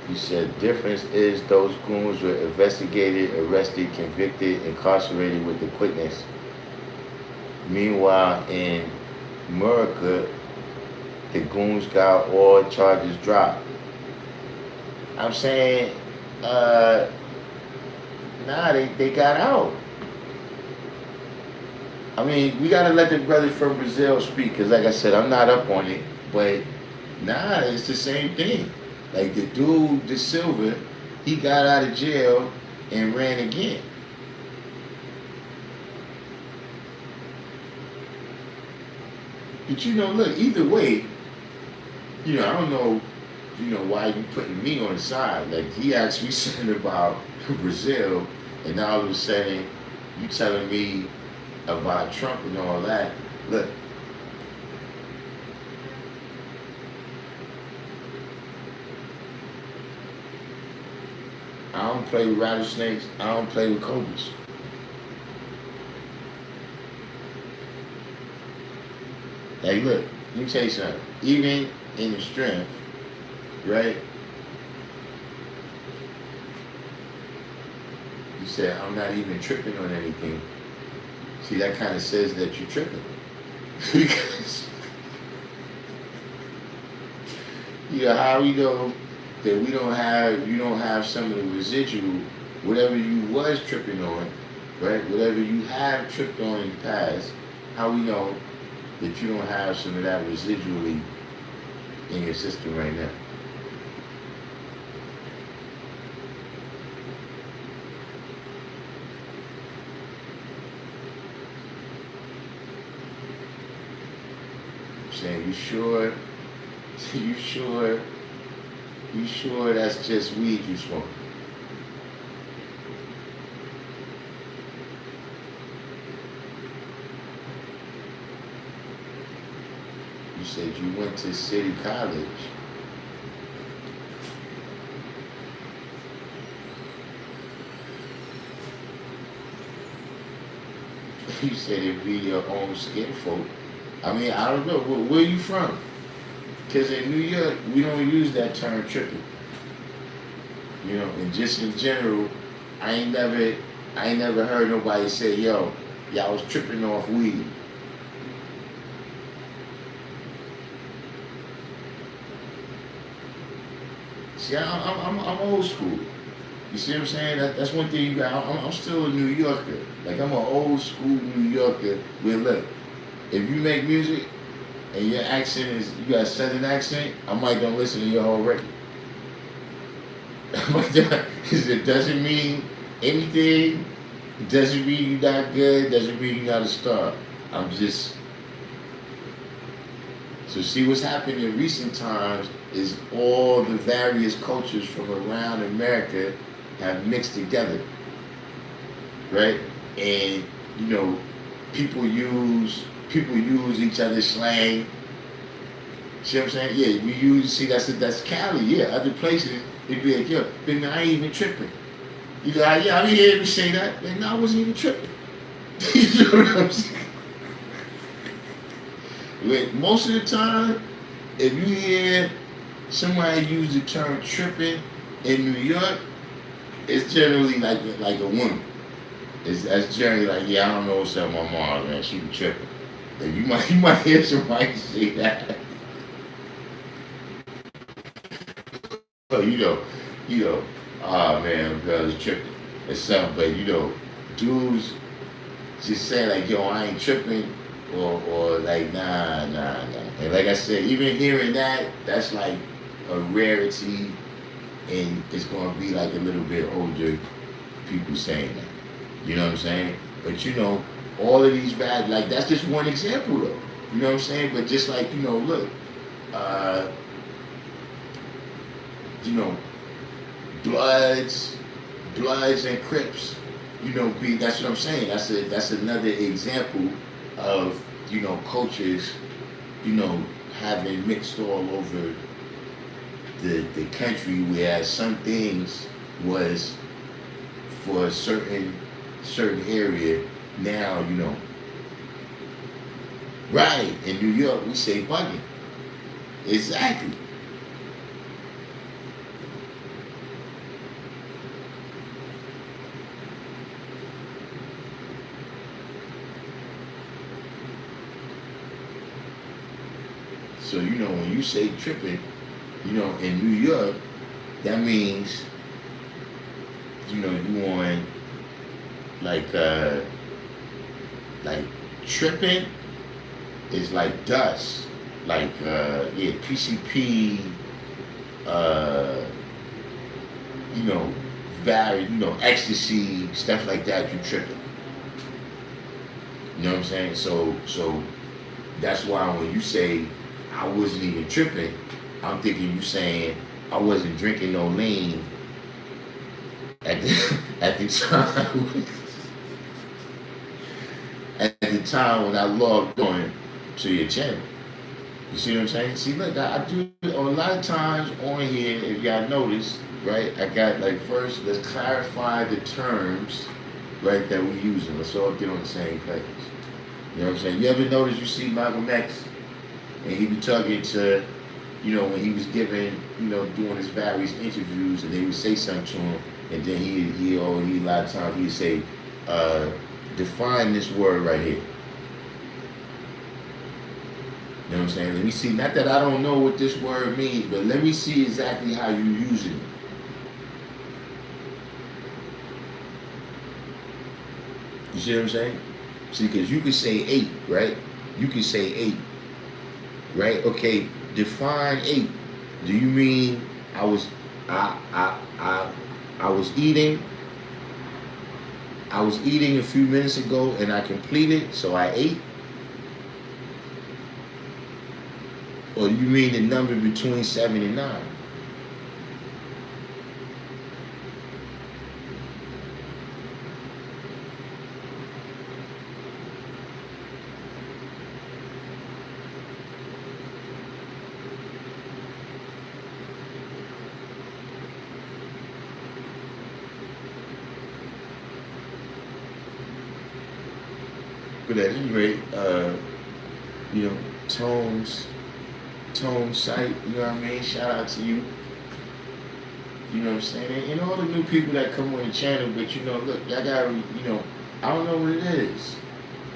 You said difference is those goons were investigated, arrested, convicted, incarcerated with the quickness. Meanwhile, in America, the goons got all charges dropped. I'm saying, nah, they got out. I mean, we gotta let the brothers from Brazil speak, because like I said, I'm not up on it, but nah, it's the same thing. Like the dude, De Silva, he got out of jail and ran again. But you know, look, either way, you know, I don't know, you know, why you putting me on the side. Like he asked me something about Brazil, and now all of a sudden you telling me about Trump and all that. Look. I don't play with rattlesnakes. I don't play with cobras. Hey, look, let me tell you something. Even in the strength, right? You said, I'm not even tripping on anything. See, that kind of says that you're tripping. Because, you know, how we know that you don't have some of the residual, whatever you was tripping on, right? Whatever you have tripped on in the past, how we know that you don't have some of that residually in your system right now. saying? You sure? You sure? You sure that's just weed you smoke? You said you went to City College. You said it be your own skin folk. I mean, I don't know. Where you from? Because in New York, we don't use that term tripping. You know, and just in general, I ain't never heard nobody say, yo, y'all was tripping off weed. See, I'm old school. You see what I'm saying? That's one thing you got. I'm still a New Yorker. Like, I'm an old school New Yorker. Where, look, if you make music and your accent is, you got a southern accent, I might don't listen to your whole record. It doesn't mean anything. It doesn't mean you're not good. It doesn't mean you're not a star. I'm just... So see, what's happened in recent times is all the various cultures from around America have mixed together, right? And you know, people use each other's slang. See what I'm saying? Yeah, we use, see, that's Cali. Yeah, other places it'd be like, yo, then I ain't even tripping. You go, yeah, I didn't hear him say that. And I wasn't even tripping. You know what I'm saying? Like, most of the time, if you hear somebody use the term tripping in New York, it's generally like a woman. That's generally like, yeah, I don't know what's up with my mom, man. She be tripping. Like, you might hear somebody say that. So you know, man, girl is tripping or something. But you know, dudes just say like, yo, I ain't tripping, or like, nah. And like I said, even hearing that, that's like a rarity, and it's gonna be like a little bit older people saying that. You know what I'm saying? But you know, all of these bad, like, that's just one example though. You know what I'm saying? But just like, you know, look, you know, Bloods and Crips, you know, that's what I'm saying. That's another example of, you know, cultures, you know, having mixed all over the country, whereas some things was for a certain area. Now, you know, right, in New York we say bugging. Exactly. So, you know, when you say tripping, you know, in New York, that means, you know, you on like tripping is like dust, like yeah, PCP, you know, ecstasy, stuff like that. You tripping. You know what I'm saying? So that's why when you say I wasn't even tripping, I'm thinking you saying I wasn't drinking no lean at the time. At the time when I logged on to your channel. You see what I'm saying? See, look, I do a lot of times on here, if y'all notice, right, I got like, first, let's clarify the terms, right, that we're using. Let's all get on the same page. You know what I'm saying? You ever notice you see Malcolm X, and he be talking to, you know, when he was giving, you know, doing his various interviews, and they would say something to him, and then he a lot of times he'd say, define this word right here. You know what I'm saying? Let me see, not that I don't know what this word means, but let me see exactly how you use it. You see what I'm saying? See, because you could say 8, right? You could say 8, right? Okay, define 8. Do you mean I was eating? I was eating a few minutes ago and I completed, so I ate? Or you mean the number between 7 and 9? But at any rate, you know, Tone Sight, you know what I mean? Shout out to you. You know what I'm saying? And all the new people that come on the channel, but you know, look, y'all gotta, you know, I don't know what it is.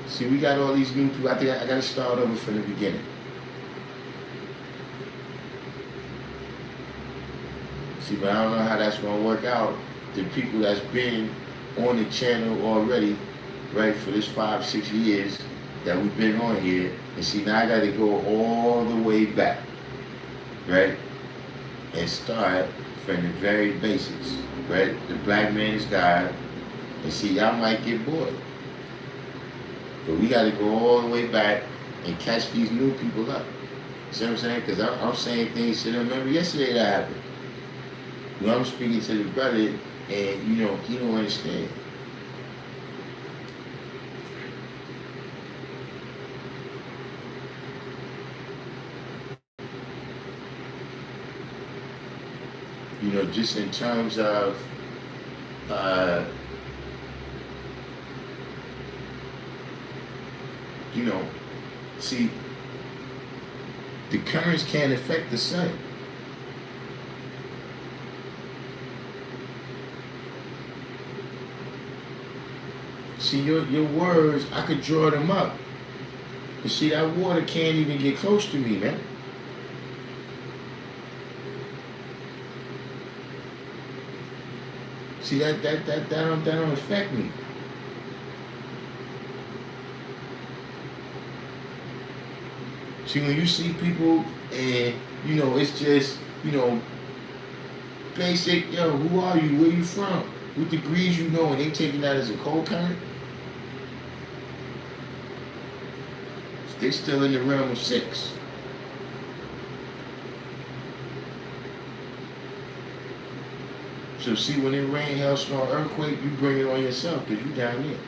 See, we got all these new people. I think I gotta start over from the beginning. See, but I don't know how that's gonna work out. The people that's been on the channel already, right, for this 5-6 years that we've been on here, and see, now I gotta go all the way back, right, and start from the very basics, right, the black man's guide, and see, y'all might get bored, but we gotta go all the way back and catch these new people up. See what I'm saying? Because I'm saying things to them. Remember yesterday that happened. You know, I'm speaking to the brother, and you know, he don't understand. You know, just in terms of you know, see, the currents can't affect the sun. See, your words, I could draw them up. But see, that water can't even get close to me, man. See, that don't affect me. See, when you see people and, you know, it's just, you know, basic, yo, who are you? Where you from? What degrees you know, and they taking that as a cold current? They still in the realm of 6. So see, when it rain, hail, storm, earthquake, you bring it on yourself because you down there.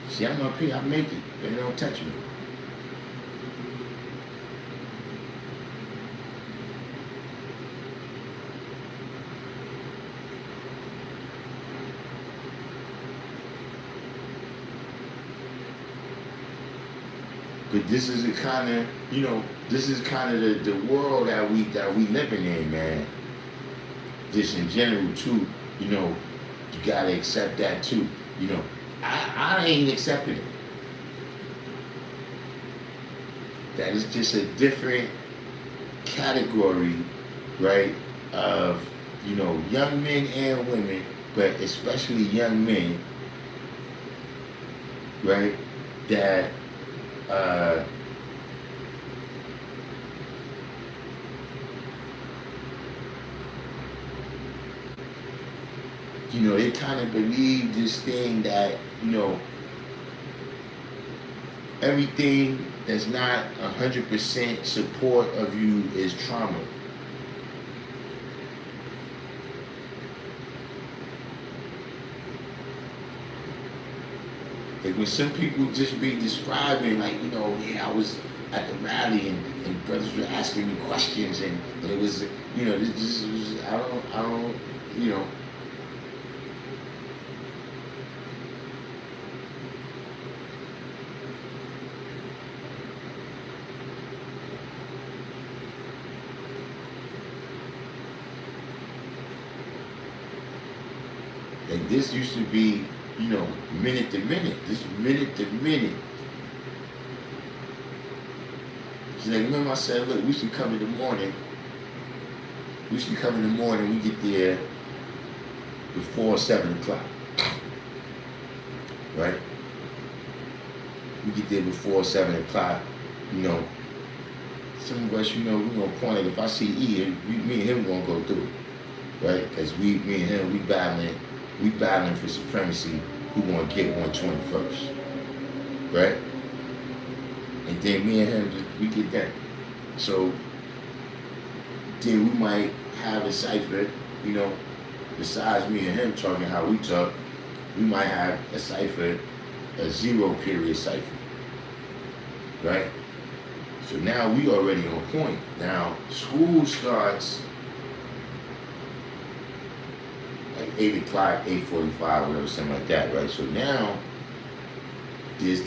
See, I'm up here, I make it. They don't touch me. But this is the kind of, you know, this is kind of the world that we living in, man. Just in general too, you know, you gotta accept that too. You know, I ain't accepting it. That is just a different category, right, of, you know, young men and women, but especially young men, right, that you know, they kind of believe this thing that, you know, everything that's not 100% support of you is trauma. Like when some people just be describing, like, you know, yeah, I was at the rally and brothers were asking me questions and it was, you know, this was, I don't, you know. Like this used to be, you know, minute to minute. This minute to minute. So like, remember I said, look, we should come in the morning. We should come in the morning. We get there before 7 o'clock. Right? We get there before 7 o'clock. You know, some of us, you know, we're gonna point it. If I see E, me and him gonna go through it, right? Because me and him, we battling for supremacy. Who gonna get 120 first, right? And then me and him, we get that. So then we might have a cipher, you know, besides me and him talking how we talk, we might have a cipher, a 0 period cipher, right? So now we already on point. Now school starts at 8 o'clock, 8:45, whatever, something like that, right? So now there's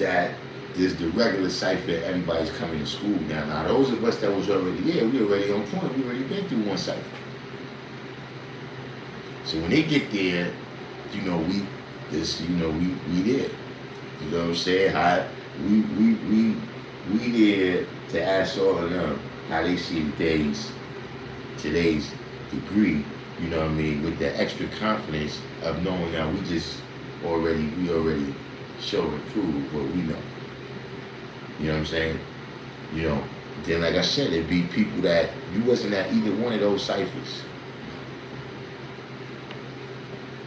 the regular cipher, everybody's coming to school now. Now those of us that was already there, we already on point, we already been through one cipher. So when they get there, you know, we there. You know what I'm saying? How we there to ask all of them how they see today's degree, you know what I mean, with the extra confidence of knowing that we already show and prove what we know. You know what I'm saying? You know, then like I said, it'd be people that you wasn't at either one of those ciphers.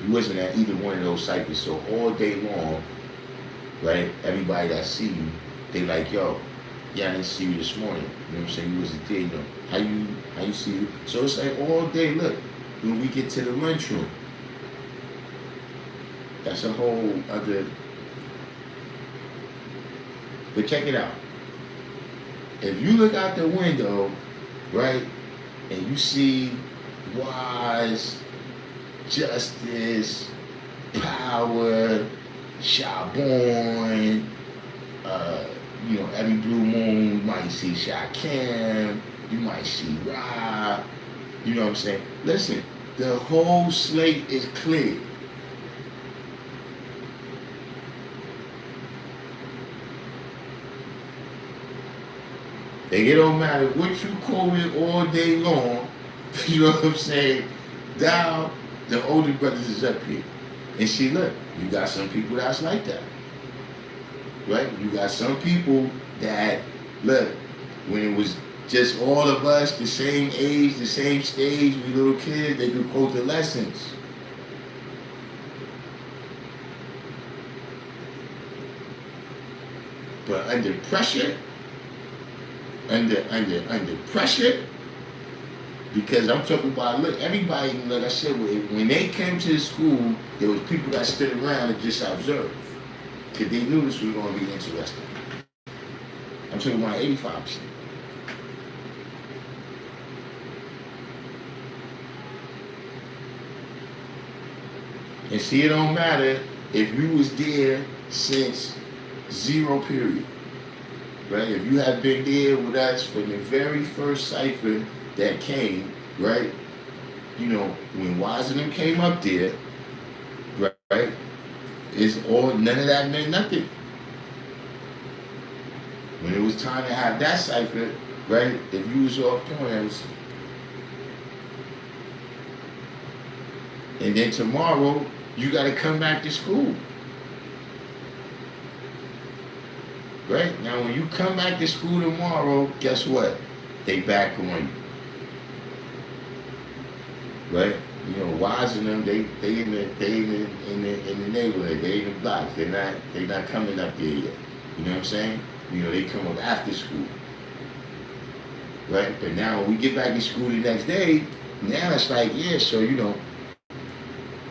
You wasn't at either one of those ciphers. So all day long, right, everybody that see you, they like, yo, yeah, I didn't see you this morning. You know what I'm saying? You wasn't there, you know. How you see you? So it's like all day, look, when we get to the lunchroom, that's a whole other. But check it out. If you look out the window, right, and you see Wise, Justice, Power, Shabon, you know, every blue moon, you might see Shakim, you might see Ra, you know what I'm saying? Listen, the whole slate is clear. It don't matter what you call it all day long, you know what I'm saying? Now, the older brothers is up here. And see, look, you got some people that's like that. Right? You got some people that, look, when it was just all of us, the same age, the same stage, we little kids, they could quote the lessons. But under pressure, under pressure, because I'm talking about, look, everybody, like I said, when they came to the school, there was people that stood around and just observed, because they knew this was going to be interesting. I'm talking about 85%. And see, it don't matter if you was there since 0 period. Right? If you have been there with us from the very first cipher that came, right? You know, when Wise and them came up there, right? It's all, none of that meant nothing. When it was time to have that cipher, right? If you was off points, and then tomorrow you got to come back to school. Right? Now, when you come back to school tomorrow, guess what? They back on you. Right? You know, Wise and them, they in the neighborhood, they in the blocks. They not coming up there yet. You know what I'm saying? You know, they come up after school. Right? But now when we get back to school the next day, now it's like, yeah, so you know,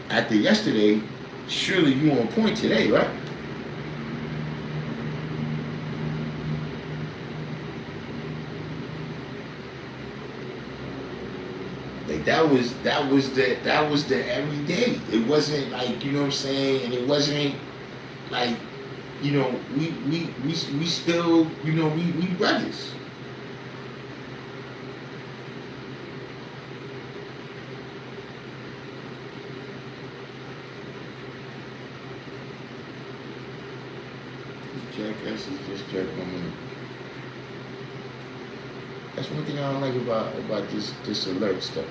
after yesterday, surely you on point today, right? That was the everyday. It wasn't like, you know what I'm saying, and it wasn't like, you know, we still, you know, we brothers. These jackasses just jerk on me. That's one thing I don't like about this alert stuff.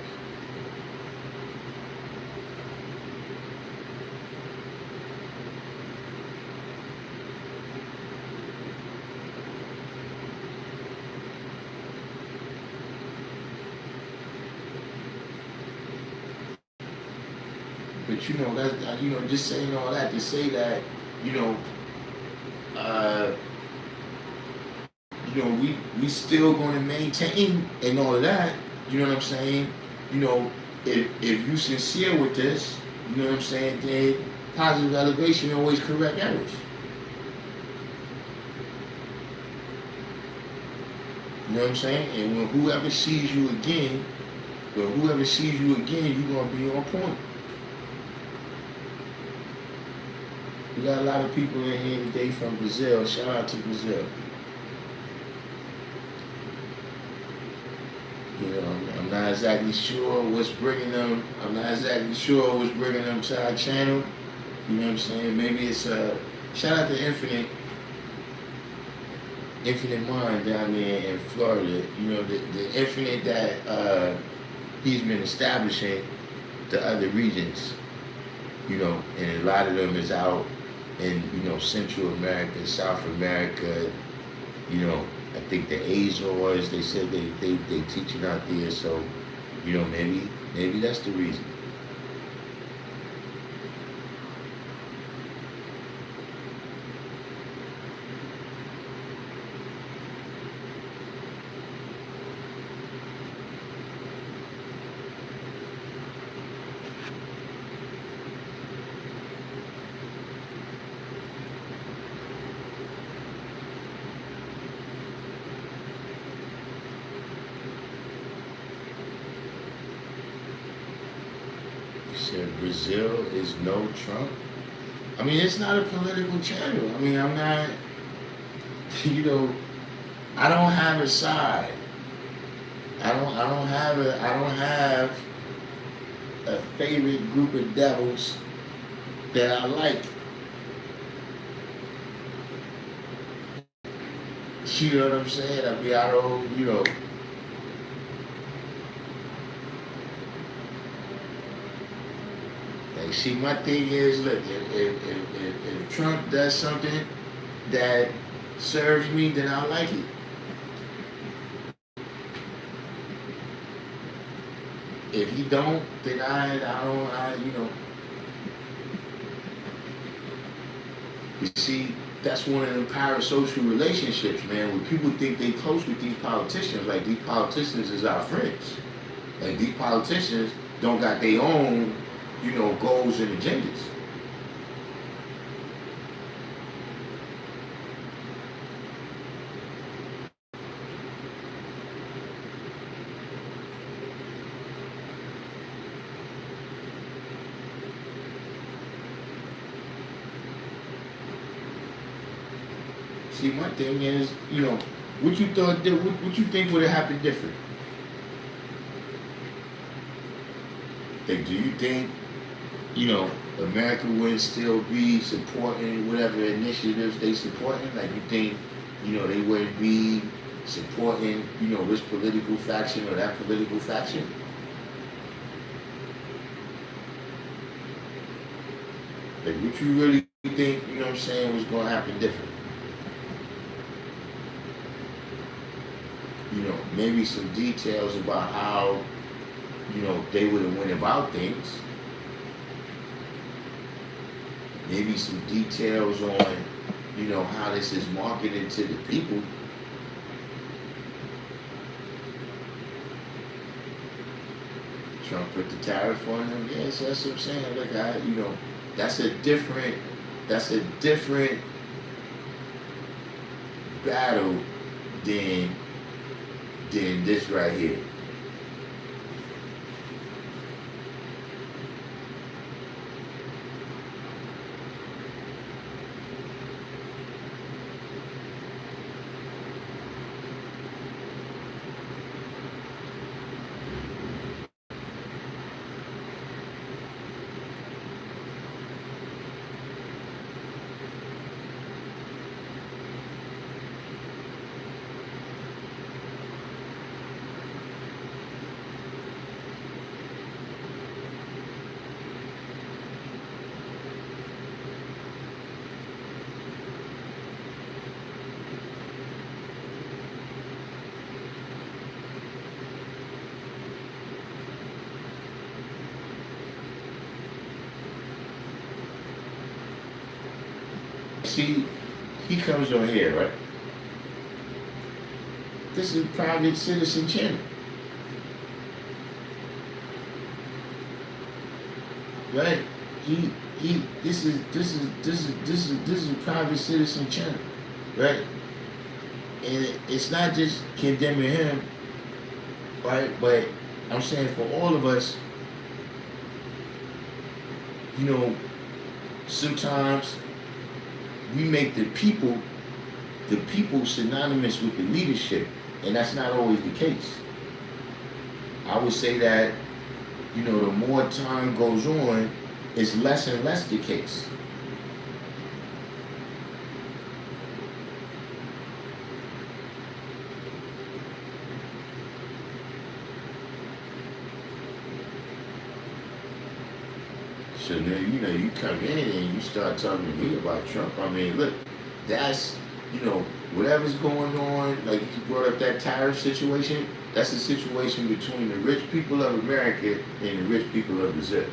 But you know, that, you know, just saying all that to say that, you know, you know, we still going to maintain and all of that. You know what I'm saying? You know, if you sincere with this, you know what I'm saying, then positive elevation always correct errors. You know what I'm saying? And when whoever sees you again, you're gonna be on point. We got a lot of people in here today from Brazil. Shout out to Brazil. You know, I'm not exactly sure what's bringing them. To our channel. You know what I'm saying? Maybe it's shout out to Infinite Mind down there in Florida. You know, the Infinite that he's been establishing the other regions. You know, and a lot of them is out in, you know, Central America, South America. You know, I think the Azores, they said they teaching out there, so, you know, maybe that's the reason. Brazil is no Trump. I mean, it's not a political channel. I mean, I'm not, you know, I don't have a side. I don't have a favorite group of devils that I like. You know what I'm saying? I mean, I don't, you know. See, my thing is, look, if Trump does something that serves me, then I like it. If he don't, then I you know. You see, that's one of them parasocial relationships, man, where people think they close with these politicians, like these politicians is our friends. Like these politicians don't got their own, you know, goals and agendas. See, my thing is, you know, what you think would have happened different? Like, do you think, you know, America would still be supporting whatever initiatives they supporting? Like, you think, you know, they would be supporting, you know, this political faction or that political faction? Like, what you really think, you know what I'm saying, was going to happen different? You know, maybe some details about how, you know, they would have went about things. Maybe some details on, you know, how this is marketed to the people. Trump put the tariff on them. Yes, that's what I'm saying. Look, you know, that's a different battle than this right here. See, he comes on here, right? this is a private citizen channel. Right? This is a private citizen channel. Right? And it's not just condemning him, right? But I'm saying for all of us, you know, sometimes we make the people synonymous with the leadership, and that's not always the case. I would say that, you know, the more time goes on, it's less and less the case. So now, you know, you come in and you start talking to me about Trump. I mean, look, that's, you know, whatever's going on, like you brought up that tariff situation, that's a situation between the rich people of America and the rich people of Brazil.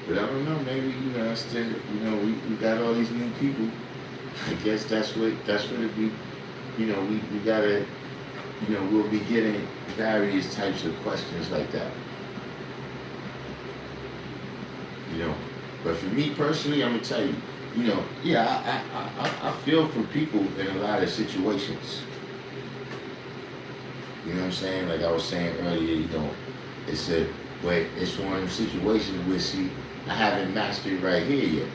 But I don't know, maybe, you know, still, you know, we got all these new people. I guess that's what it be. You know, we gotta, you know, we'll be getting various types of questions like that. You know, but for me personally, I'm gonna tell you, you know, yeah, I feel for people in a lot of situations. You know what I'm saying? Like I was saying earlier, you know, but it's one of them situations where, see, I haven't mastered right here yet.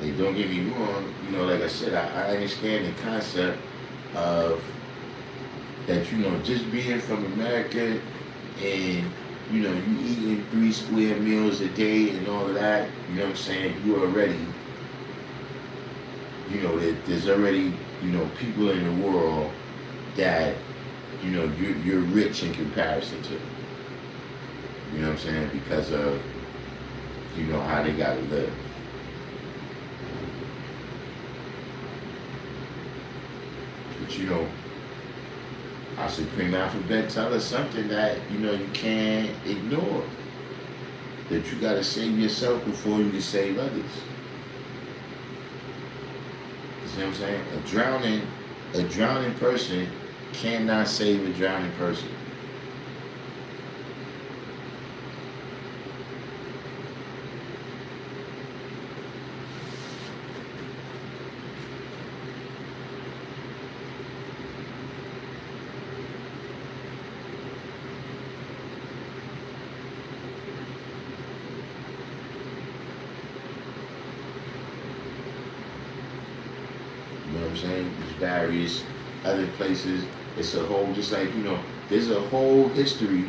And don't get me wrong, you know, like I said, I understand the concept of that, you know, just being from America and, you know, you eating 3 square meals a day and all of that, you know what I'm saying, you already, you know, there's already, you know, people in the world that, you know, you're rich in comparison to. You know what I'm saying? Because of, you know, how they gotta live. But, you know, our Supreme Alphabet tell us something that, you know, you can't ignore. That you gotta save yourself before you can save others. You see what I'm saying? A drowning person cannot save a drowning person. You know what I'm saying? There's various other places. It's a whole, just like, you know, there's a whole history,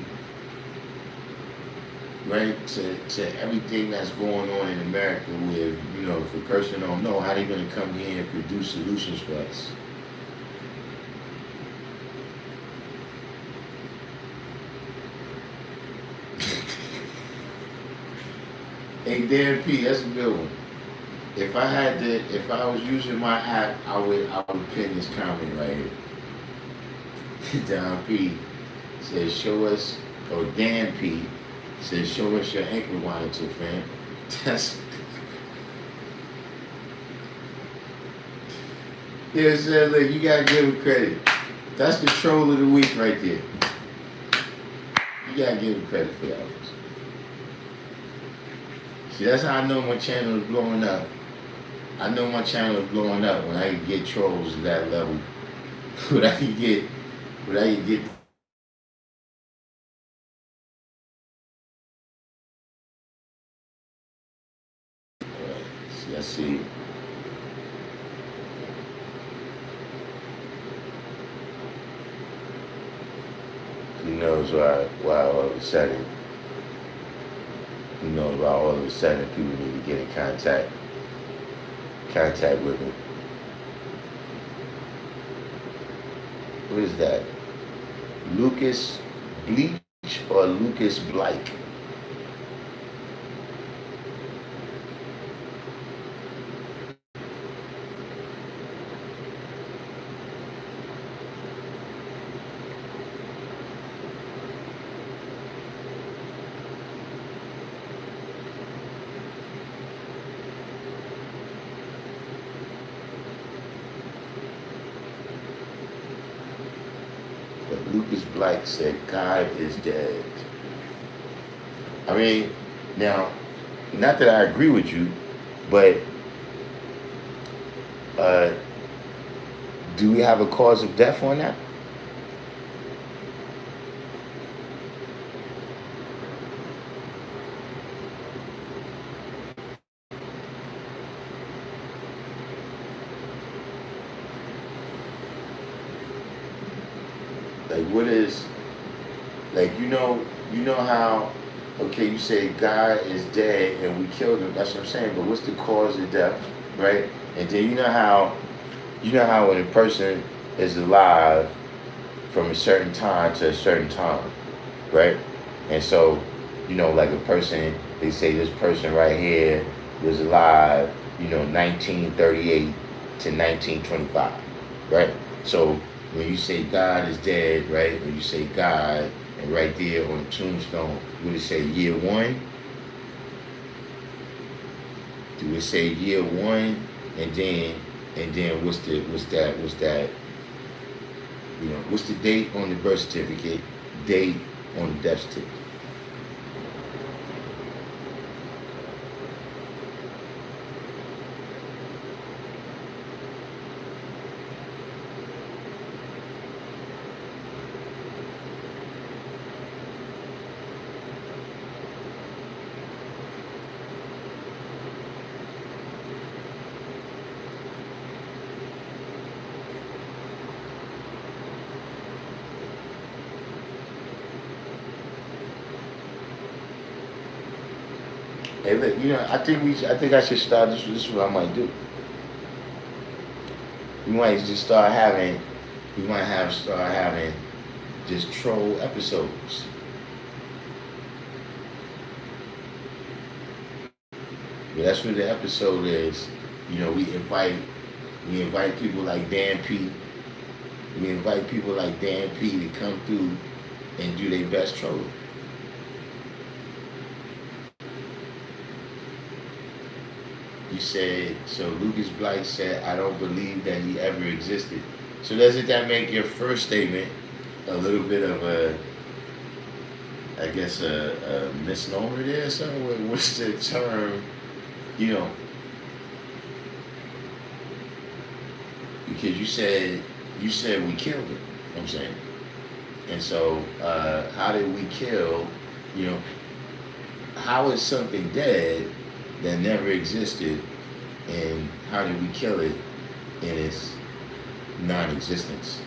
right, to everything that's going on in America where, you know, if a person don't know, how they going to come here and produce solutions for us. Hey, Dan P, that's a good one. If I was using my app, I would pin this comment right here. Dan P says, show us, or Dan P says, show us your ankle monitor, fam. That's, yeah, said, look, you gotta give him credit. That's the troll of the week right there. You gotta give him credit for that one. See, that's how I know my channel is blowing up. I know my channel is blowing up when I can get trolls at that level. when I can get see, I see. Who knows why all of a sudden, people need to get in contact with me. What is that? Lucas Bleach or Lucas Blake? Lucas Blake said God is dead. I mean, now, not that I agree with you, but do we have a cause of death on that? Like, what is, like, you know how, okay, you say God is dead and we killed him, that's what I'm saying, but what's the cause of death, right? And then you know how when a person is alive from a certain time to a certain time, right? And so, like a person, they say this person right here was alive, 1938 to 1925, right? So when you say God is dead, right? When you say God, and right there on the tombstone, would it say year one? Do it say year one? And then what's that? What's the date on the birth certificate? Date on the death certificate? Hey, look, I think I should start this. This is what I might do. We might start having just troll episodes. But that's what the episode is. We invite people like Dan P. We invite people like Dan P to come through and do their best trolling. You said, so Lucas Blake said, I don't believe that he ever existed. So doesn't that make your first statement a little bit of a misnomer there or something? What's the term, because you said we killed him, I'm saying. And so how did we kill, how is something dead that never existed, and how did we kill it in its non-existence?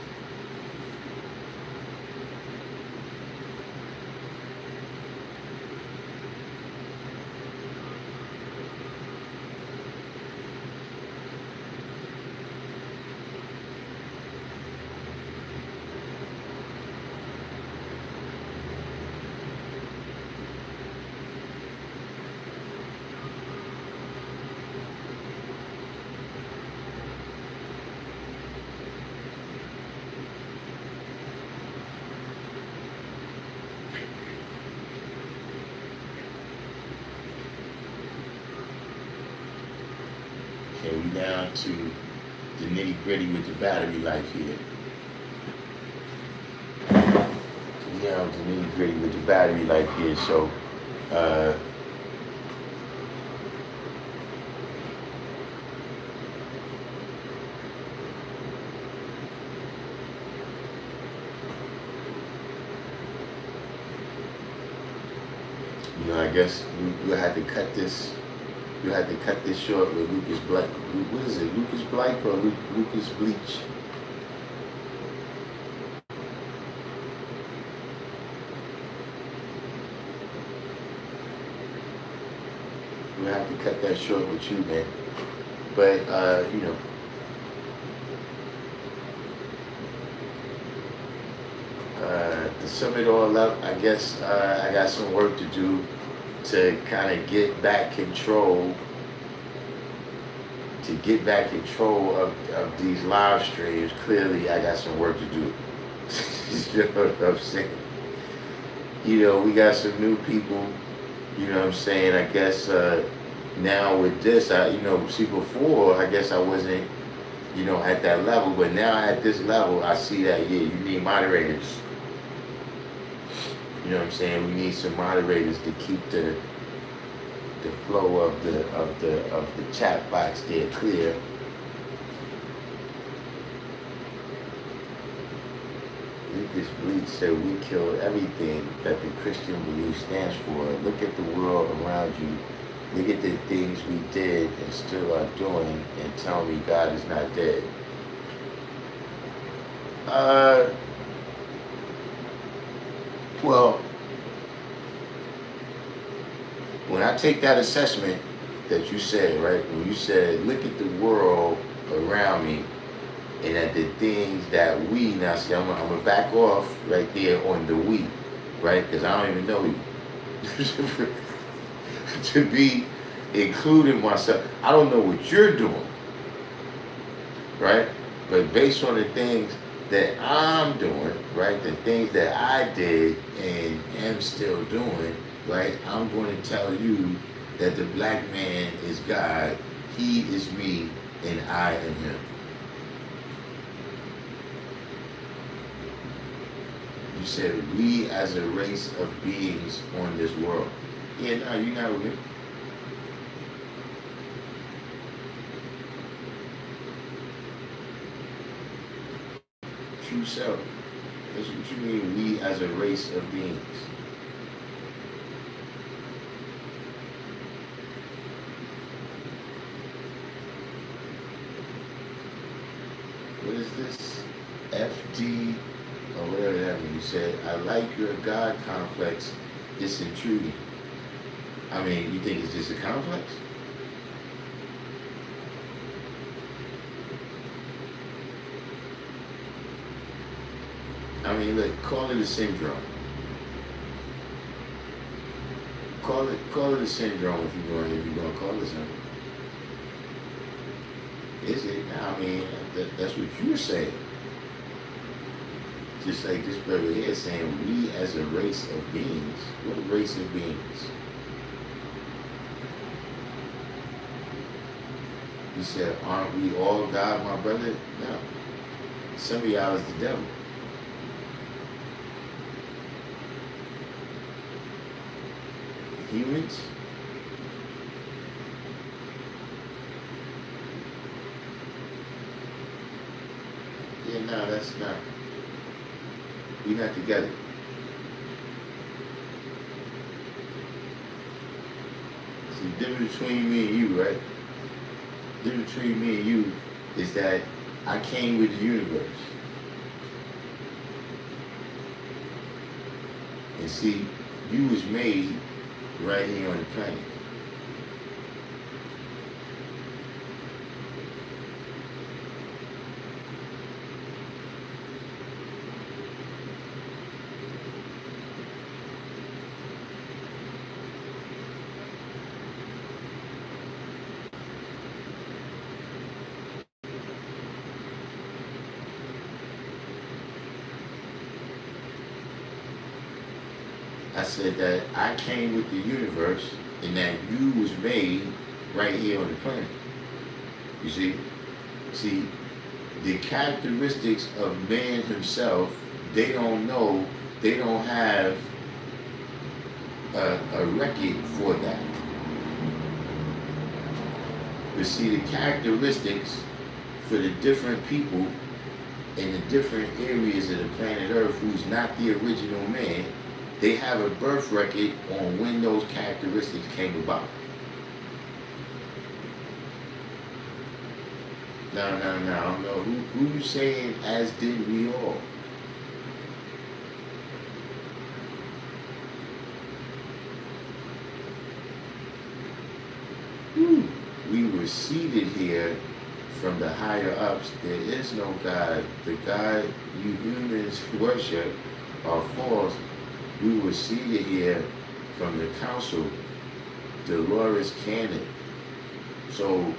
Okay, we down to the nitty gritty with the battery life here. We down to the nitty gritty with the battery life here. So, I guess we'll have to cut this. We'll have to cut this short with Lucas Blake. What is it? Lucas Blake or Lucas Bleach? We'll have to cut that short with you, man. But you know. To sum it all up, I guess I got some work to do to kind of get back control, of these live streams. Clearly, I got some work to do. You know what I'm saying? You know, we got some new people. You know what I'm saying? I guess now with this, see, before, I guess I wasn't, at that level, but now at this level, I see that, yeah, you need moderators. You know what I'm saying? We need some moderators to keep the flow of the chat box there clear. Lucas Bleach said we kill everything that the Christian belief stands for. Look at the world around you. Look at the things we did and still are doing, and tell me God is not dead. Well, when I take that assessment that you said, right? When you said, look at the world around me, and at the things that we, now see, I'm going to back off right there on the we, right? Because I don't even know you. To be including myself. I don't know what you're doing, right? But based on the things that I'm doing, right? The things that I did and am still doing, right? I'm going to tell you that the black man is God, he is me, and I am him. You said we as a race of beings on this world. Yeah, no, you're not with me. True self. That's what you mean, we as a race of beings. What is this? FD or whatever that means. You said, I like your God complex. It's intruding. I mean, you think it's just a complex? I mean, look, call it a syndrome. Call it a syndrome if you're going to call it something. Is it? I mean, that's what you're saying. Just like this brother here saying, we as a race of beings. What race of beings? You said, aren't we all God, my brother? No. Some of y'all is the devil. Humans? Yeah, no, that's not. We're not together. See, the difference between me and you, right? The difference between me and you is that I came with the universe. And see, you was made right here on the planet. I said that I came with the universe and that you was made right here on the planet. You see? See, the characteristics of man himself, they don't know, they don't have a record for that. But see, the characteristics for the different people in the different areas of the planet Earth who's not the original man, they have a birth record on when those characteristics came about. No. Who you saying as did we all? We were seated here from the higher ups. There is no God. The God you humans worship are false. We were seated here from the council, Dolores Cannon. So,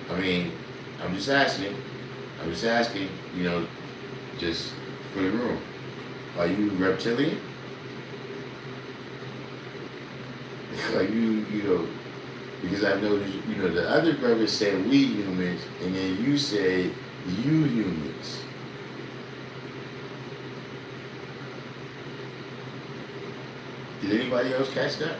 I'm just asking, just for the room. Are you reptilian? Are you, because I noticed, the other brother said we humans, and then you said you humans. Did anybody else catch that?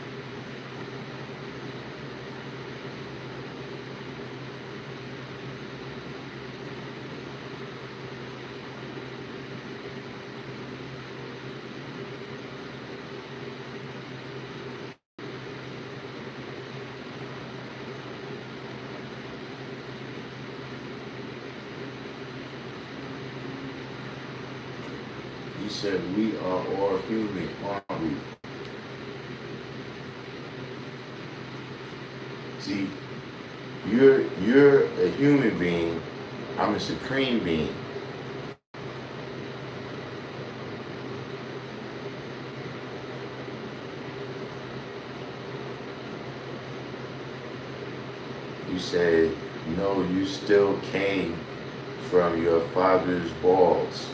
You said we are all human, aren't we? See, you're a human being. I'm a supreme being. You said, no, you still came from your father's balls.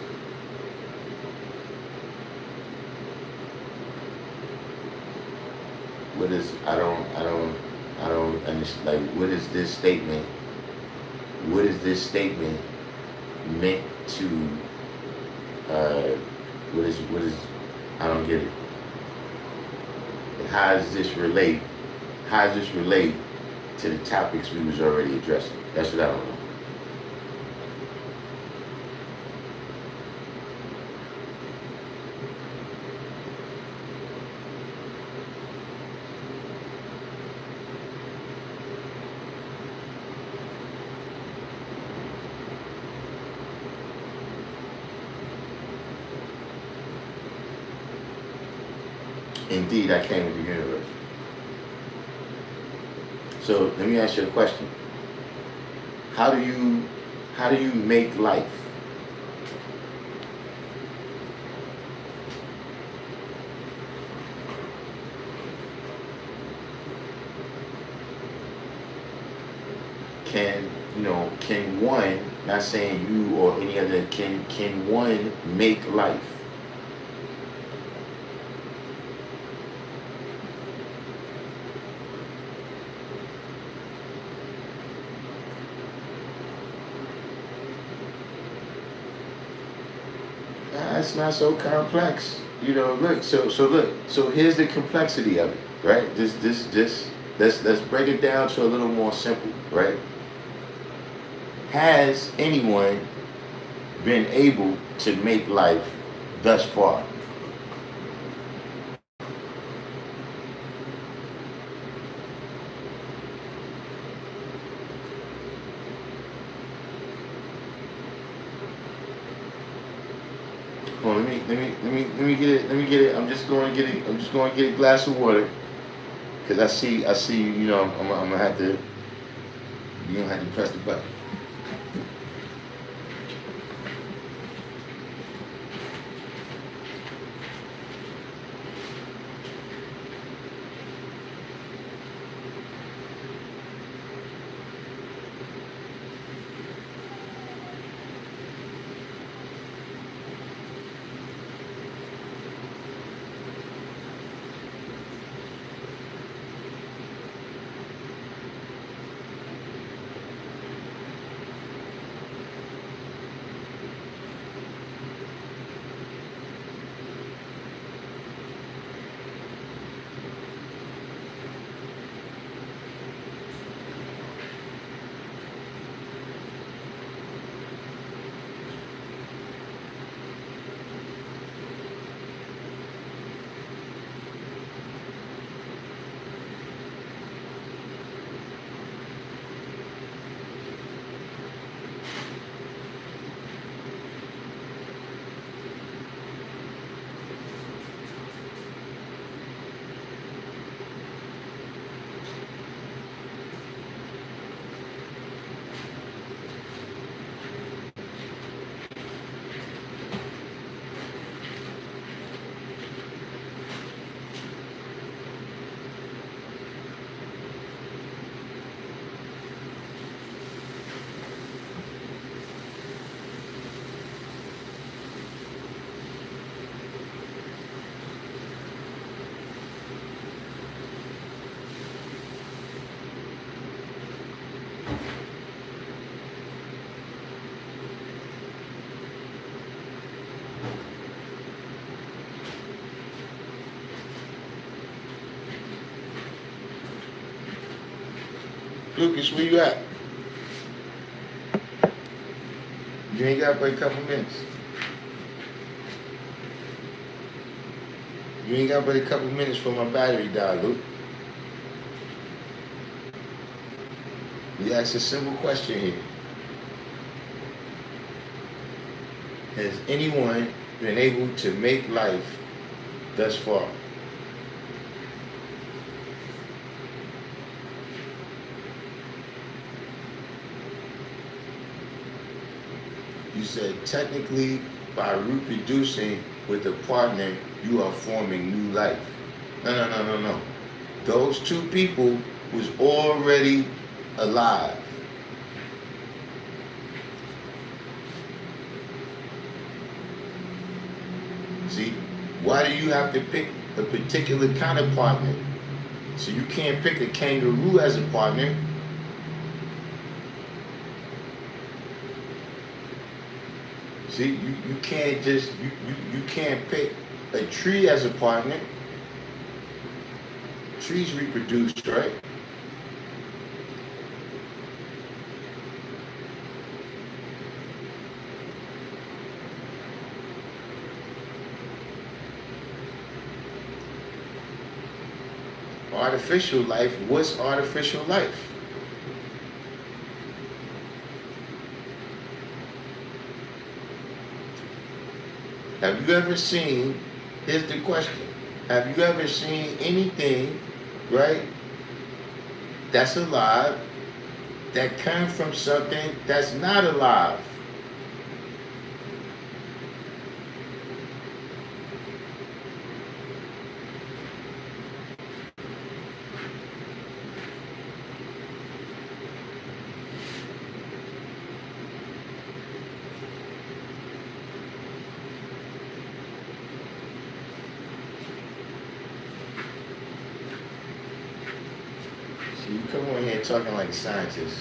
What is, I don't understand, like, what is this statement meant to, what is, I don't get it. How does this relate to the topics we was already addressing? That's what I don't know. Indeed, I came into the universe. So let me ask you a question. How do you make life? Can one, not saying you or any other, can one make life? It's not so complex, look, so here's the complexity of it, right? Let's break it down to a little more simple, right? Has anyone been able to make life thus far? Well, let me get it. I'm just going to get a glass of water, because I see, I'm gonna have to, you're gonna have to press the button. Lucas, where you at? You ain't got but a couple minutes. You ain't got but a couple minutes for my battery die, Luke. We asked a simple question here. Has anyone been able to make life thus far? You said technically by reproducing with a partner, you are forming new life. No. Those two people was already alive. See, why do you have to pick a particular kind of partner? So you can't pick a kangaroo as a partner. See, you can't just, you can't pick a tree as a partner. Trees reproduce, right? Artificial life, what's artificial life? Have you ever seen, here's the question, have you ever seen anything, right, that's alive, that comes from something that's not alive? You come on here talking like a scientist.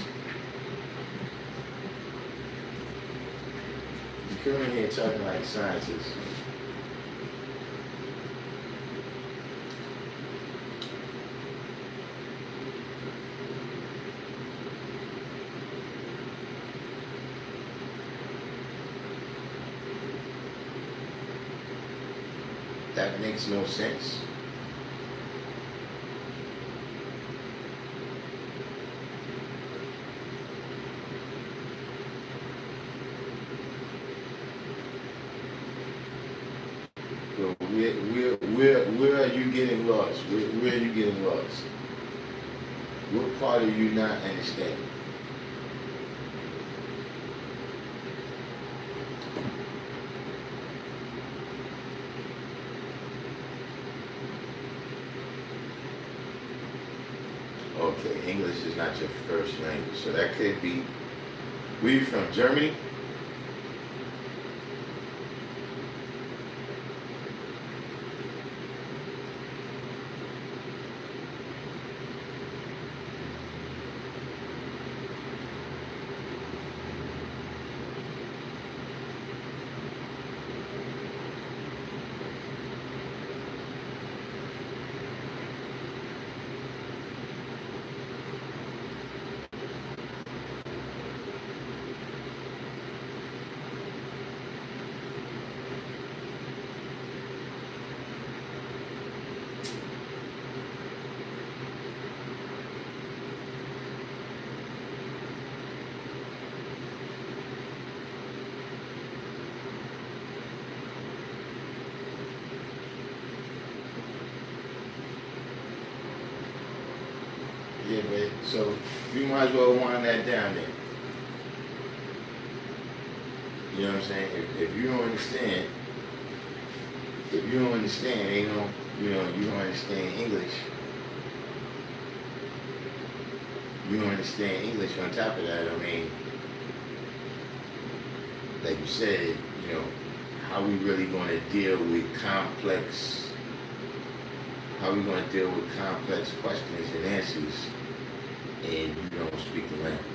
You come in here talking like a scientist. That makes no sense. Where are you getting lost? Where are you getting lost? What part are you not understanding? Okay, English is not your first language, so that could be. Where you from? Germany? Yeah, but so you might as well wind that down then. You know what I'm saying? If you don't understand, ain't no, you don't understand English. You don't understand English on top of that. I mean, like you said, how we really going to deal with complex, questions and answers, and you don't speak the language.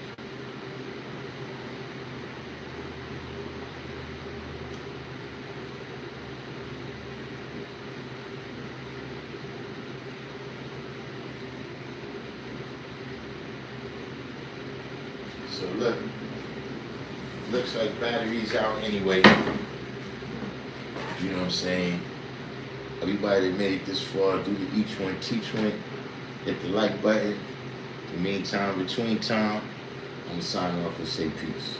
So look, looks like battery's out anyway. You know what I'm saying? Everybody that made it this far, do the each one, teach one. Hit the like button. In the meantime, between time, I'm gonna sign off and say peace.